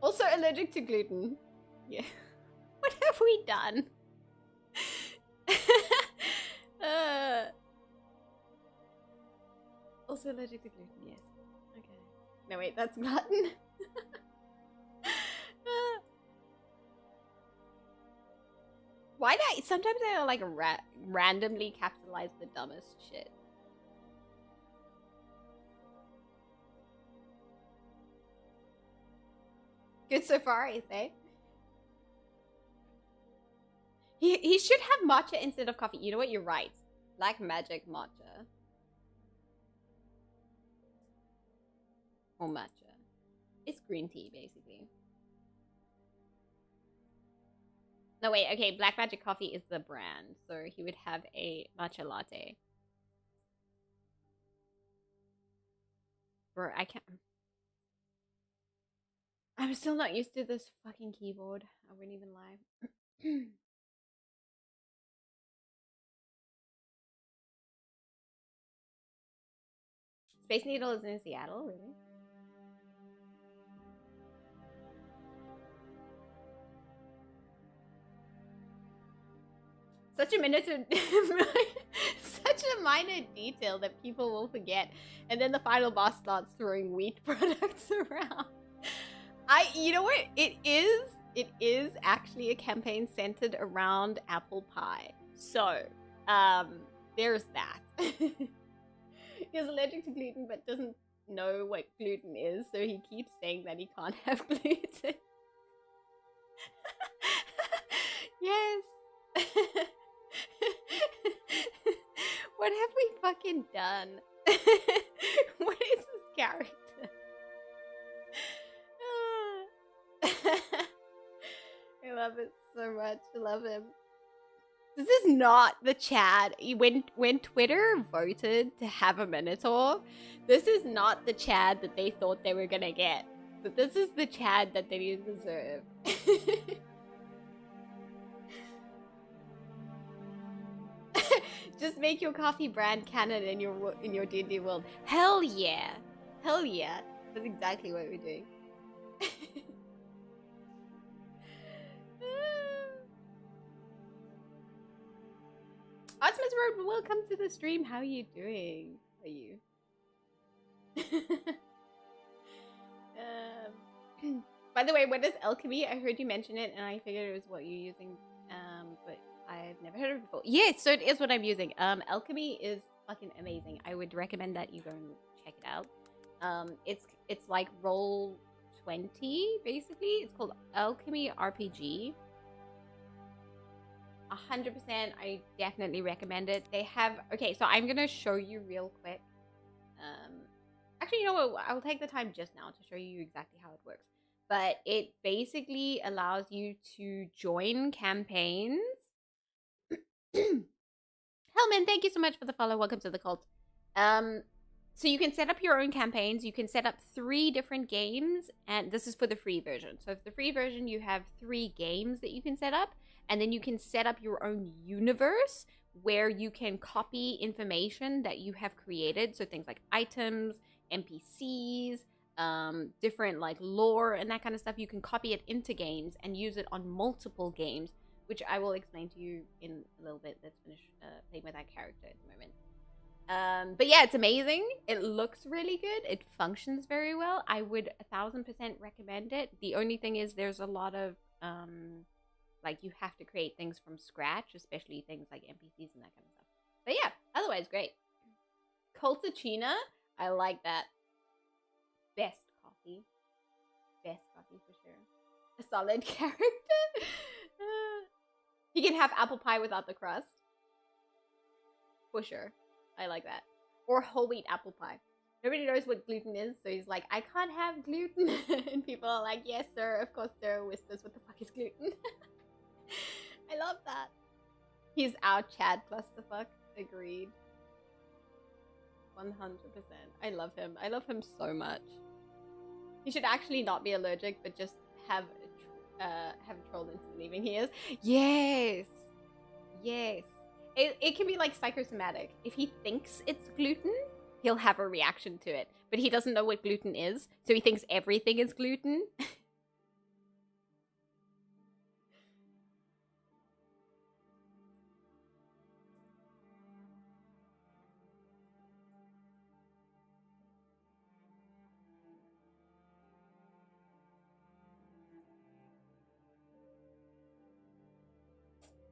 Also allergic to gluten. Yeah. What have we done? Also allergic to gluten, yes. Okay. No, wait, that's glutton. Why do I... Sometimes I like randomly capitalize the dumbest shit. Good so far, I say. He should have matcha instead of coffee. You know what? You're right. Black Magic matcha. Or matcha. It's green tea, basically. No, wait. Okay, Black Magic coffee is the brand. So he would have a matcha latte. Bro, I can't... I'm still not used to this fucking keyboard. I wouldn't even lie. Space Needle is in Seattle, really? Such a such a minor detail that people will forget, and then the final boss starts throwing wheat products around. You know what? It is actually a campaign centered around apple pie. So, there's that. He's allergic to gluten, but doesn't know what gluten is, so he keeps saying that he can't have gluten. Yes. What have we fucking done? What is this character? I love it so much. I love him. This is not the Chad. When Twitter voted to have a Minotaur, this is not the Chad that they thought they were gonna get. But this is the Chad that they deserve. Just make your coffee brand canon in your D&D world. Hell yeah. Hell yeah. That's exactly what we're doing. Optimus Road, welcome to the stream. How are you doing? Are you? By the way, what is alchemy? I heard you mention it, and I figured it was what you're using. But I've never heard of it before. Yes, so it is what I'm using. Alchemy is fucking amazing. I would recommend that you go and check it out. It's like Roll20 basically. It's called Alchemy RPG. 100%, I definitely recommend it. They have... Okay, so I'm gonna show you real quick. Actually, you know what? I'll take the time just now to show you exactly how it works. But it basically allows you to join campaigns. Hellman, thank you so much for the follow. Welcome to the cult. So you can set up your own campaigns. You can set up 3 different games, and this is for the free version. So for the free version, you have 3 games that you can set up, and then you can set up your own universe where you can copy information that you have created. So things like items, NPCs, different like lore and that kind of stuff. You can copy it into games and use it on multiple games, which I will explain to you in a little bit. Let's finish playing with that character at the moment. But yeah, it's amazing. It looks really good. It functions very well. I would 1000% recommend it. The only thing is there's a lot of like you have to create things from scratch, especially things like NPCs and that kind of stuff. But yeah, otherwise great. Cultachina, I like that. Best coffee. Best coffee for sure. A solid character. He can have apple pie without the crust. For sure. I like that. Or whole wheat apple pie. Nobody knows what gluten is, so he's like, I can't have gluten. And people are like, yes, sir, of course, sir. Whispers, what the fuck is gluten? I love that. He's our Chad clusterfuck. Agreed. 100%. I love him. I love him so much. He should actually not be allergic, but just have trolled into believing he is. Yes. Yes. It can be like psychosomatic. If he thinks it's gluten, he'll have a reaction to it. But he doesn't know what gluten is, so he thinks everything is gluten.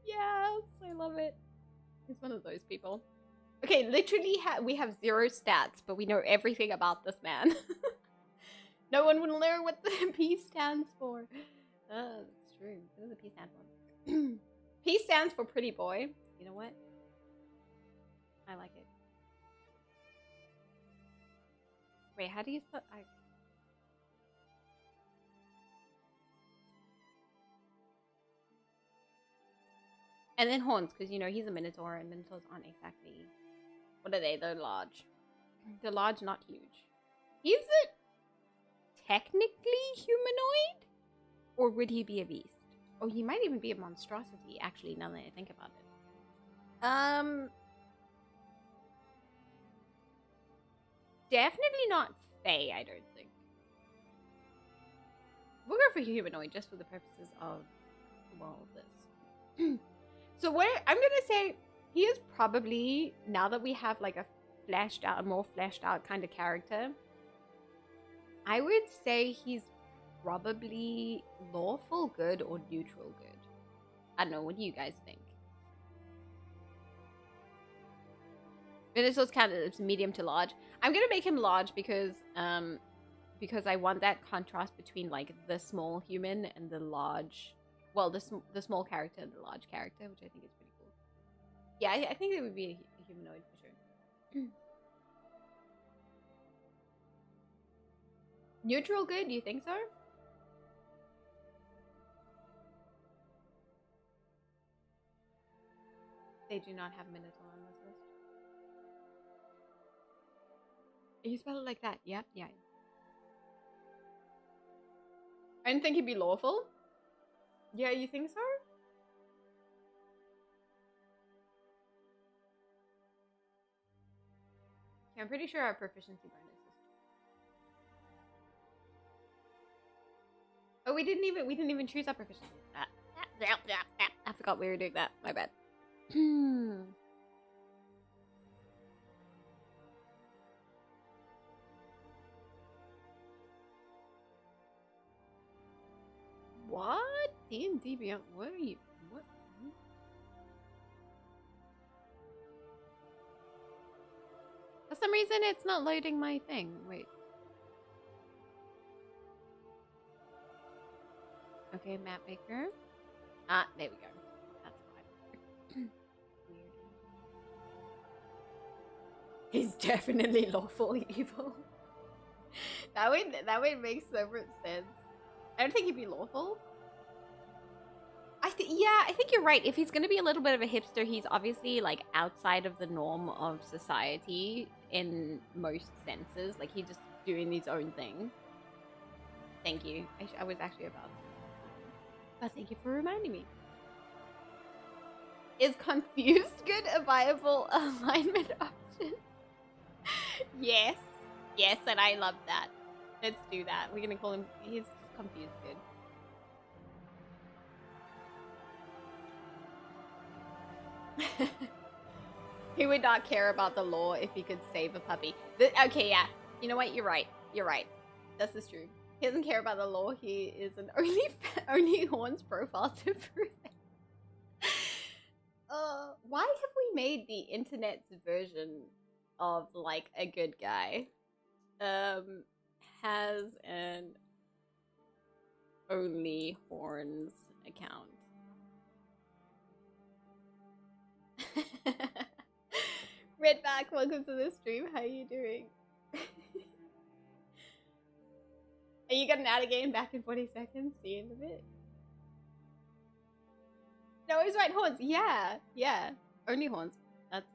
Yes, I love it. He's one of those people. Okay, literally we have 0 stats, but we know everything about this man. No one will know what the P stands for. That's true. What does the P stand for? P stands for pretty boy. You know what? I like it. Wait, how do you spell? And then horns, because you know he's a minotaur, and minotaurs aren't exactly. What are they? They're large. They're large, not huge. He's technically humanoid, or would he be a beast? Oh, he might even be a monstrosity. Actually, now that I think about it. Definitely not Fae, I don't think. We'll go for humanoid just for the purposes of, well, this. So what I'm gonna say, he is probably, now that we have like a more fleshed out kind of character, I would say he's probably lawful good or neutral good. I don't know, what do you guys think? Minotaur's kind of medium to large. I'm gonna make him large because I want that contrast between like the small human and the large, well, the small character and the large character, which I think is pretty cool. Yeah, I think it would be a humanoid for sure. Neutral good, do you think so? They do not have Minotaur on this list. You spell it like that? Yep, yeah. I didn't think he'd be lawful. Yeah, you think so? Yeah, I'm pretty sure our proficiency bonus is. Oh, we didn't even choose our proficiency. I forgot we were doing that. My bad. What? D&D Beyond? What are you? What? For some reason, it's not loading my thing. Wait. Okay, map maker. Ah, there we go. That's fine. Weird. He's definitely lawful evil. that would make so much sense. I don't think he'd be lawful. I think you're right. If he's gonna be a little bit of a hipster, he's obviously like outside of the norm of society in most senses. Like he's just doing his own thing. Thank you. I was actually about. But thank you for reminding me. Is confused good a viable alignment option? Yes. Yes, and I love that. Let's do that. We're gonna call him. He's confused good. He would not care about the law if he could save a puppy. Okay, yeah. You know what? You're right. You're right. This is true. He doesn't care about the law. He is an only horns profile to prove it. Why have we made the internet's version of like a good guy? has an Only Horns account. Redback, welcome to the stream. How are you doing? And you got an out again back in 40 seconds. See you in a bit. No, he's right. Horns. Yeah, yeah. Only Horns. That's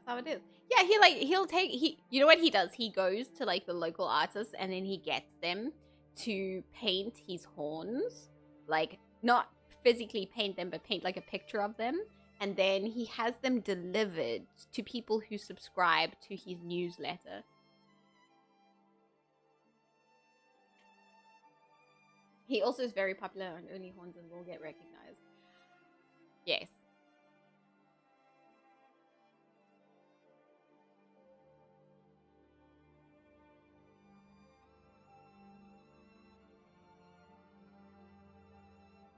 how it is. Yeah, he'll take you know what he does? He goes to like the local artists and then he gets them to paint his horns. Like not physically paint them, but paint like a picture of them. And then he has them delivered to people who subscribe to his newsletter. He also is very popular on Only Horns and will get recognized. Yes.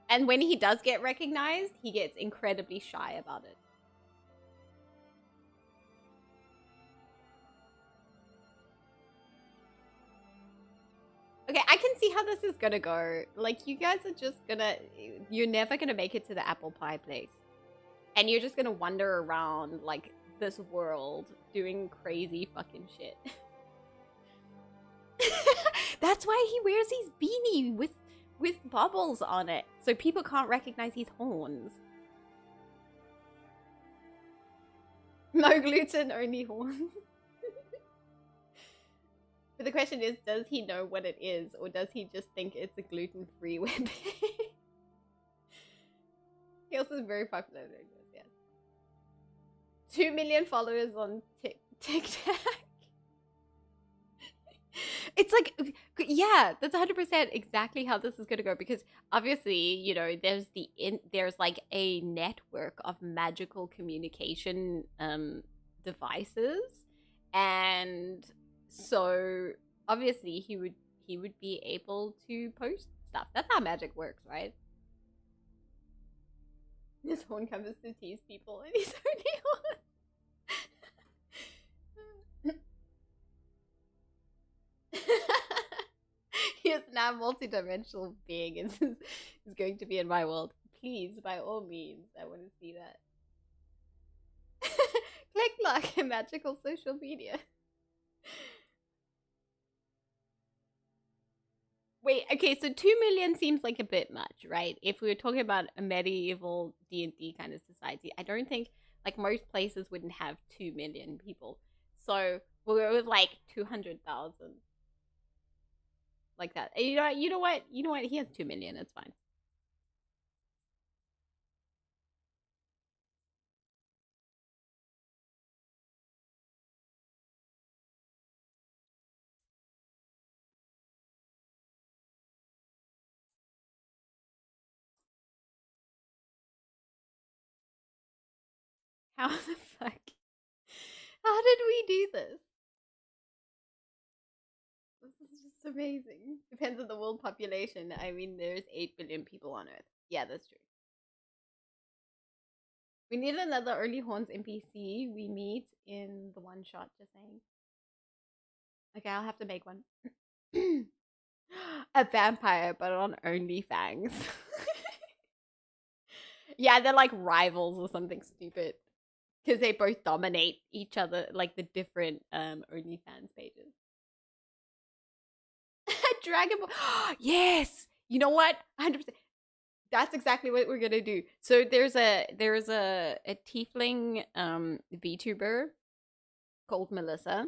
And when he does get recognized, he gets incredibly shy about it. Okay, I can see how this is gonna go. Like, you guys are just gonna... You're never gonna make it to the apple pie place. And you're just gonna wander around, like, this world doing crazy fucking shit. That's why he wears his beanie with bubbles on it. So people can't recognize his horns. No gluten, only horns. But the question is, does he know what it is, or does he just think it's a gluten-free web? He also is very popular. Yes. 2 million followers on TikTok. It's like, yeah, that's 100% exactly how this is gonna go. Because obviously, you know, there's like a network of magical communication devices, and so obviously he would be able to post stuff. That's how magic works, right? This horn comes to tease people and he's only one. He is now a multi-dimensional being and is going to be in my world. Please, by all means, I want to see that. Click like magical social media. Wait, okay, so 2 million seems like a bit much, right? If we were talking about a medieval D&D kind of society, I don't think, like, most places wouldn't have 2 million people. So we'll go with like 200,000. Like that. And you know what? He has 2 million, it's fine. How the fuck? How did we do this? This is just amazing. Depends on the world population. I mean, there's 8 billion people on Earth. Yeah, that's true. We need another Early Horns NPC. We meet in the one shot, just saying. Okay, I'll have to make one. A vampire, but on OnlyFans. Yeah, they're like rivals or something stupid. Because they both dominate each other, like the different OnlyFans pages. Dragon Ball. Yes! You know what? 100%. That's exactly what we're gonna do. So there's a tiefling VTuber called Melissa,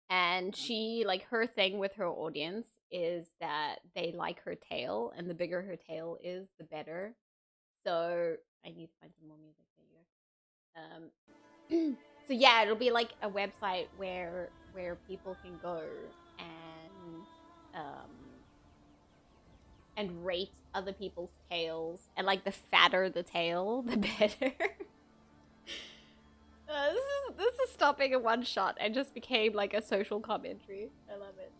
and she, like, her thing with her audience is that they like her tail, and the bigger her tail is, the better. So I need to find some more music. There you go. So yeah, it'll be like a website where people can go and rate other people's tails, and like the fatter the tail, the better. This is stopping in one shot and just became like a social commentary. I love it.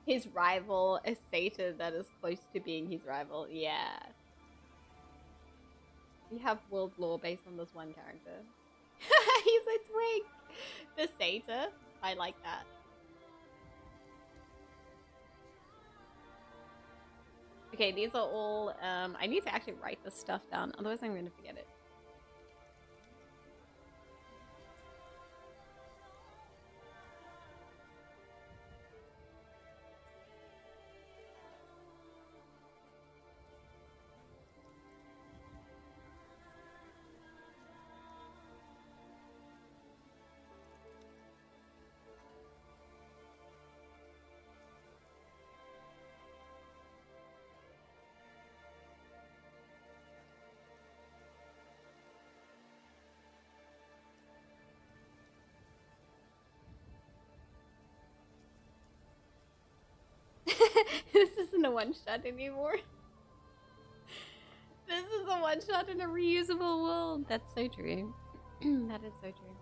His rival, a satyr that is close to being his rival. Yeah. We have world lore based on this one character. He's a twig. The satyr. I like that. Okay, these are all, I need to actually write this stuff down, otherwise I'm going to forget it. This isn't a one-shot anymore. This is a one-shot in a reusable world. That's so true. That is so true.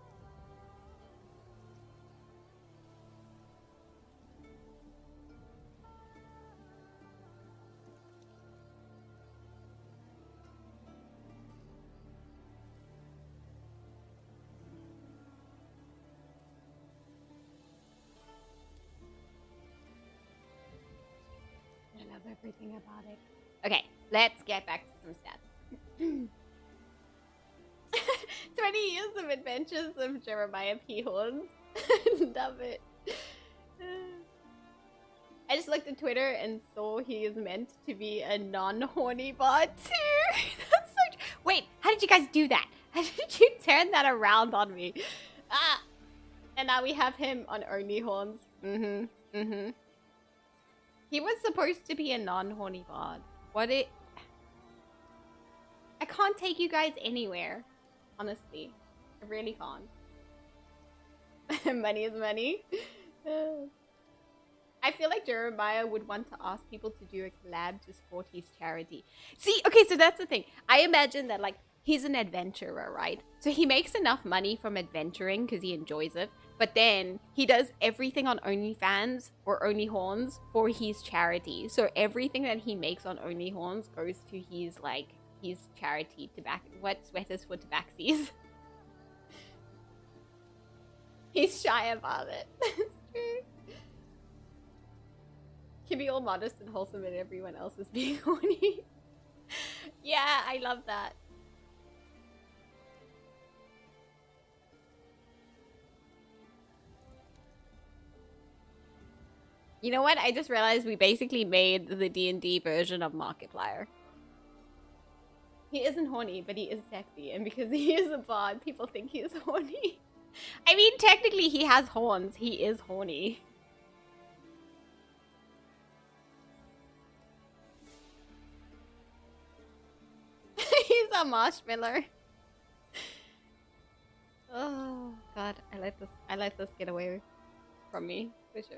I love everything about it. Okay, let's get back to some stats. 20 years of adventures of Jeremiah P. Horns. Love it. I just looked at Twitter and saw he is meant to be a non-horny bot too. That's so... Wait, how did you guys do that? How did you turn that around on me? Ah! And now we have him on Only Horns. He was supposed to be a non-horny bot. What it... I can't take you guys anywhere. Honestly. I really can't. Money is money. I feel like Jeremiah would want to ask people to do a collab to support his charity. See, okay, so that's the thing. I imagine that, like, he's an adventurer, right? So he makes enough money from adventuring because he enjoys it. But then he does everything on OnlyFans or OnlyHorns for his charity. So everything that he makes on OnlyHorns goes to his, like, his charity what sweaters for tabaxis. He's shy about it. That's true. Can be all modest and wholesome and everyone else is being horny. Yeah, I love that. You know what? I just realized we basically made the D&D version of Markiplier. He isn't horny, but he is sexy. And because he is a bard, people think he is horny. I mean, technically he has horns. He is horny. He's a marshmallow. Oh god, I let this get away from me, for sure.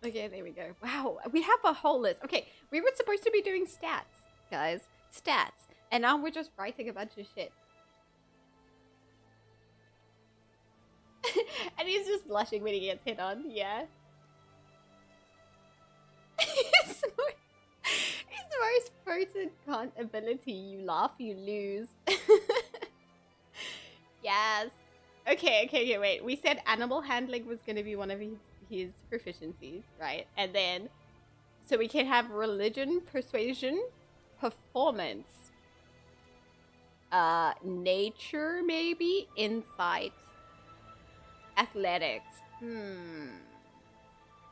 Okay, there we go. Wow, we have a whole list. Okay, we were supposed to be doing stats, guys. Stats. And now we're just writing a bunch of shit. And he's just blushing when he gets hit on, yeah. His most potent con ability, you laugh, you lose. Yes. Okay, wait. We said animal handling was going to be one of his proficiencies, right? And then, so we can have religion, persuasion, performance, nature maybe, insight, athletics.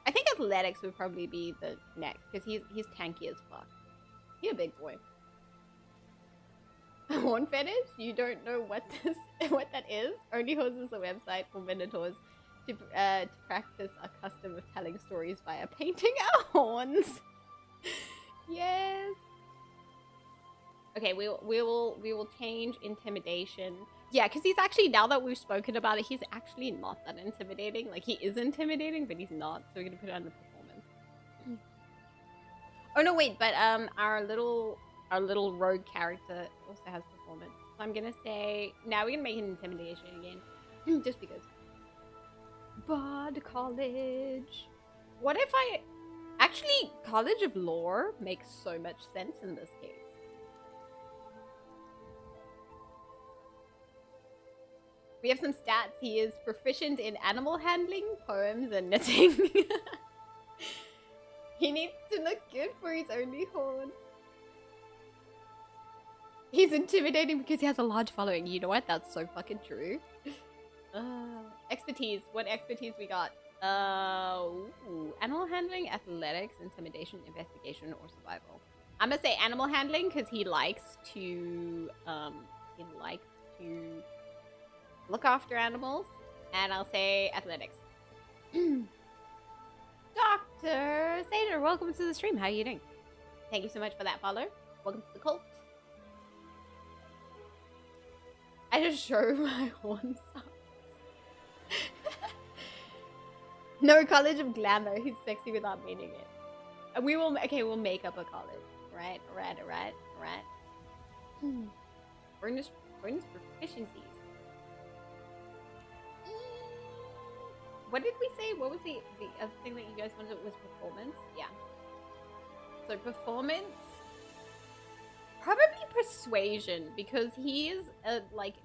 I think athletics would probably be the next because he's tanky as fuck. He's a big boy. Horn fetish? You don't know what that is? OnlyHorns is a website for minotaurs to practice a custom of telling stories via painting our horns. Yes. Okay, we will change intimidation. Yeah, because he's actually, now that we've spoken about it, he's actually not that intimidating. Like, he is intimidating, but he's not. So we're gonna put it under performance. Oh no, wait, but our little rogue character also has performance. So I'm gonna say, now we're gonna make an intimidation again. Just because. Bard College. What if I... Actually, College of Lore makes so much sense in this case. We have some stats. He is proficient in animal handling, poems, and knitting. He needs to look good for his only horn. He's intimidating because he has a large following. You know what? That's so fucking true. Expertise. What expertise we got? Animal handling, athletics, intimidation, investigation, or survival. I'm gonna say animal handling because he likes to look after animals, and I'll say athletics. Dr. Sater, welcome to the stream. How are you doing? Thank you so much for that follow. Welcome to the cult. I just show my horns up. No College of Glamour. He's sexy without meaning it. And we will, okay, we'll make up a college. Right. Bonus proficiencies. What did we say? What was the other thing that you guys wanted? Was performance? Yeah. So performance, probably persuasion, because he is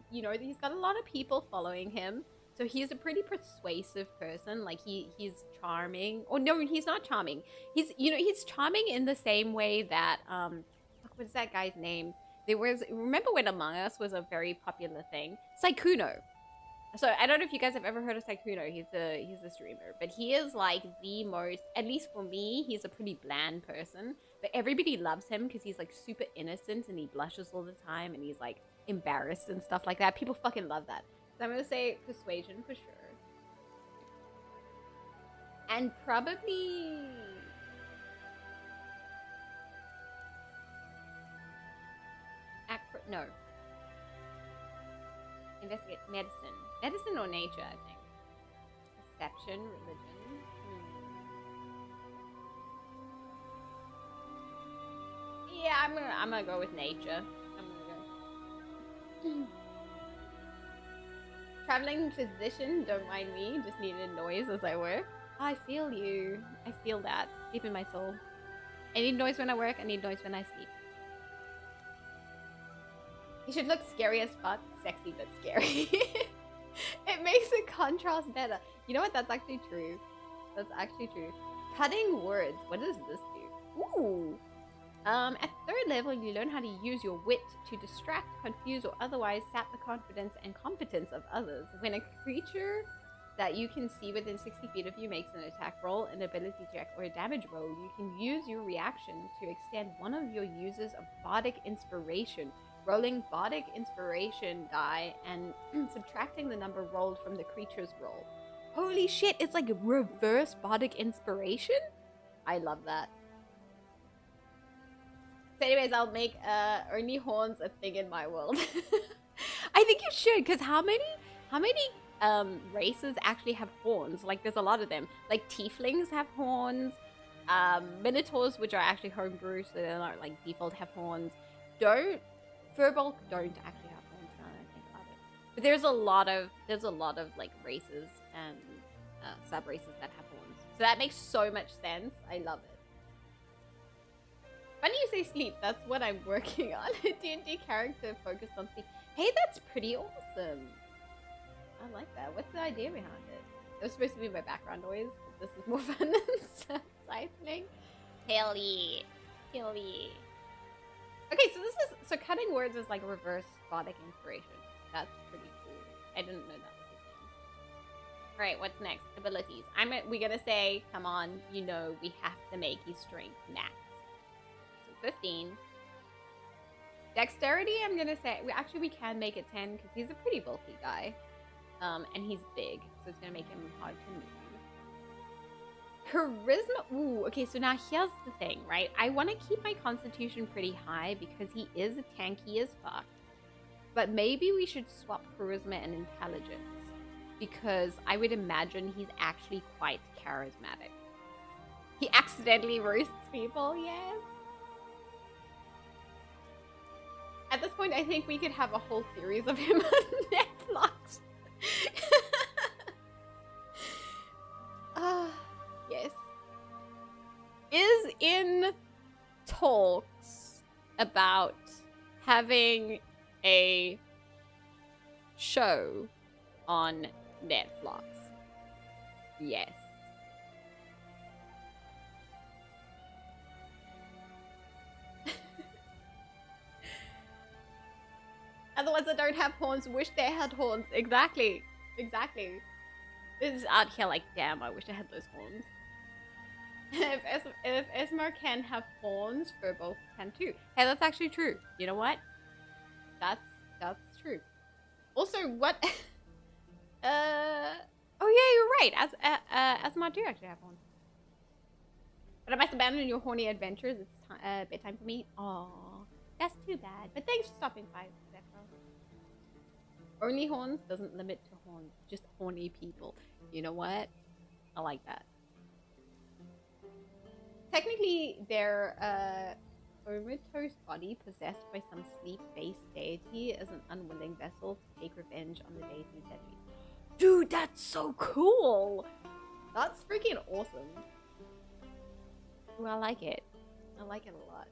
he's got a lot of people following him. So he's a pretty persuasive person. Like he's charming. Or no, he's not charming. He's charming in the same way that what's that guy's name? Remember when Among Us was a very popular thing? Sykkuno. So I don't know if you guys have ever heard of Sykkuno. He's a streamer, but he is like the most, at least for me, he's a pretty bland person. But everybody loves him because he's like super innocent and he blushes all the time and he's like embarrassed and stuff like that. People fucking love that. So I'm gonna say persuasion for sure, and probably no. Investigate medicine or nature. I think perception, religion. Yeah, I'm gonna go with nature. Traveling physician, don't mind me, just needed noise as I work. I feel you. I feel that deep in my soul. I need noise when I work, I need noise when I sleep. You should look scary as fuck, sexy but scary. It makes the contrast better. You know what? That's actually true. That's actually true. Cutting words. What does this do? Ooh. At 3rd level, you learn how to use your wit to distract, confuse, or otherwise sap the confidence and competence of others. When a creature that you can see within 60 feet of you makes an attack roll, an ability check, or a damage roll, you can use your reaction to extend one of your uses of Bardic Inspiration, rolling Bardic Inspiration die and subtracting the number rolled from the creature's roll. Holy shit, it's like a reverse Bardic Inspiration? I love that. So anyways, I'll make only horns a thing in my world. I think you should, because how many races actually have horns? Like there's a lot of them. Like tieflings have horns, minotaurs, which are actually homebrew, so they're not like default, have horns. Furbolg don't actually have horns now that I think about it. But there's a lot of like races and sub races that have horns. So that makes so much sense. I love it. Funny you say sleep, that's what I'm working on. A D&D character focused on sleep. Hey, that's pretty awesome. I like that. What's the idea behind it? It was supposed to be my background noise, but this is more fun than siphoning. Hell yeah. Hell yeah. Okay, so cutting words is like a reverse Bardic Inspiration. That's pretty cool. I didn't know that was a thing. Alright, what's next? Abilities. We're gonna say, come on, we have to make his strength max. 15. Dexterity, I'm gonna say, we can make it 10 because he's a pretty bulky guy. And he's big, so it's gonna make him hard to move. Charisma, ooh, okay, so now here's the thing, right? I want to keep my constitution pretty high because he is tanky as fuck. But maybe we should swap charisma and intelligence because I would imagine he's actually quite charismatic. He accidentally roasts people, yes. At this point, I think we could have a whole series of him on Netflix. Yes. Is in talks about having a show on Netflix. Yes. And the ones that don't have horns wish they had horns. Exactly. Exactly. This is out here like, damn, I wish I had those horns. If Esmar can have horns, Furbolg can too. Hey, that's actually true. You know what? That's true. Also, what? Oh yeah, you're right. Esmar do actually have horns. But I must abandon your horny adventures. It's bedtime for me. Aww, that's too bad. But thanks for stopping by, Zephyr. Only horns doesn't limit to horns. Just horny people. You know what? I like that. Technically, their comatose body possessed by some sleep-based deity is an unwilling vessel to take revenge on the deity's enemy. Dude, that's so cool! That's freaking awesome. Ooh, I like it. I like it a lot.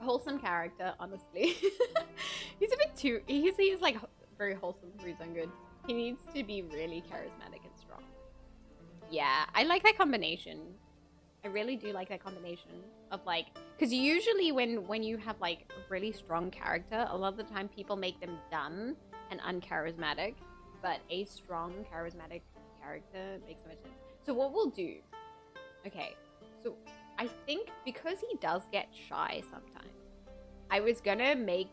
Wholesome character, honestly. He's a bit too... He's like very wholesome for his own good. He needs to be really charismatic and strong. Yeah, I like that combination. I really do like that combination of like... Because usually when you have like a really strong character, a lot of the time people make them dumb and uncharismatic. But a strong, charismatic character makes so much sense. So what we'll do... Okay, so I think because he does get shy sometimes, I was gonna make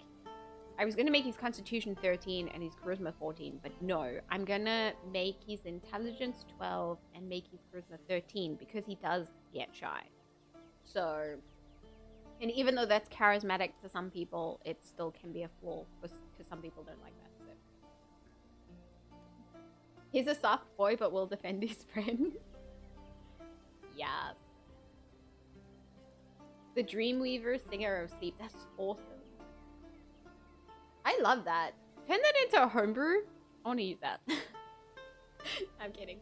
his constitution 13 and his charisma 14, but no, I'm gonna make his intelligence 12 and make his charisma 13 because he does get shy. So, and even though that's charismatic to some people, it still can be a flaw because some people don't like that. So. He's a soft boy, but will defend his friend. Yes. The Dreamweaver, Singer of Sleep. That's awesome. I love that. Turn that into a homebrew. I want to use that. I'm kidding.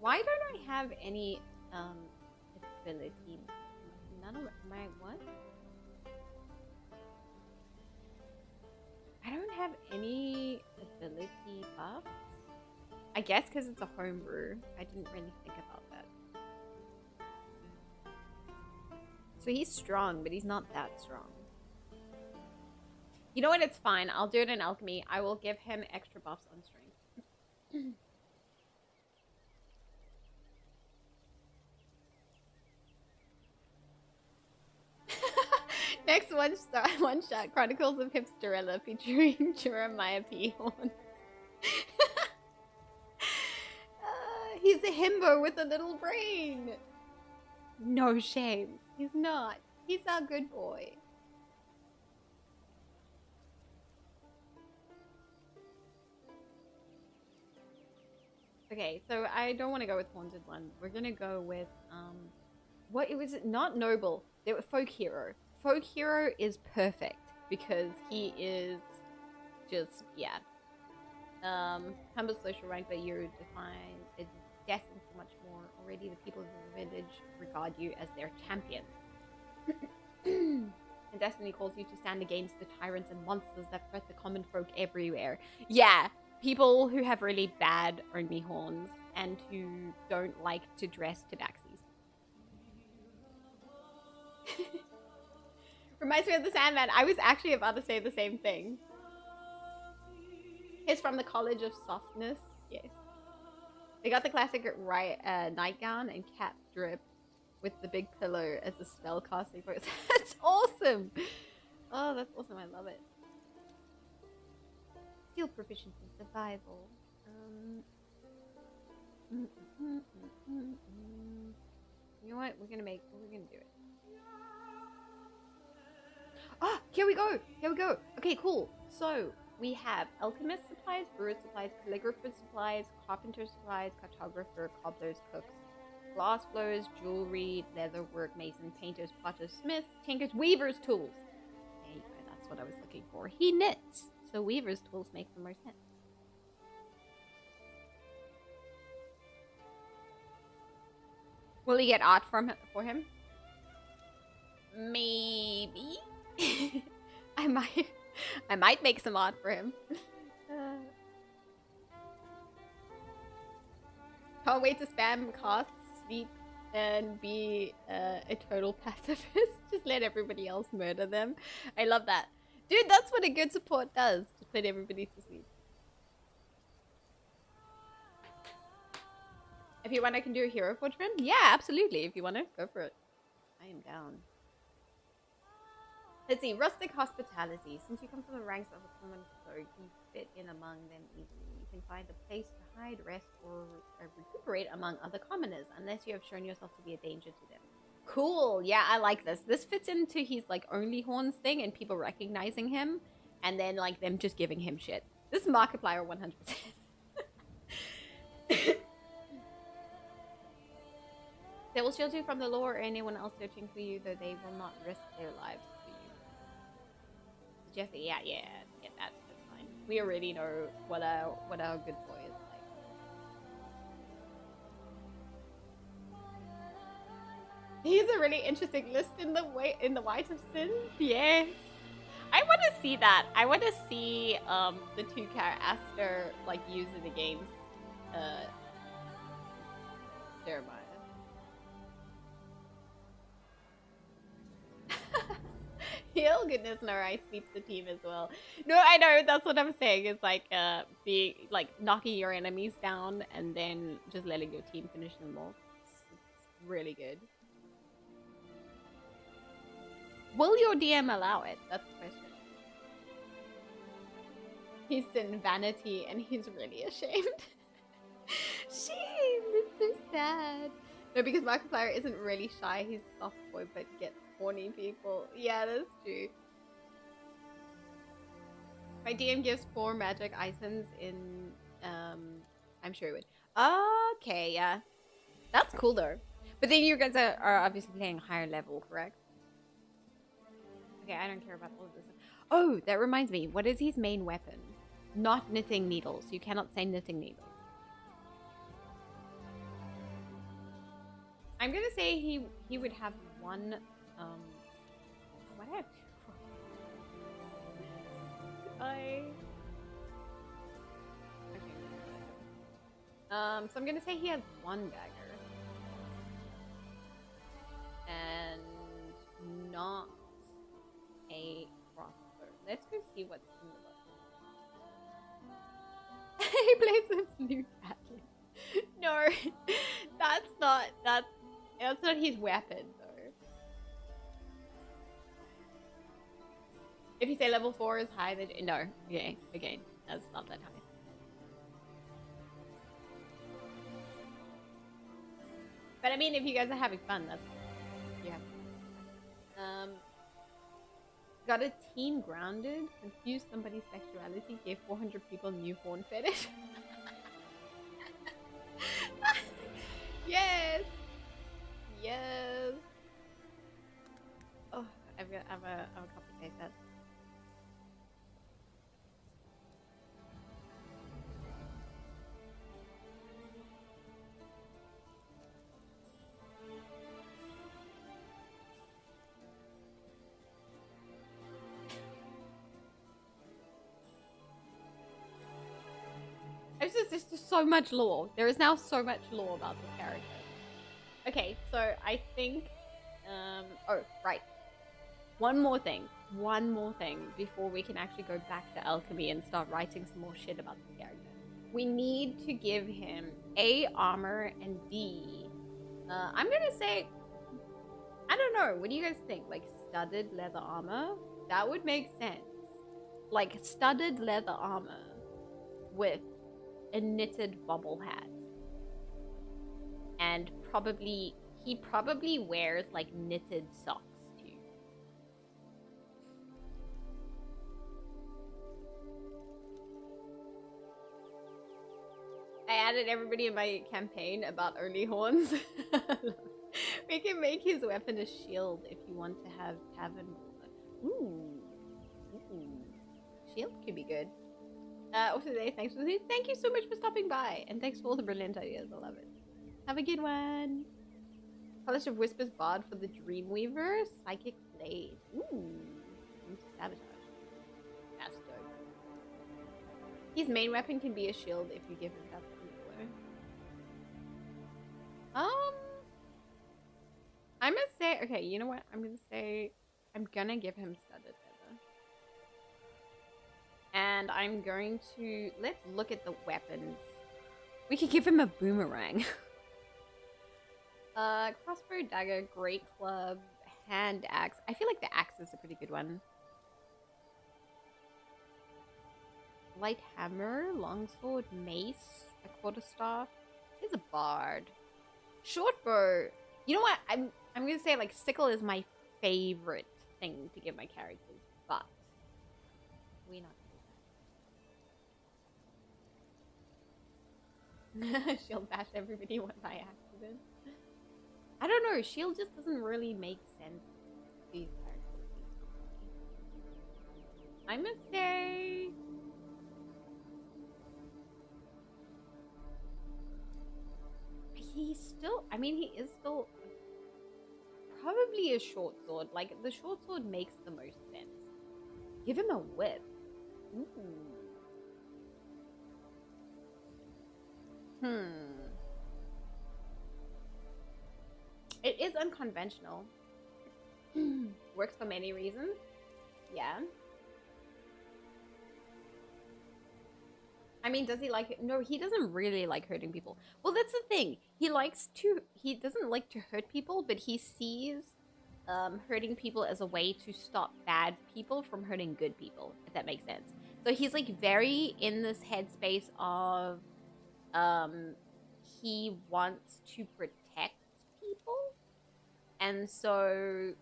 Why don't I have any ability? None of my what? I don't have any ability buffs. I guess because it's a homebrew. I didn't really think about that. So he's strong, but he's not that strong. You know what? It's fine. I'll do it in alchemy. I will give him extra buffs on strength. Next one shot Chronicles of Hipsterella featuring Jeremiah P. Horn. He's a himbo with a little brain. No shame. He's not. He's our good boy. Okay, so I don't want to go with Haunted One. We're gonna go with what it was not noble. They were folk hero. Folk hero is perfect because he is just humble social rank, but you're defined is destined for much more. Already the people of the village regard you as their champion. And destiny calls you to stand against the tyrants and monsters that threat the common folk everywhere. Yeah, people who have really bad only horns and who don't like to dress to Daxies. Reminds me of the Sandman. I was actually about to say the same thing. He's from the College of Softness. Yes. They got the classic nightgown and cap drip with the big pillow as a spell casting pose. That's awesome! Oh, that's awesome. I love it. Skill proficiency, survival. You know what? We're gonna do it. Ah, here we go. Here we go. Okay, cool. So we have alchemist supplies, brewer supplies, calligrapher supplies, carpenter supplies, cartographer, cobblers, cooks. glass blowers, jewelry, leather work, mason, painters, potters, smiths, tinkers, weavers' tools. There you go, that's what I was looking for. He knits, so weavers' tools make the most sense. Will he get art for him? Maybe. I might make some art for him. Can't wait to spam cast, sleep, and be a total pacifist. Just let everybody else murder them. I love that. Dude, that's what a good support does. Just put everybody to sleep. If you want, I can do a hero forge for him. Yeah, absolutely. If you want to, go for it. I am down. Let's see. Rustic hospitality. Since you come from the ranks of a common folk, you fit in among them easily. You can find a place to hide, rest, or recuperate among other commoners, unless you have shown yourself to be a danger to them. Cool. Yeah, I like this. This fits into his like only horns thing and people recognizing him, and then like them just giving him shit. This is Markiplier 100%. They will shield you from the law or anyone else searching for you, though they will not risk their lives for you. Jesse, yeah, that's fine. We already know what our good boy is like. He's a really interesting list in the White of Sins. Yes, I want to see that. I want to see the 2-car Aster like used in the games. Jeremiah. Heal, goodness, no, I sweep the team as well. No, I know, that's what I'm saying. It's like being like knocking your enemies down and then just letting your team finish them off. It's really good. Will your DM allow it? That's the question. He's in vanity and he's really ashamed. Shame, it's so sad. No, because Markiplier isn't really shy. He's soft boy, but gets horny people. Yeah, that's true. My DM gives 4 magic items in, I'm sure he would. Okay, yeah. That's cool though. But then you guys are obviously playing higher level, correct? Okay, I don't care about all of this. Oh, that reminds me. What is his main weapon? Not knitting needles. You cannot say knitting needles. I'm gonna say he would have one. What I have two. Okay. So I'm gonna say he has 1 dagger and not a crossbow. Let's go see what's in the book. He plays with Snoop badly. No, that's not his weapon though. If you say level 4 is high, then no. Okay, again, that's not that high. But I mean, if you guys are having fun, that's yeah. Got a teen grounded, confused somebody's sexuality, gave 400 people new horn fetish. Yes. Yes. Oh, I've a couple of that. There's just so much lore. There is now so much lore about this character. Okay, so I think, oh, right. One more thing before we can actually go back to alchemy and start writing some more shit about this character. We need to give him A, armor, and B, I'm gonna say, I don't know, what do you guys think? Like studded leather armor? That would make sense. Like studded leather armor with a knitted bobble hat. And he probably wears like knitted socks too. I added everybody in my campaign about only horns. We can make his weapon a shield if you want to have tavern. Ooh. Shield could be good. Also today, thanks for thank you so much for stopping by, and thanks for all the brilliant ideas. I love it. Have a good one. Polish of Whispers Bard for the Dreamweaver. Psychic Blade. Ooh. Sabotage. That's dope. His main weapon can be a shield if you give him that info. I'm gonna say, okay, you know what? I'm gonna give him studded leather. And I'm going to, let's look at the weapons. We could give him a boomerang. Crossbow, dagger, great club, hand axe. I feel like the axe is a pretty good one. Light hammer, longsword, mace, a quarterstaff. He's a bard. Short bow. You know what? I'm gonna say like sickle is my favorite thing to give my characters, but we not do that. Shield bash everybody one by accident. I don't know. Shield just doesn't really make sense to these characters. I'm gonna say. He's still, I mean, he is still probably a short sword. Like, the short sword makes the most sense. Give him a whip. Ooh. It is unconventional. Works for many reasons. Yeah. I mean, does he like it? No, he doesn't really like hurting people. Well, that's the thing. He doesn't like to hurt people, but he sees hurting people as a way to stop bad people from hurting good people, if that makes sense. So he's like very in this headspace of he wants to protect people. And so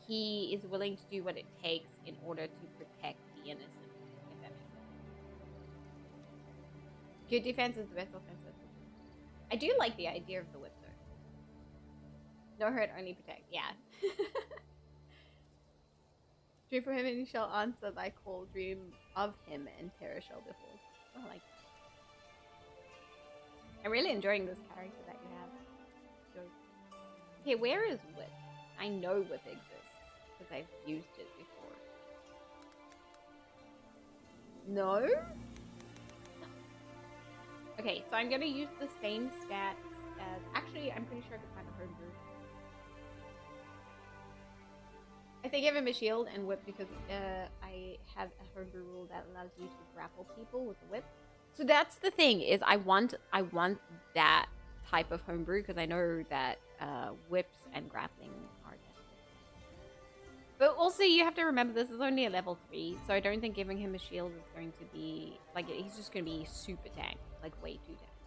he is willing to do what it takes in order to protect the innocent. Good defense is the best offensive. I do like the idea of the whip though. No hurt, only protect. Yeah. Dream for him and he shall answer thy call. Dream of him and terror shall befall. Oh, I like that. I'm really enjoying this character that you have. So, okay, where is whip? I know whip exists because I've used it before. No? Okay, so I'm gonna use the same stats as... Actually, I'm pretty sure I could find a homebrew. I say give him a shield and whip because I have a homebrew rule that allows you to grapple people with the whip. So that's the thing, is I want that type of homebrew because I know that whips and grappling are definitely. But also you have to remember this is only a level 3, so I don't think giving him a shield is going to be... Like, he's just going to be super tanked. Like, way too tanked.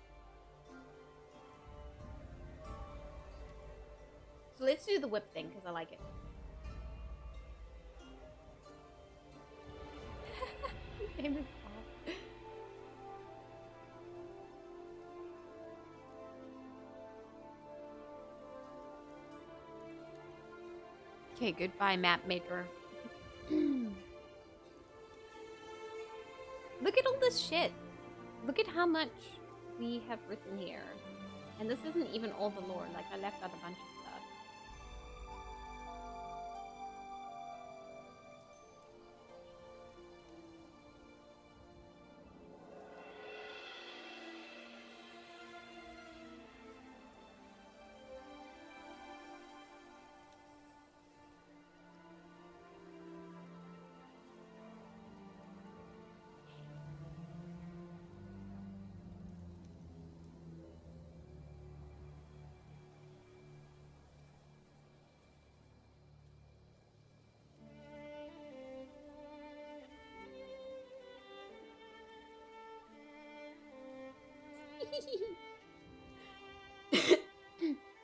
So let's do the whip thing, because I like it. His name is Bob. Okay, goodbye, map maker. Look at all this shit. Look at how much we have written here. And this isn't even all the lore. Like, I left out a bunch of stuff.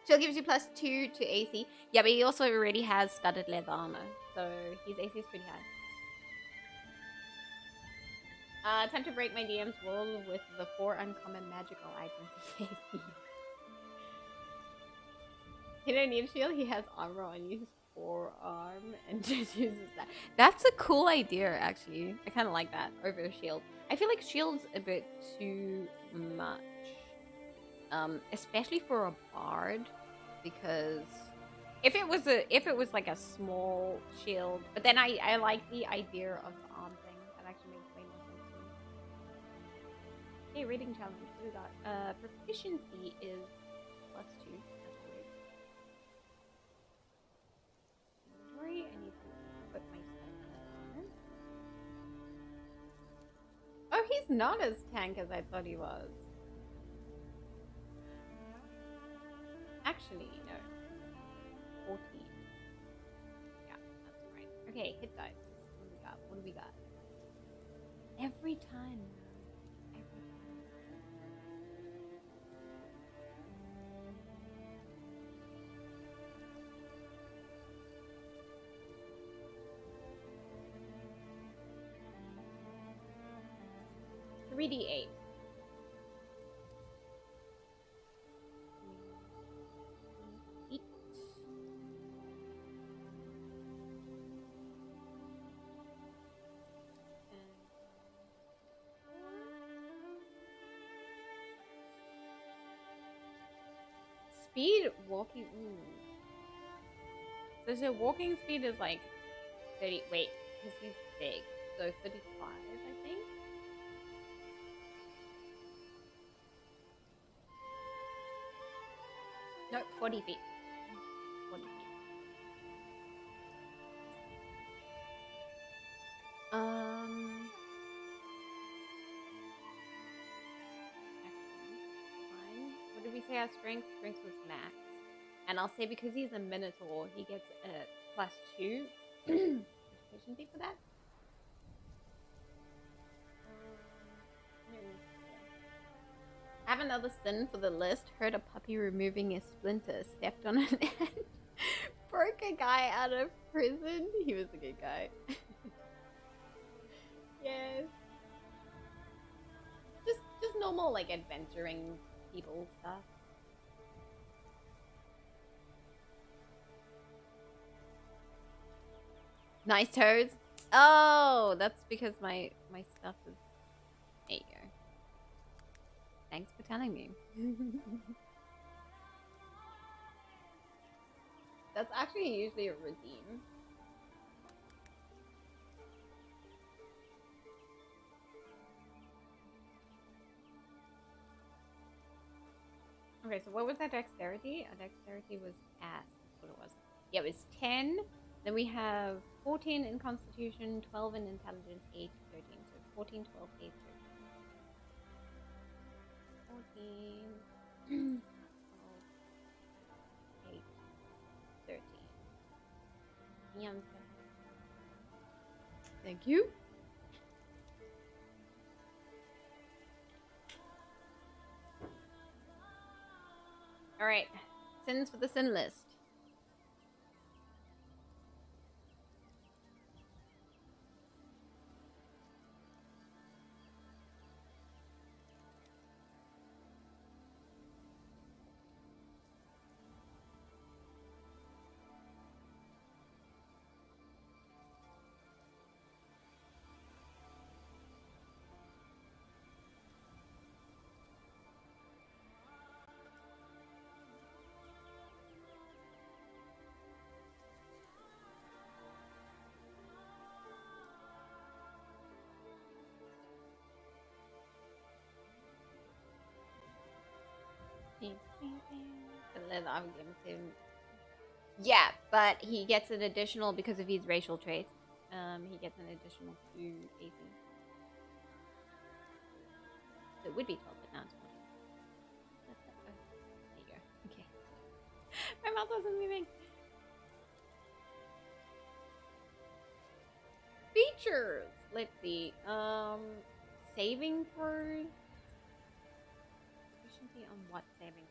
She'll gives you +2 to AC. Yeah, but he also already has studded leather armor, so his AC is pretty Time to break my DM's wall with the 4 uncommon magical items he gave me. He don't need shield, he has armor on his forearm and just uses that. That's a cool idea, actually. I kind of like that over a shield. I feel like shield's a bit too much. Especially for a bard, because if it was like a small shield, but then I like the idea of the arm thing. That actually makes way more sense to me. Okay, rating challenge. What do we got? Proficiency is +2 as always. Inventory. I need to put my stuff on. Oh, he's not as tank as I thought he was. Actually, no. 14. Yeah, that's right. Okay, hit dice. What do we got? What do we got? Every time. Every time. $3d8. Speed walking. So walking speed is like 30. Wait, because he's big. So 35, I think. No, 40 feet. 40 feet. Fine. What did we say our strength? Strength was max. And I'll say because he's a minotaur, he gets a +2 efficiency for that. Have another sin for the list. Heard a puppy removing a splinter. Stepped on an ant. Broke a guy out of prison. He was a good guy. Yes. Just normal like adventuring people stuff. Nice toes. Oh, that's because my stuff is. There you go. Thanks for telling me. That's actually usually a redeem. Okay, so what was that dexterity? Our dexterity was ass. That's what it was. Yeah, it was 10. Then we have 14 in constitution, 12 in intelligence, 8, 13. So 14, 12, 8, 13. 14, 12, 8, 13. Yum. Thank you. Alright. Sins for the sin list. Yeah, but he gets an additional because of his racial trait. He gets an additional 2 AC. So it would be 12, but now it's 14. There you go. Okay. My mouth wasn't moving. Features. Let's see. Saving throws. Efficiency on what saving throws?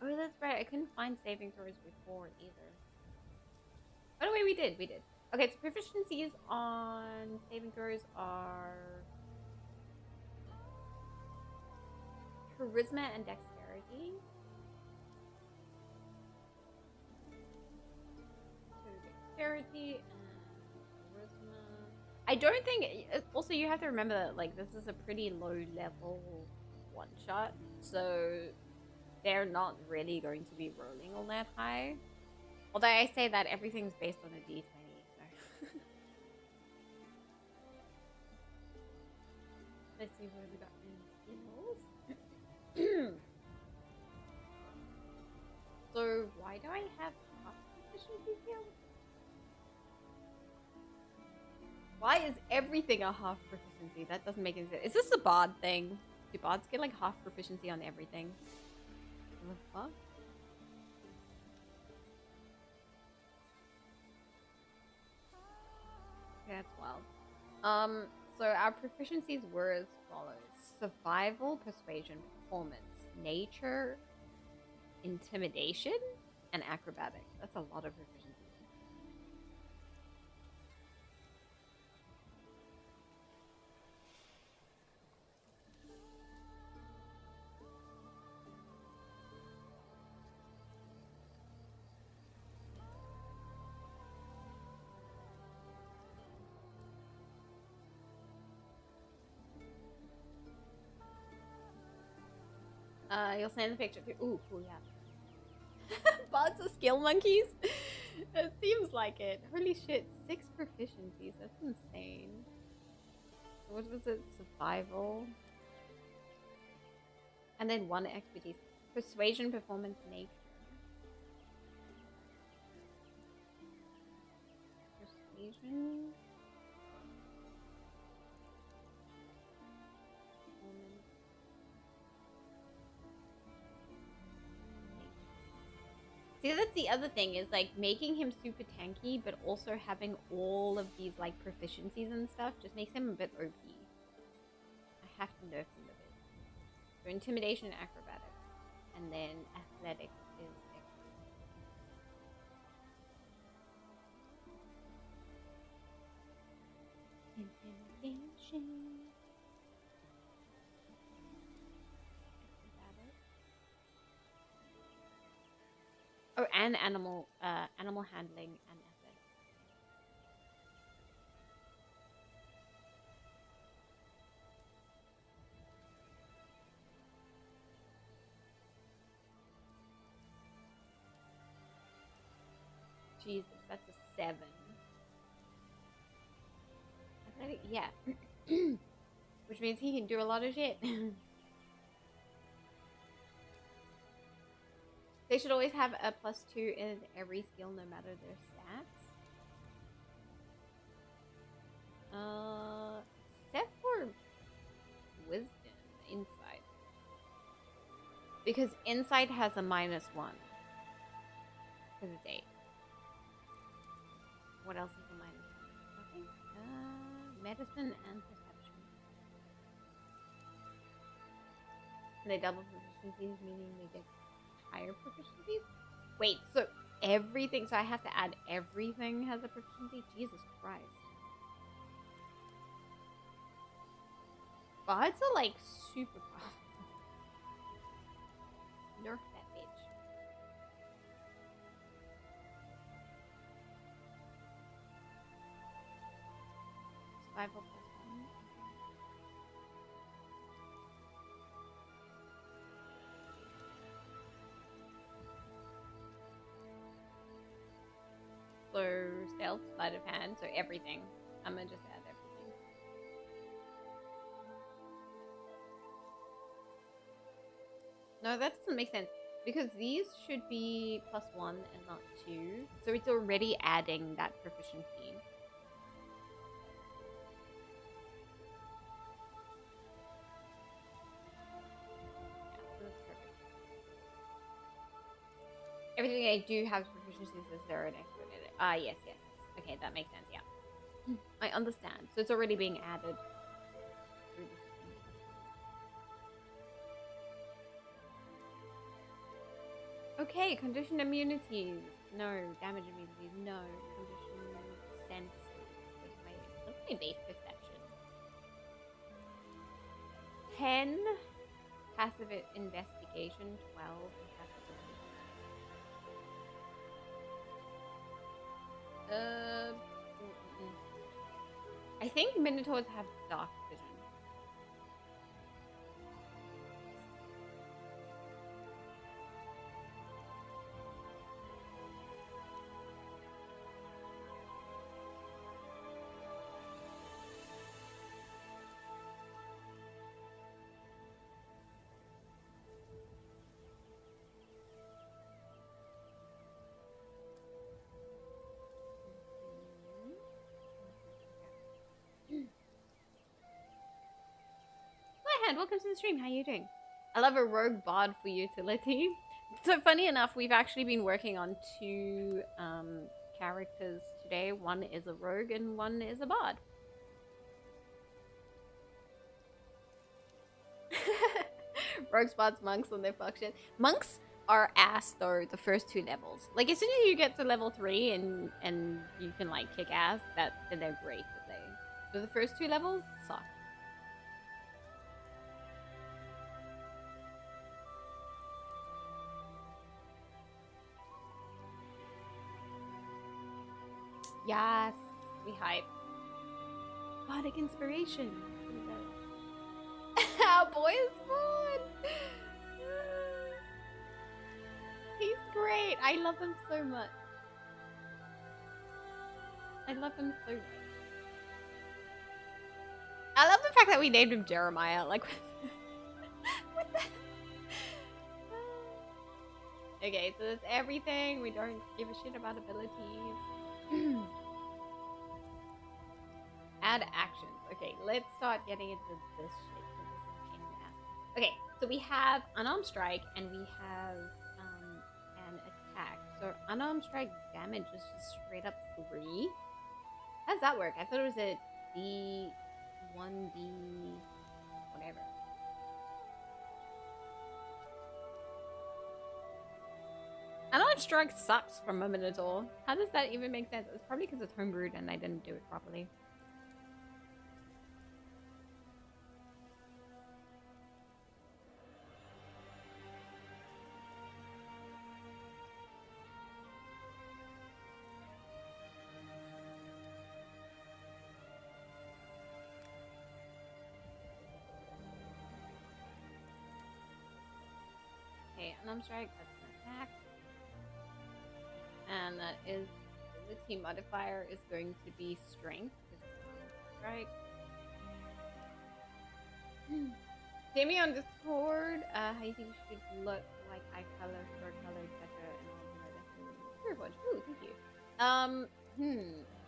Oh, that's right. I couldn't find saving throws before either. By the way, we did. Okay, so proficiencies on saving throws are charisma and dexterity. So dexterity and charisma. I don't think. Also, you have to remember that like this is a pretty low level one shot, so they're not really going to be rolling all that high. Although I say that everything's based on a d20, so. Let's see what we got in skills. So why do I have half proficiency here? Why is everything a half proficiency? That doesn't make any sense. Is this a bard thing? Do bards get like half proficiency on everything? What the fuck? Okay, that's wild. So our proficiencies were as follows: survival, persuasion, performance, nature, intimidation, and acrobatics. That's a lot of proficiency. You'll send the picture. Ooh, cool, yeah. Bots are skill monkeys? It seems like it. Holy shit, 6 proficiencies. That's insane. What was it? Survival. And then 1 expertise. Persuasion, performance, nature. Persuasion. See, that's the other thing, is like making him super tanky, but also having all of these like proficiencies and stuff just makes him a bit OP. I have to nerf him a bit. So intimidation and acrobatics, and then athletics is intimidation. Oh, and animal handling and ethics. Jesus, that's a 7. Athletic, yeah. Which means he can do a lot of shit. They should always have a +2 in every skill, no matter their stats. Except for wisdom, insight. Because insight has a -1. Because it's 8. What else is a -1? Nothing? Medicine and perception. And they double proficiencies, meaning they get higher proficiencies? Wait, so everything, so I have to add everything has a proficiency? Jesus Christ. Bards are like super powerful. Nerf that bitch. Survival +1. So stealth, sleight of hand, so everything. I'm gonna just add everything. No, that doesn't make sense. Because these should be +1 and not 2. So it's already adding that proficiency. Yeah, so that's perfect. Everything I do have proficiencies is 0 and expert in it. Yes. Okay, that makes sense, yeah. I understand. So it's already being added through this thing. Okay, condition immunities. No. Damage immunities. No. Condition sense. What's my base perception? 10. Passive investigation 12. And passive wisdom. I think Minotaurs have dark vision. Welcome to the stream. How are you doing? I love a rogue bard for utility. So funny enough, we've actually been working on two characters today. One is a rogue and one is a bard. Rogues, bards, monks on their function. Monks are ass though the first 2 levels. Like as soon as you get to level 3 and you can like kick ass, then they're great to play. So the first 2 levels suck. Yes, we hype. Bardic inspiration. Our boy is born. He's great. I love him so much. I love him so much. I love the fact that we named him Jeremiah. Like, what the? Okay, so that's everything. We don't give a shit about abilities. Add actions. Okay, let's start getting into this shit. This is a pain in the ass. Okay, so we have unarmed strike and we have an attack. So unarmed strike damage is just straight up 3. How does that work? I thought it was a D1D whatever. Unarmed strike sucks from a Minotaur. How does that even make sense? It's probably because it's homebrewed and I didn't do it properly. Okay, unarmed strike, that's an attack. And that is the team modifier is going to be strength because it's unarmed strike. See me on Discord. How you think you should look, like eye color, fur color, etc. And all the medicine. Ooh, thank you.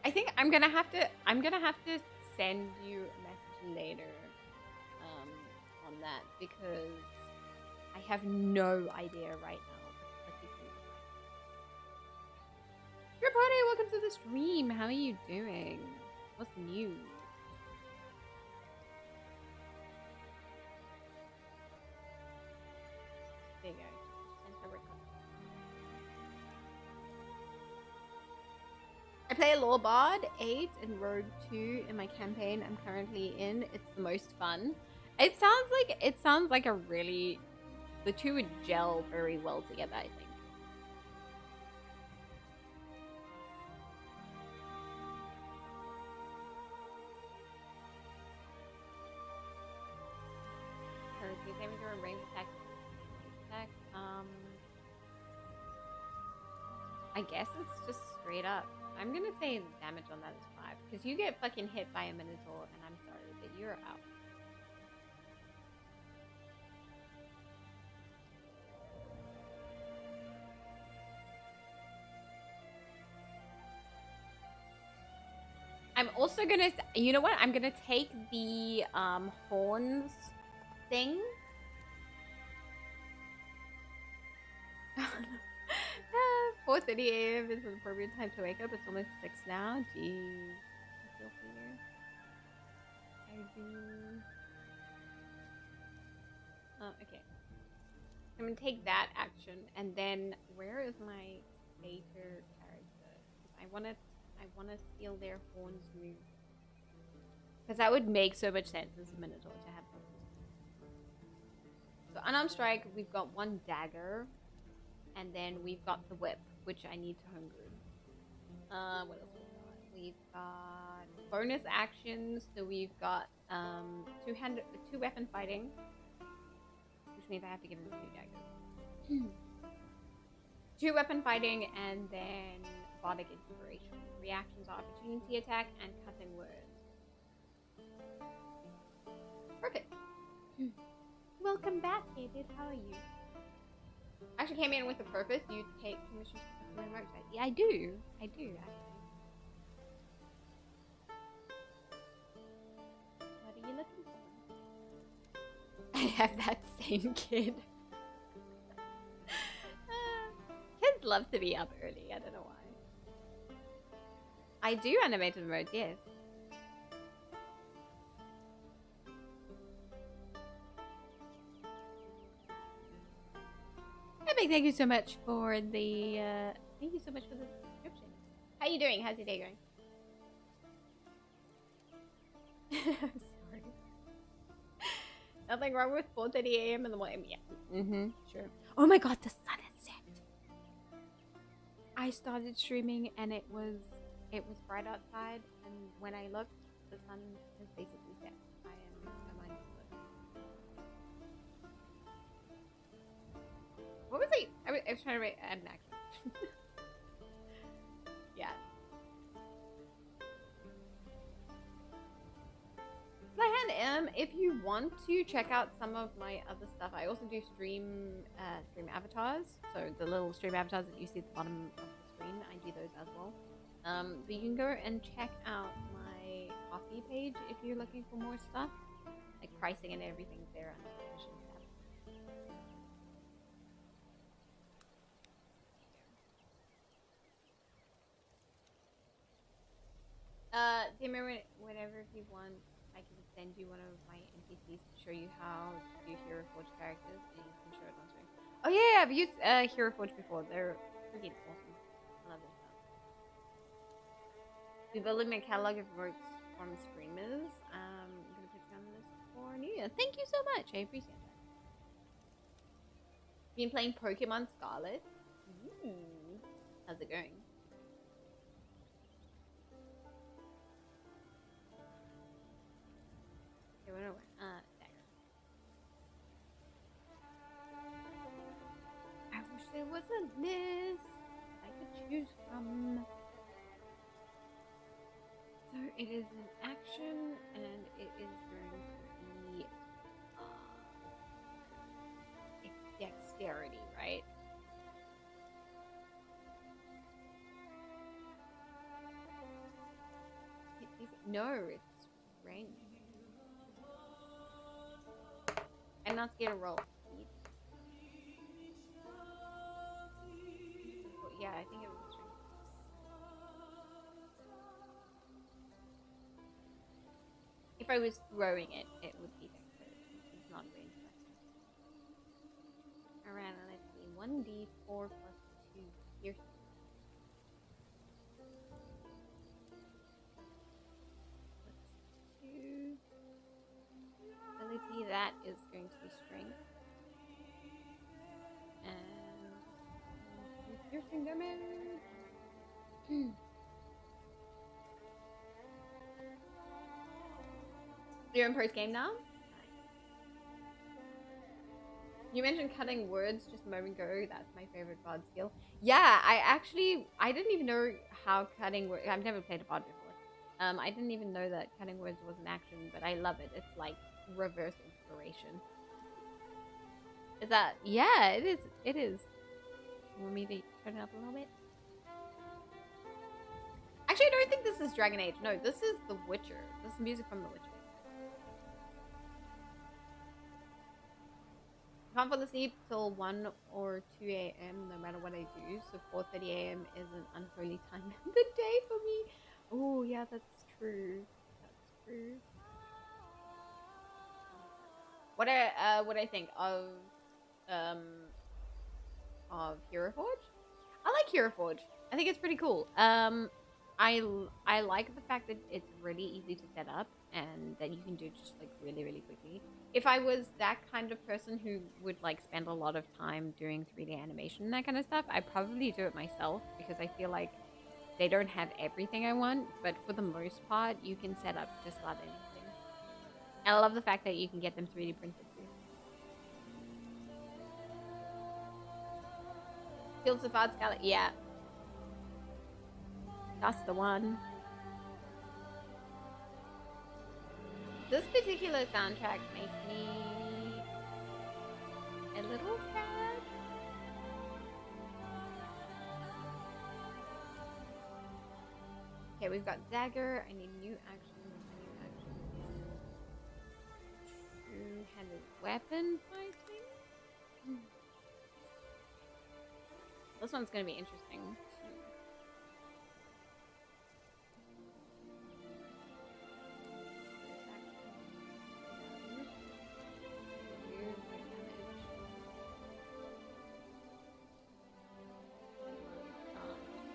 I think I'm gonna have to send you a message later on that because I have no idea right now. Your party, welcome to the stream. How are you doing? What's new? There you go. I play a Law Bard 8 and Rogue 2 in my campaign I'm currently in. It's the most fun. It sounds like a really, the two would gel very well together, I think. Damage or range attack. I guess it's just straight up. I'm gonna say the damage on that is 5 because you get fucking hit by a Minotaur, and I'm sorry, but you're out. I'm also gonna, you know what? I'm gonna take the horns thing. 4:30 a.m. is an appropriate time to wake up. It's almost 6 now. Jeez. I feel for you. I do. Oh, okay. I'm gonna take that action, and then where is my Satyr character? Because I wanna steal their horns move. Because that would make so much sense as a Minotaur to have them. So unarmed strike, we've got 1 dagger, and then we've got the whip, which I need to home brew. What else we got? We've got bonus actions. So we've got 2 weapon fighting, which means I have to give him 2 daggers. 2 weapon fighting, and then bardic inspiration. Reactions are opportunity attack and cutting words. Perfect. Welcome back, David. How are you? I actually came in with a purpose. You take commissions from the remote side. Yeah, I do. I do, actually. What are you looking for? I have that same kid. Kids love to be up early. I don't know why. I do animated modes, yes. Epic, thank you so much for the subscription. How you doing? How's your day going? Sorry. Nothing wrong with 4:30 a.m. in the morning. Yeah. Sure. Oh my god, the sun is set. I started streaming and it was bright outside, and when I looked, the sun is basically set. My mind is blown. What was I was trying to add an accent. Yeah. Flyhand, if you want to check out some of my other stuff, I also do stream avatars. So the little stream avatars that you see at the bottom of the screen, I do those as well. But you can go and check out my coffee page if you're looking for more stuff. Like pricing and everything's there under the mission tab. Timmy, whenever if you want, I can send you one of my NPCs to show you how to do Hero Forge characters, and you can show it on stream. Oh yeah, I've used Hero Forge before. They're freaking awesome. I love their stuff. We're building a catalog of works from streamers. I'm gonna put you on the list for New Year. Thank you so much. I appreciate that. Been playing Pokemon Scarlet. Ooh. How's it going? Okay, what do I want? Dagger. I wish there was a list I could choose from. So it is an action, and it is going to be it's dexterity, right? No, it's range. I'm not scared to roll. Yeah, I think it was strength. If I was throwing it, it would be dexterity. It's not range. Alright, let's see. 1d4 plus 2 piercing. Plus 2. Ability, that is going to be strength. And piercing damage. You're in post game now? Nice. You mentioned cutting words just a moment ago. That's my favorite bard skill. Yeah, I didn't even know how cutting words. I've never played a bard before. I didn't even know that cutting words was an action, but I love it. It's like reverse inspiration. Is that? Yeah, it is. It is. Want me to turn it up a little bit? Actually, I don't think this is Dragon Age. No, this is The Witcher. This is music from The Witcher. I can't fall asleep till 1 or 2 a.m. no matter what I do. So 4:30 a.m. is an unholy time in the day for me. Oh yeah, that's true. That's true. What I think of Hero Forge? I like Hero Forge. I think it's pretty cool. I like the fact that it's really easy to set up. and that you can do just like really, really quickly. If I was that kind of person who would like spend a lot of time doing 3D animation and that kind of stuff, I'd probably do it myself because I feel like they don't have everything I want, but for the most part, you can set up just about anything. And I love the fact that you can get them 3D printed too. Fields of Arts Galaxy, yeah, that's the one. This particular soundtrack makes me a little sad. Okay, we've got dagger. I need new action. Two-handed weapon fighting. This one's gonna be interesting.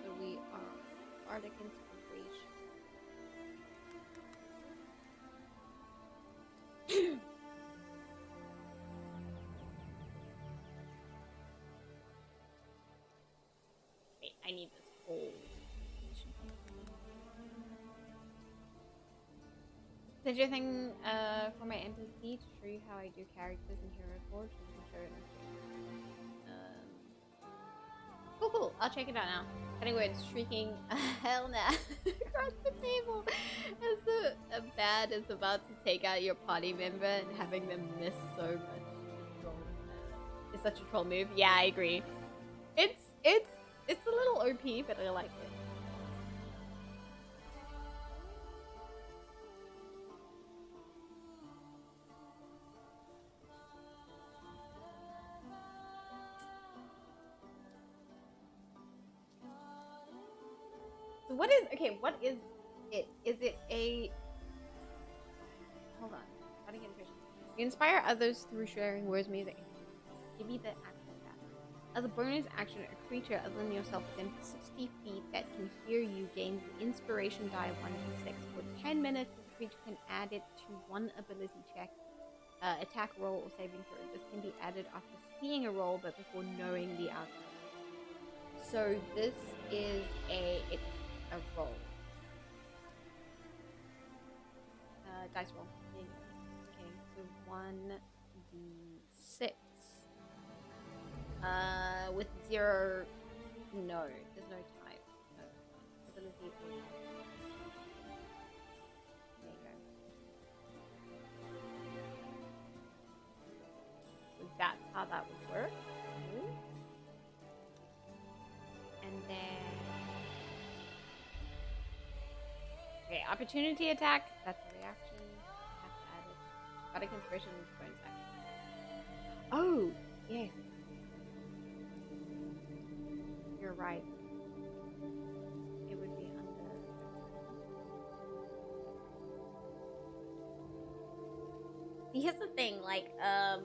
So we are Bardic Inspiration. Wait, I need this whole Did you think for my NPC to show you how I do characters in Hero Forge? You can show it in Cool, cool. I'll check it out now. Cutting words, shrieking, hell nah, across the table. As a bad is about to take out your party member and having them miss so much. It's such a troll move. Yeah, I agree. It's a little OP, but I like it. So what is it? Is it a hold on. How to get efficient. You inspire others through sharing words, music. Give me the actual stat. As a bonus action, a creature other than yourself within 60 feet that can hear you gains the inspiration die 1d6. For 10 minutes, the creature can add it to one ability check, attack roll, or saving throw. This can be added after seeing a roll, but before knowing the outcome. So this is it's a roll. Dice roll. Okay, so 1d6. With 0. No, there's no type. No. Ability or type. There you go. So that's how that would work. And then. Okay, opportunity attack. That's a reaction. Have to add it. Bardic Inspiration is bonus action. Oh, yes. You're right. It would be under. See, here's the thing, like, yeah,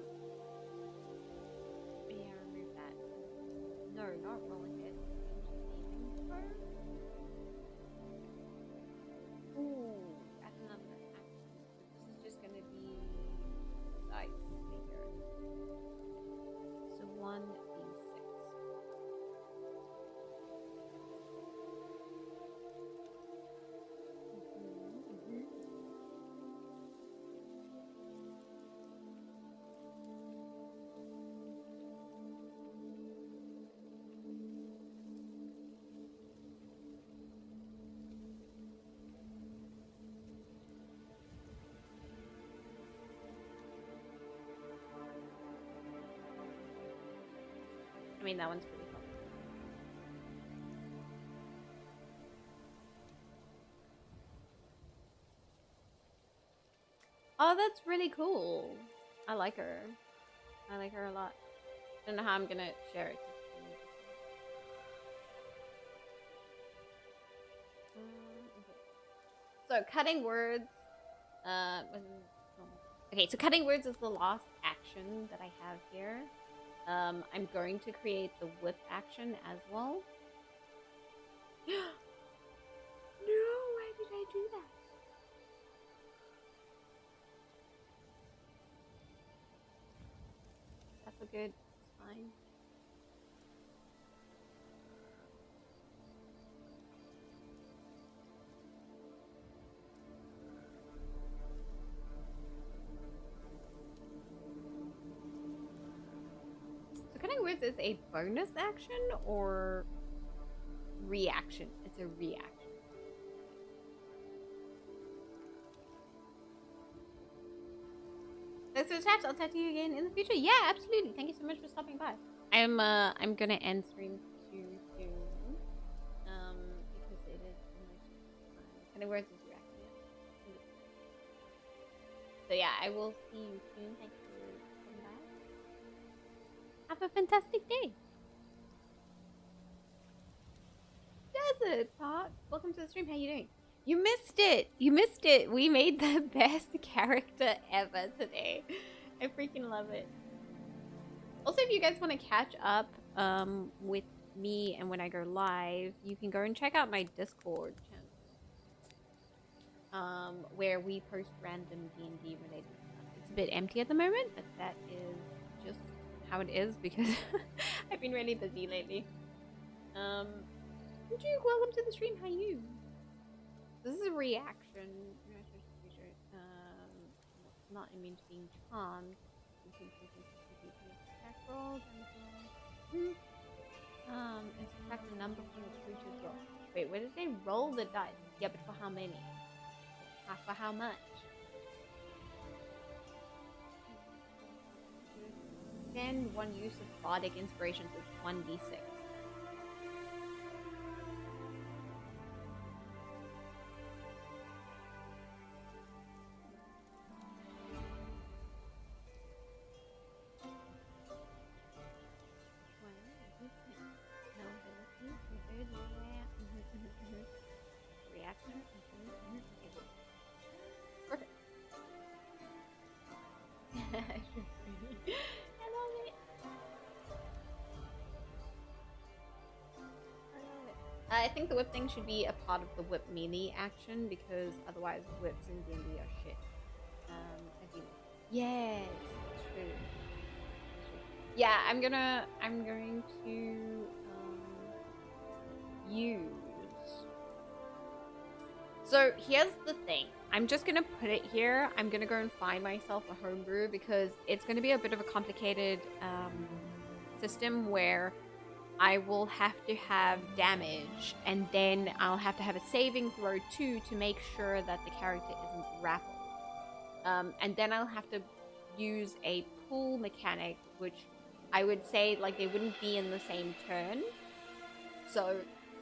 remove that. No, not roll a hit. Ooh, add another action. So this is just gonna be dice figure. So 1d6. I mean, that one's pretty fun. Oh, that's really cool. I like her. I like her a lot. I don't know how I'm gonna share it. So cutting words. Okay, so cutting words is the last action that I have here. I'm going to create the whip action as well. No, why did I do that? good. It's fine. So cutting words is a bonus action or reaction? It's a reaction. Thanks for the chat. I'll talk to you again in the future. Yeah, absolutely. Thank you so much for stopping by. I'm gonna end stream too soon. Because it is almost cutting words is reaction. So yeah, I will see you soon. Thank you for coming by. Have a fantastic day. Desert Fox, welcome to the stream. How you doing? You missed it. You missed it. We made the best character ever today. I freaking love it. Also, if you guys want to catch up with me and when I go live, you can go and check out my Discord channel, where we post random D&D related stuff. It's a bit empty at the moment, but that is just how it is because I've been really busy lately. Duke, welcome to the stream. How are you? This is a reaction. Not immune to being charmed. And subtract the number from the creature's roll. Wait, what did they roll the dice? Yeah, but for how many? For how much? Then one use of bardic inspirations is 1d6. Perfect. I love it. I think the whip thing should be a part of the whip melee action because otherwise whips in D&D are shit. Yes, that's true. Yeah, I'm going to use. So here's the thing. I'm just gonna put it here. I'm gonna go and find myself a homebrew because it's gonna be a bit of a complicated system where I will have to have damage and then I'll have to have a saving throw too to make sure that the character isn't grappled. And then I'll have to use a pull mechanic, which I would say like they wouldn't be in the same turn. So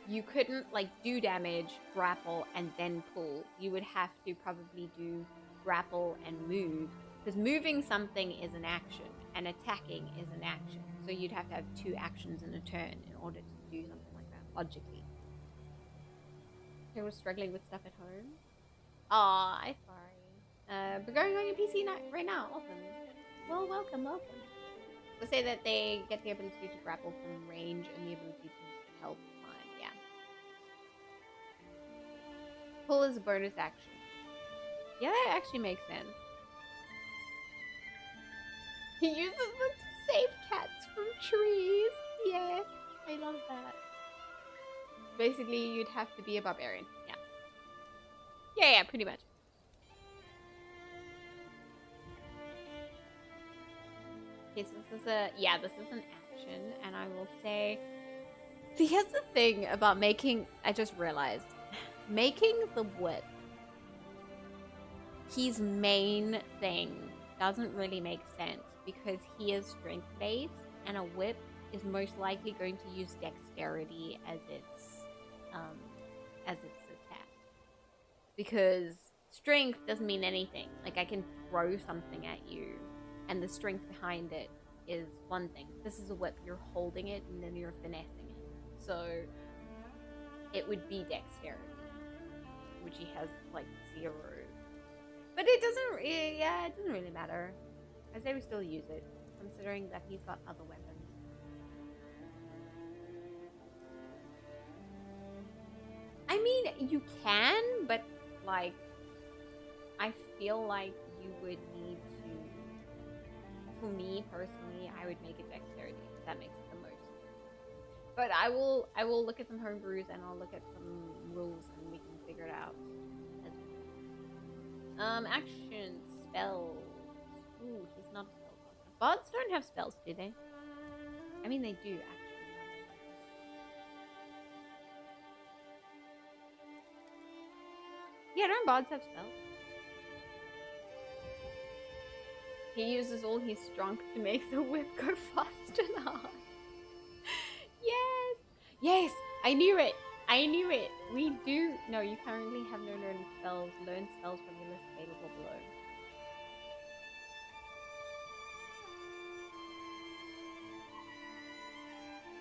you couldn't like do damage, grapple, and then pull. You would have to probably do grapple and move. Because moving something is an action and attacking is an action. So you'd have to have 2 actions in a turn in order to do something like that, logically. I was struggling with stuff at home. Aw, I'm sorry. But going on your PC right now, awesome. Well, welcome. Let's say that they get the ability to grapple from range and the ability to help climb, yeah. Pull is a bonus action. Yeah, that actually makes sense. He uses them to save cats from trees. Yes, I love that. Basically, you'd have to be a barbarian. Yeah. Yeah, pretty much. Okay, so this is an action, and I will say. See, here's the thing about making. I just realized making the whip his main thing doesn't really make sense because he is strength based and a whip is most likely going to use dexterity as its attack. Because strength doesn't mean anything. Like I can throw something at you and the strength behind it is one thing. This is a whip, you're holding it and then you're finessing it. So it would be dexterity, which he has like 0. But it doesn't really matter. I say we still use it, considering that he's got other weapons. I mean, you can, but like, I feel like you would need to for me personally, I would make it dexterity. That makes the most sense. But I will look at some homebrews and I'll look at some rules and we can figure it out. Action spells. Ooh, he's not a spellcaster. Bards don't have spells, do they? I mean, they do actually. Yeah, don't bards have spells? He uses all his strength to make the whip go faster now. Yes! Yes! I knew it! I knew it! We do... No, you currently have no learned spells. Learn spells from your list available below.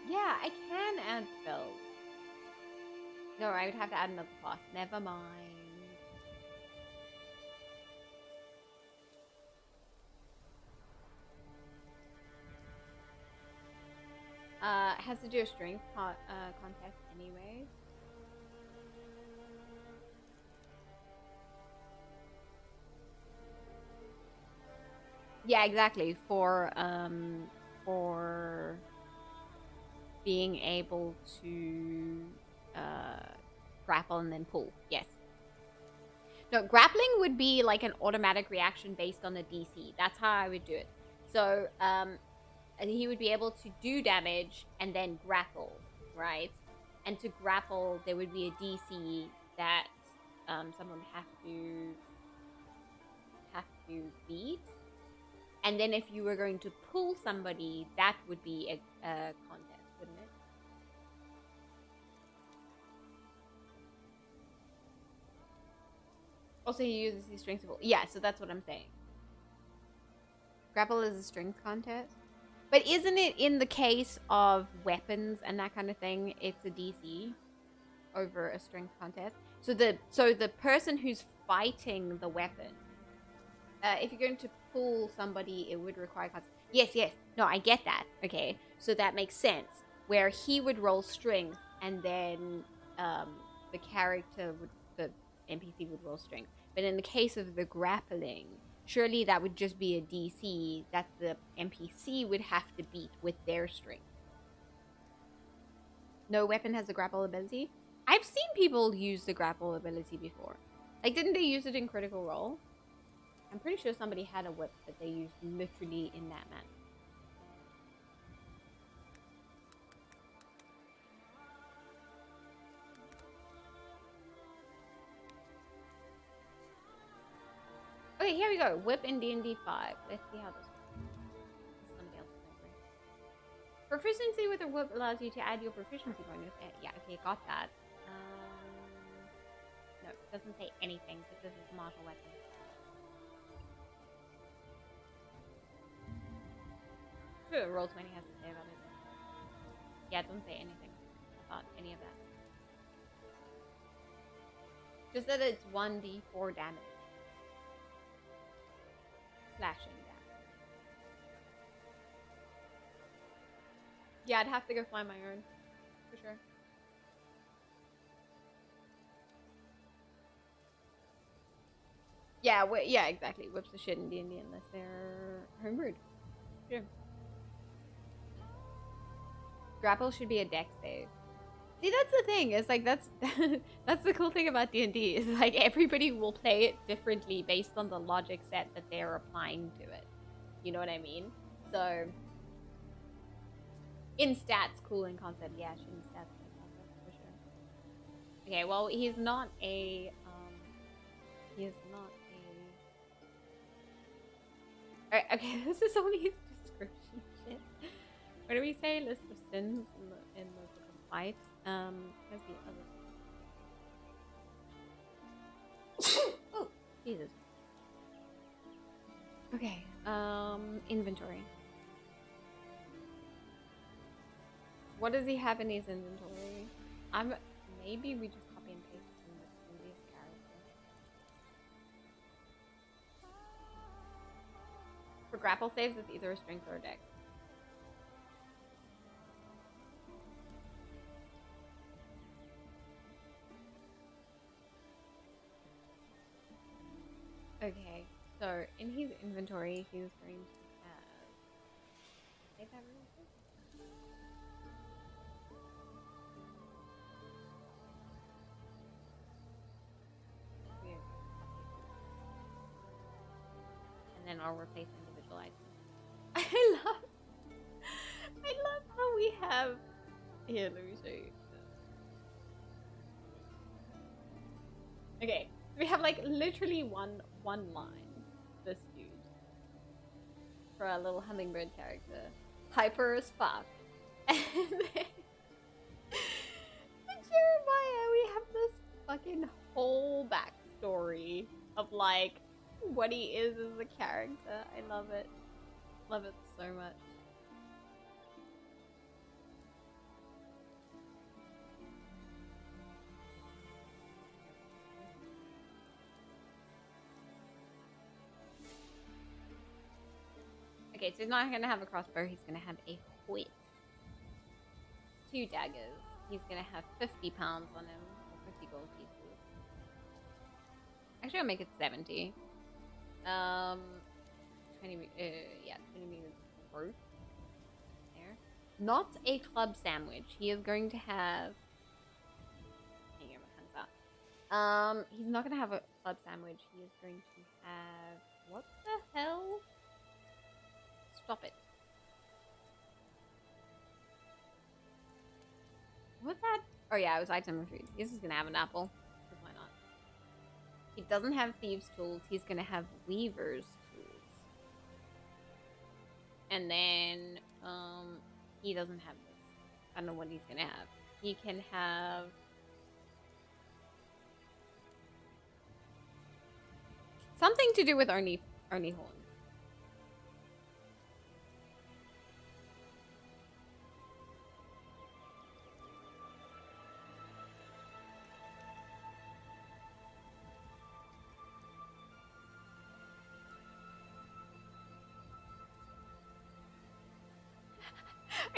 Yeah, I can add spells. No, I would have to add another class. Never mind. It has to do a strength contest anyway. Yeah, exactly. For being able to grapple and then pull. Yes. No, grappling would be like an automatic reaction based on a DC. That's how I would do it. So, he would be able to do damage and then grapple, right? And to grapple, there would be a DC that someone would have to beat. And then if you were going to pull somebody, that would be a contest, wouldn't it? Also, he uses his strength to pull. Yeah, so that's what I'm saying. Grapple is a strength contest. But isn't it in the case of weapons and that kind of thing, it's a DC over a strength contest? So the person who's fighting the weapon, if you're going to pull somebody, it would require contest. Yes. No, I get that. Okay, so that makes sense. Where he would roll strength, and then the NPC would roll strength. But in the case of the grappling, surely that would just be a DC that the NPC would have to beat with their strength. No weapon has a grapple ability? I've seen people use the grapple ability before. Like, didn't they use it in Critical Role? I'm pretty sure somebody had a whip that they used literally in that manner. Okay, here we go. Whip in D&D 5. Let's see how this works. Somebody else is proficiency with a whip allows you to add your proficiency bonus. Yeah, okay, got that. No, it doesn't say anything. It says it's a martial weapon. Sure, Roll20 has to say about it. Yeah, it doesn't say anything about any of that. Just that it's 1d4 damage. Slashing damage. Yeah, I'd have to go find my own. For sure. Yeah, yeah, exactly. Whips the shit in D&D unless they're homebrewed. Sure. Grapple should be a dex save. See, that's the thing. It's like that's the cool thing about D&D is like everybody will play it differently based on the logic set that they're applying to it. You know what I mean? So in stats, cool in concept. Yeah, in stats, cool in concept for sure. Okay, well, he's not a Alright, okay, this is only his description shit. What do we say? List of sins in the book of life. Where's the other? Oh, Jesus. Okay, inventory. What does he have in his inventory? Maybe we just copy and paste from the previous character. For grapple saves, it's either a strength or a dex. Okay, so in his inventory, he's going to have Is that really good? Weird. And then I'll replace individual items. I love how we have. Here, let me show you. Okay, we have like literally one line. This dude for our little hummingbird character, hyper as fuck. And then Jeremiah, we have this fucking whole backstory of like what he is as a character. I love it. Love it so much. Okay, so he's not gonna have a crossbow, he's gonna have a whip. 2 daggers. He's gonna have 50 pounds on him, or 50 gold pieces. Actually, I'll make it 70. 20 meters growth. There. Not a club sandwich. He is going to have. Hang on, my tongue's out. He's not gonna have a club sandwich. He is going to have. What the hell? Stop it. What's that? Oh yeah, it was item of food. He's just gonna have an apple. Because why not? He doesn't have thieves' tools. He's gonna have weaver's tools. And then, he doesn't have this. I don't know what he's gonna have. He can have... something to do with Arnie horns.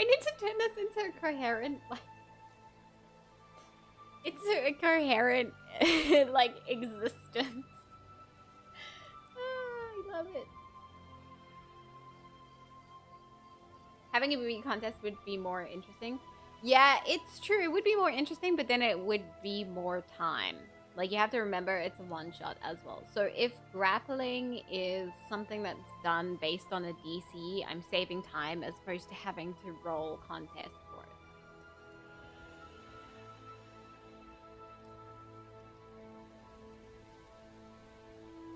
I need to turn this into a coherent, like... It's a coherent, like, existence. I love it. Having a beauty contest would be more interesting. Yeah, it's true. It would be more interesting, but then it would be more time. Like, you have to remember it's a one-shot as well. So if grappling is something that's done based on a DC, I'm saving time as opposed to having to roll contest for it.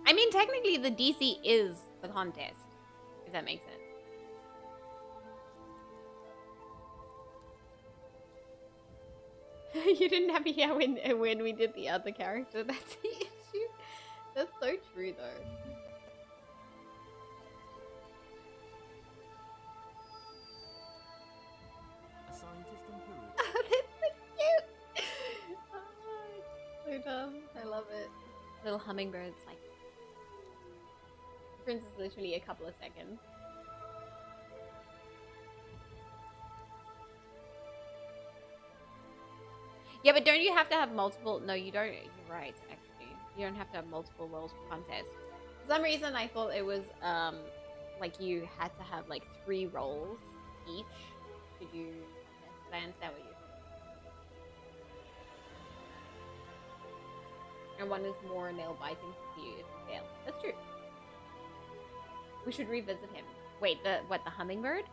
I mean, technically the DC is the contest, if that makes sense. You didn't have it here when we did the other character. That's the issue. That's so true, though. A scientist in Peru. Oh, that's so cute. Oh, it's so dumb. I love it. Little hummingbirds, like. The difference is literally a couple of seconds. Yeah, but don't you have to have multiple? No, you don't. You're right, actually. You don't have to have multiple rolls for contest. For some reason, I thought it was, like you had to have, like, 3 rolls each to do contest. But I understand what you're saying. And one is more nail-biting to see if you fail. That's true. We should revisit him. Wait, the hummingbird?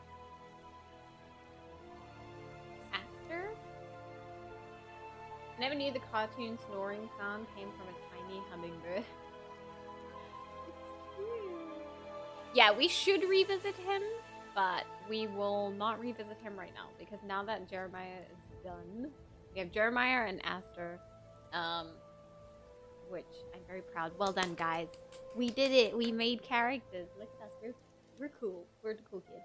Never knew the cartoon snoring sound came from a tiny hummingbird. It's cute. Yeah, we should revisit him, but we will not revisit him right now because now that Jeremiah is done, we have Jeremiah and Aster, which I'm very proud. Well done, guys. We did it. We made characters. Look at us. We're cool. We're the cool kids.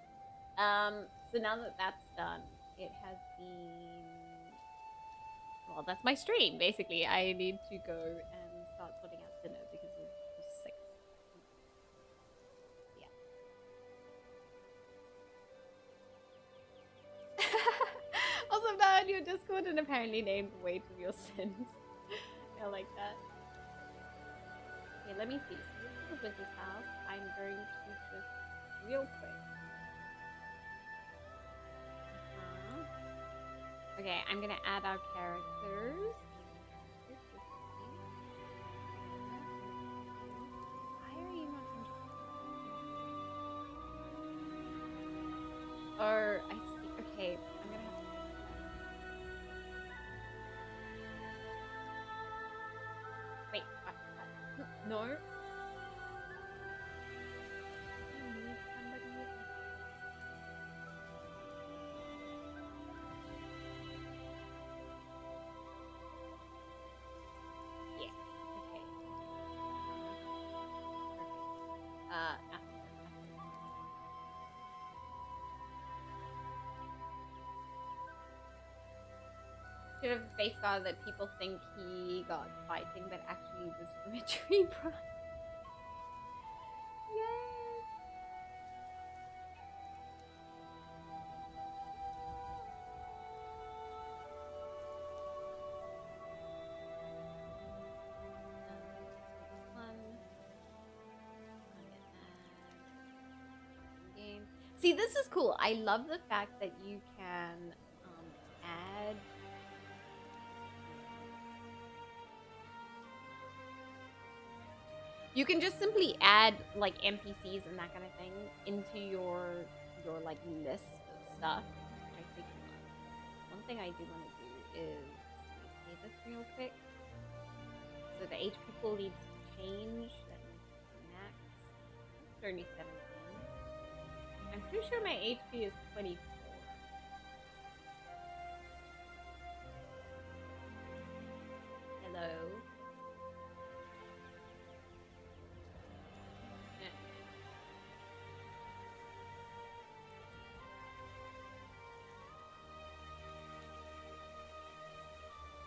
So now that that's done, it has been... Well, that's my stream, basically. I need to go and start sorting out dinner because I'm sick. Yeah. Also, I'm now on your Discord and apparently named Weight of Your Sins. I like that. Okay, let me see. So this is the wizard's house. I'm going to just real quick Okay, I'm gonna add our characters. Why are you not controlling? Or I see. Okay, I'm gonna have to. Wait. What? No. I need somebody with me. Yeah. Okay. Perfect. Should have face guard that people think he got fighting, but actually was from a tree branch. Yes. This one. Game. See, this is cool. I love the fact that you can add. You can just simply add like NPCs and that kind of thing into your like list of stuff. I think one thing I do want to do is say this real quick. So the HP pool needs to change. That needs to be max. It's only 17. I'm pretty sure my HP is 24. Hello.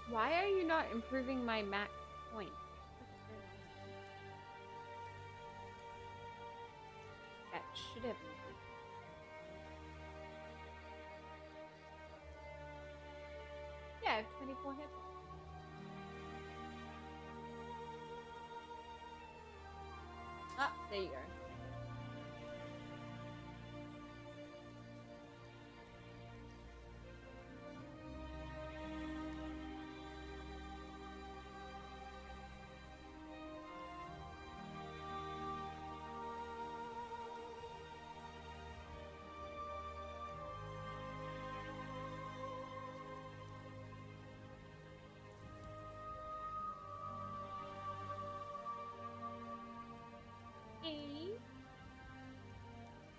Why are you not improving my max points? That should have improved. Yeah, I have 24 hit points. Ah, there you go.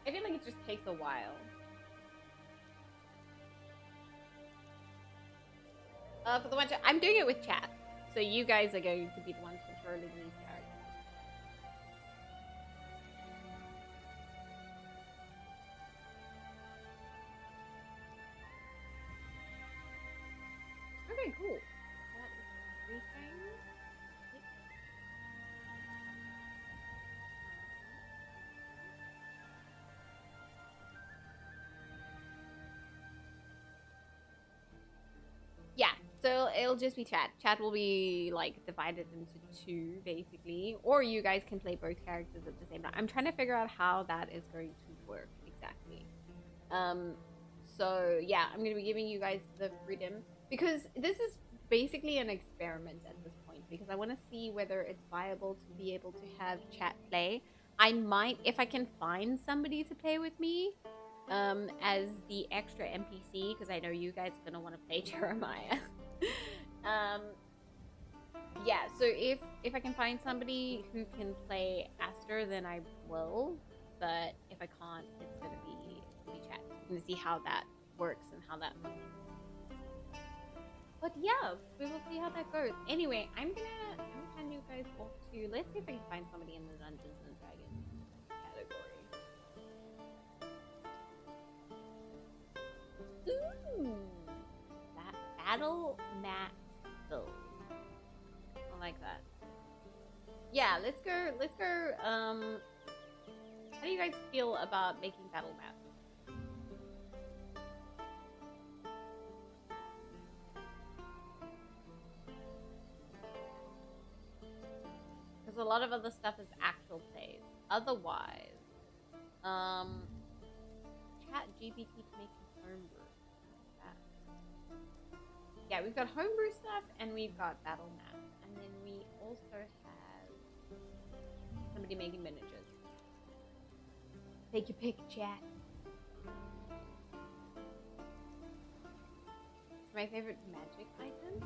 I feel like it just takes a while. For the one chat, I'm doing it with chat, so you guys are going to be the ones controlling these characters. Okay, cool. That is everything. Yeah, so it'll just be chat. Chat will be like divided into two, basically, or you guys can play both characters at the same time. I'm trying to figure out how that is going to work exactly. So yeah, I'm gonna be giving you guys the freedom because this is basically an experiment at this point because I want to see whether it's viable to be able to have chat play. I might, if I can find somebody to play with me, as the extra NPC because I know you guys are gonna want to play Jeremiah. Yeah, so if I can find somebody who can play Aster, then I will. But if I can't, it's gonna be chat. I'm gonna see how that works and how that looks. But yeah, we will see how that goes. Anyway, I'm gonna hand you guys off to. Let's see if I can find somebody in the Dungeons and Dragons category. Ooh, that battle mat build. I like that. Yeah, let's go. How do you guys feel about making battle maps? Because a lot of other stuff is actual plays. Otherwise, chat GPT to make some homebrew. yeah, we've got homebrew stuff and we've got battle map. And then we also have somebody making miniatures. Take your pick, chat. It's my favorite magic item.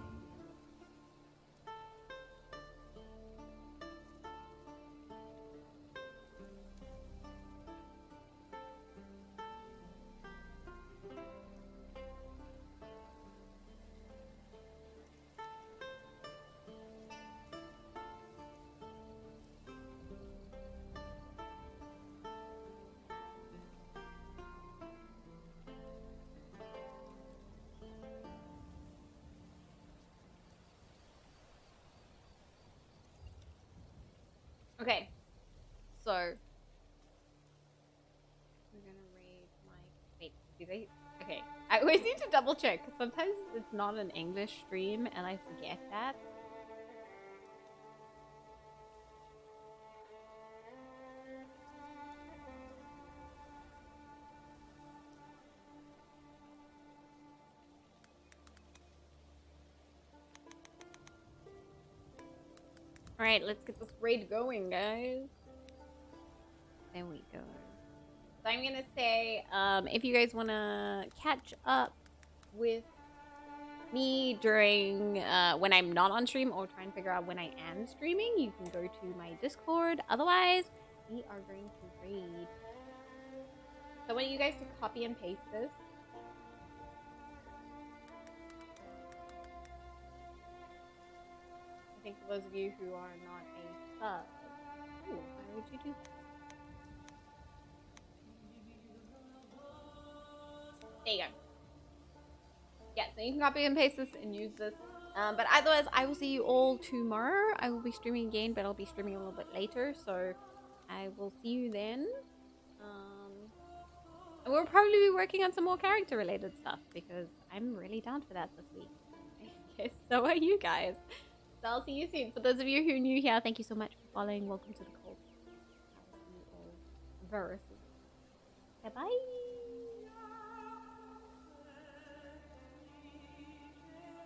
Okay, so we're gonna raid my. Wait, do they? Okay, I always need to double check because sometimes it's not an English stream and I forget that. All right, let's get this raid going, guys. There we go. So I'm gonna say, if you guys wanna catch up with me during when I'm not on stream or try and figure out when I am streaming, you can go to my Discord. Otherwise, we are going to raid. So I want you guys to copy and paste this. I think for those of you who are not a sub. Ooh, why would you do that? There you go. Yeah, so you can copy and paste this and use this. But otherwise, I will see you all tomorrow. I will be streaming again, but I'll be streaming a little bit later. So I will see you then. And we'll probably be working on some more character-related stuff because I'm really down for that this week. I guess so are you guys. So I'll see you soon. For those of you who are new here, thank you so much for following. Welcome to the cult. I will see you all very soon. Bye-bye.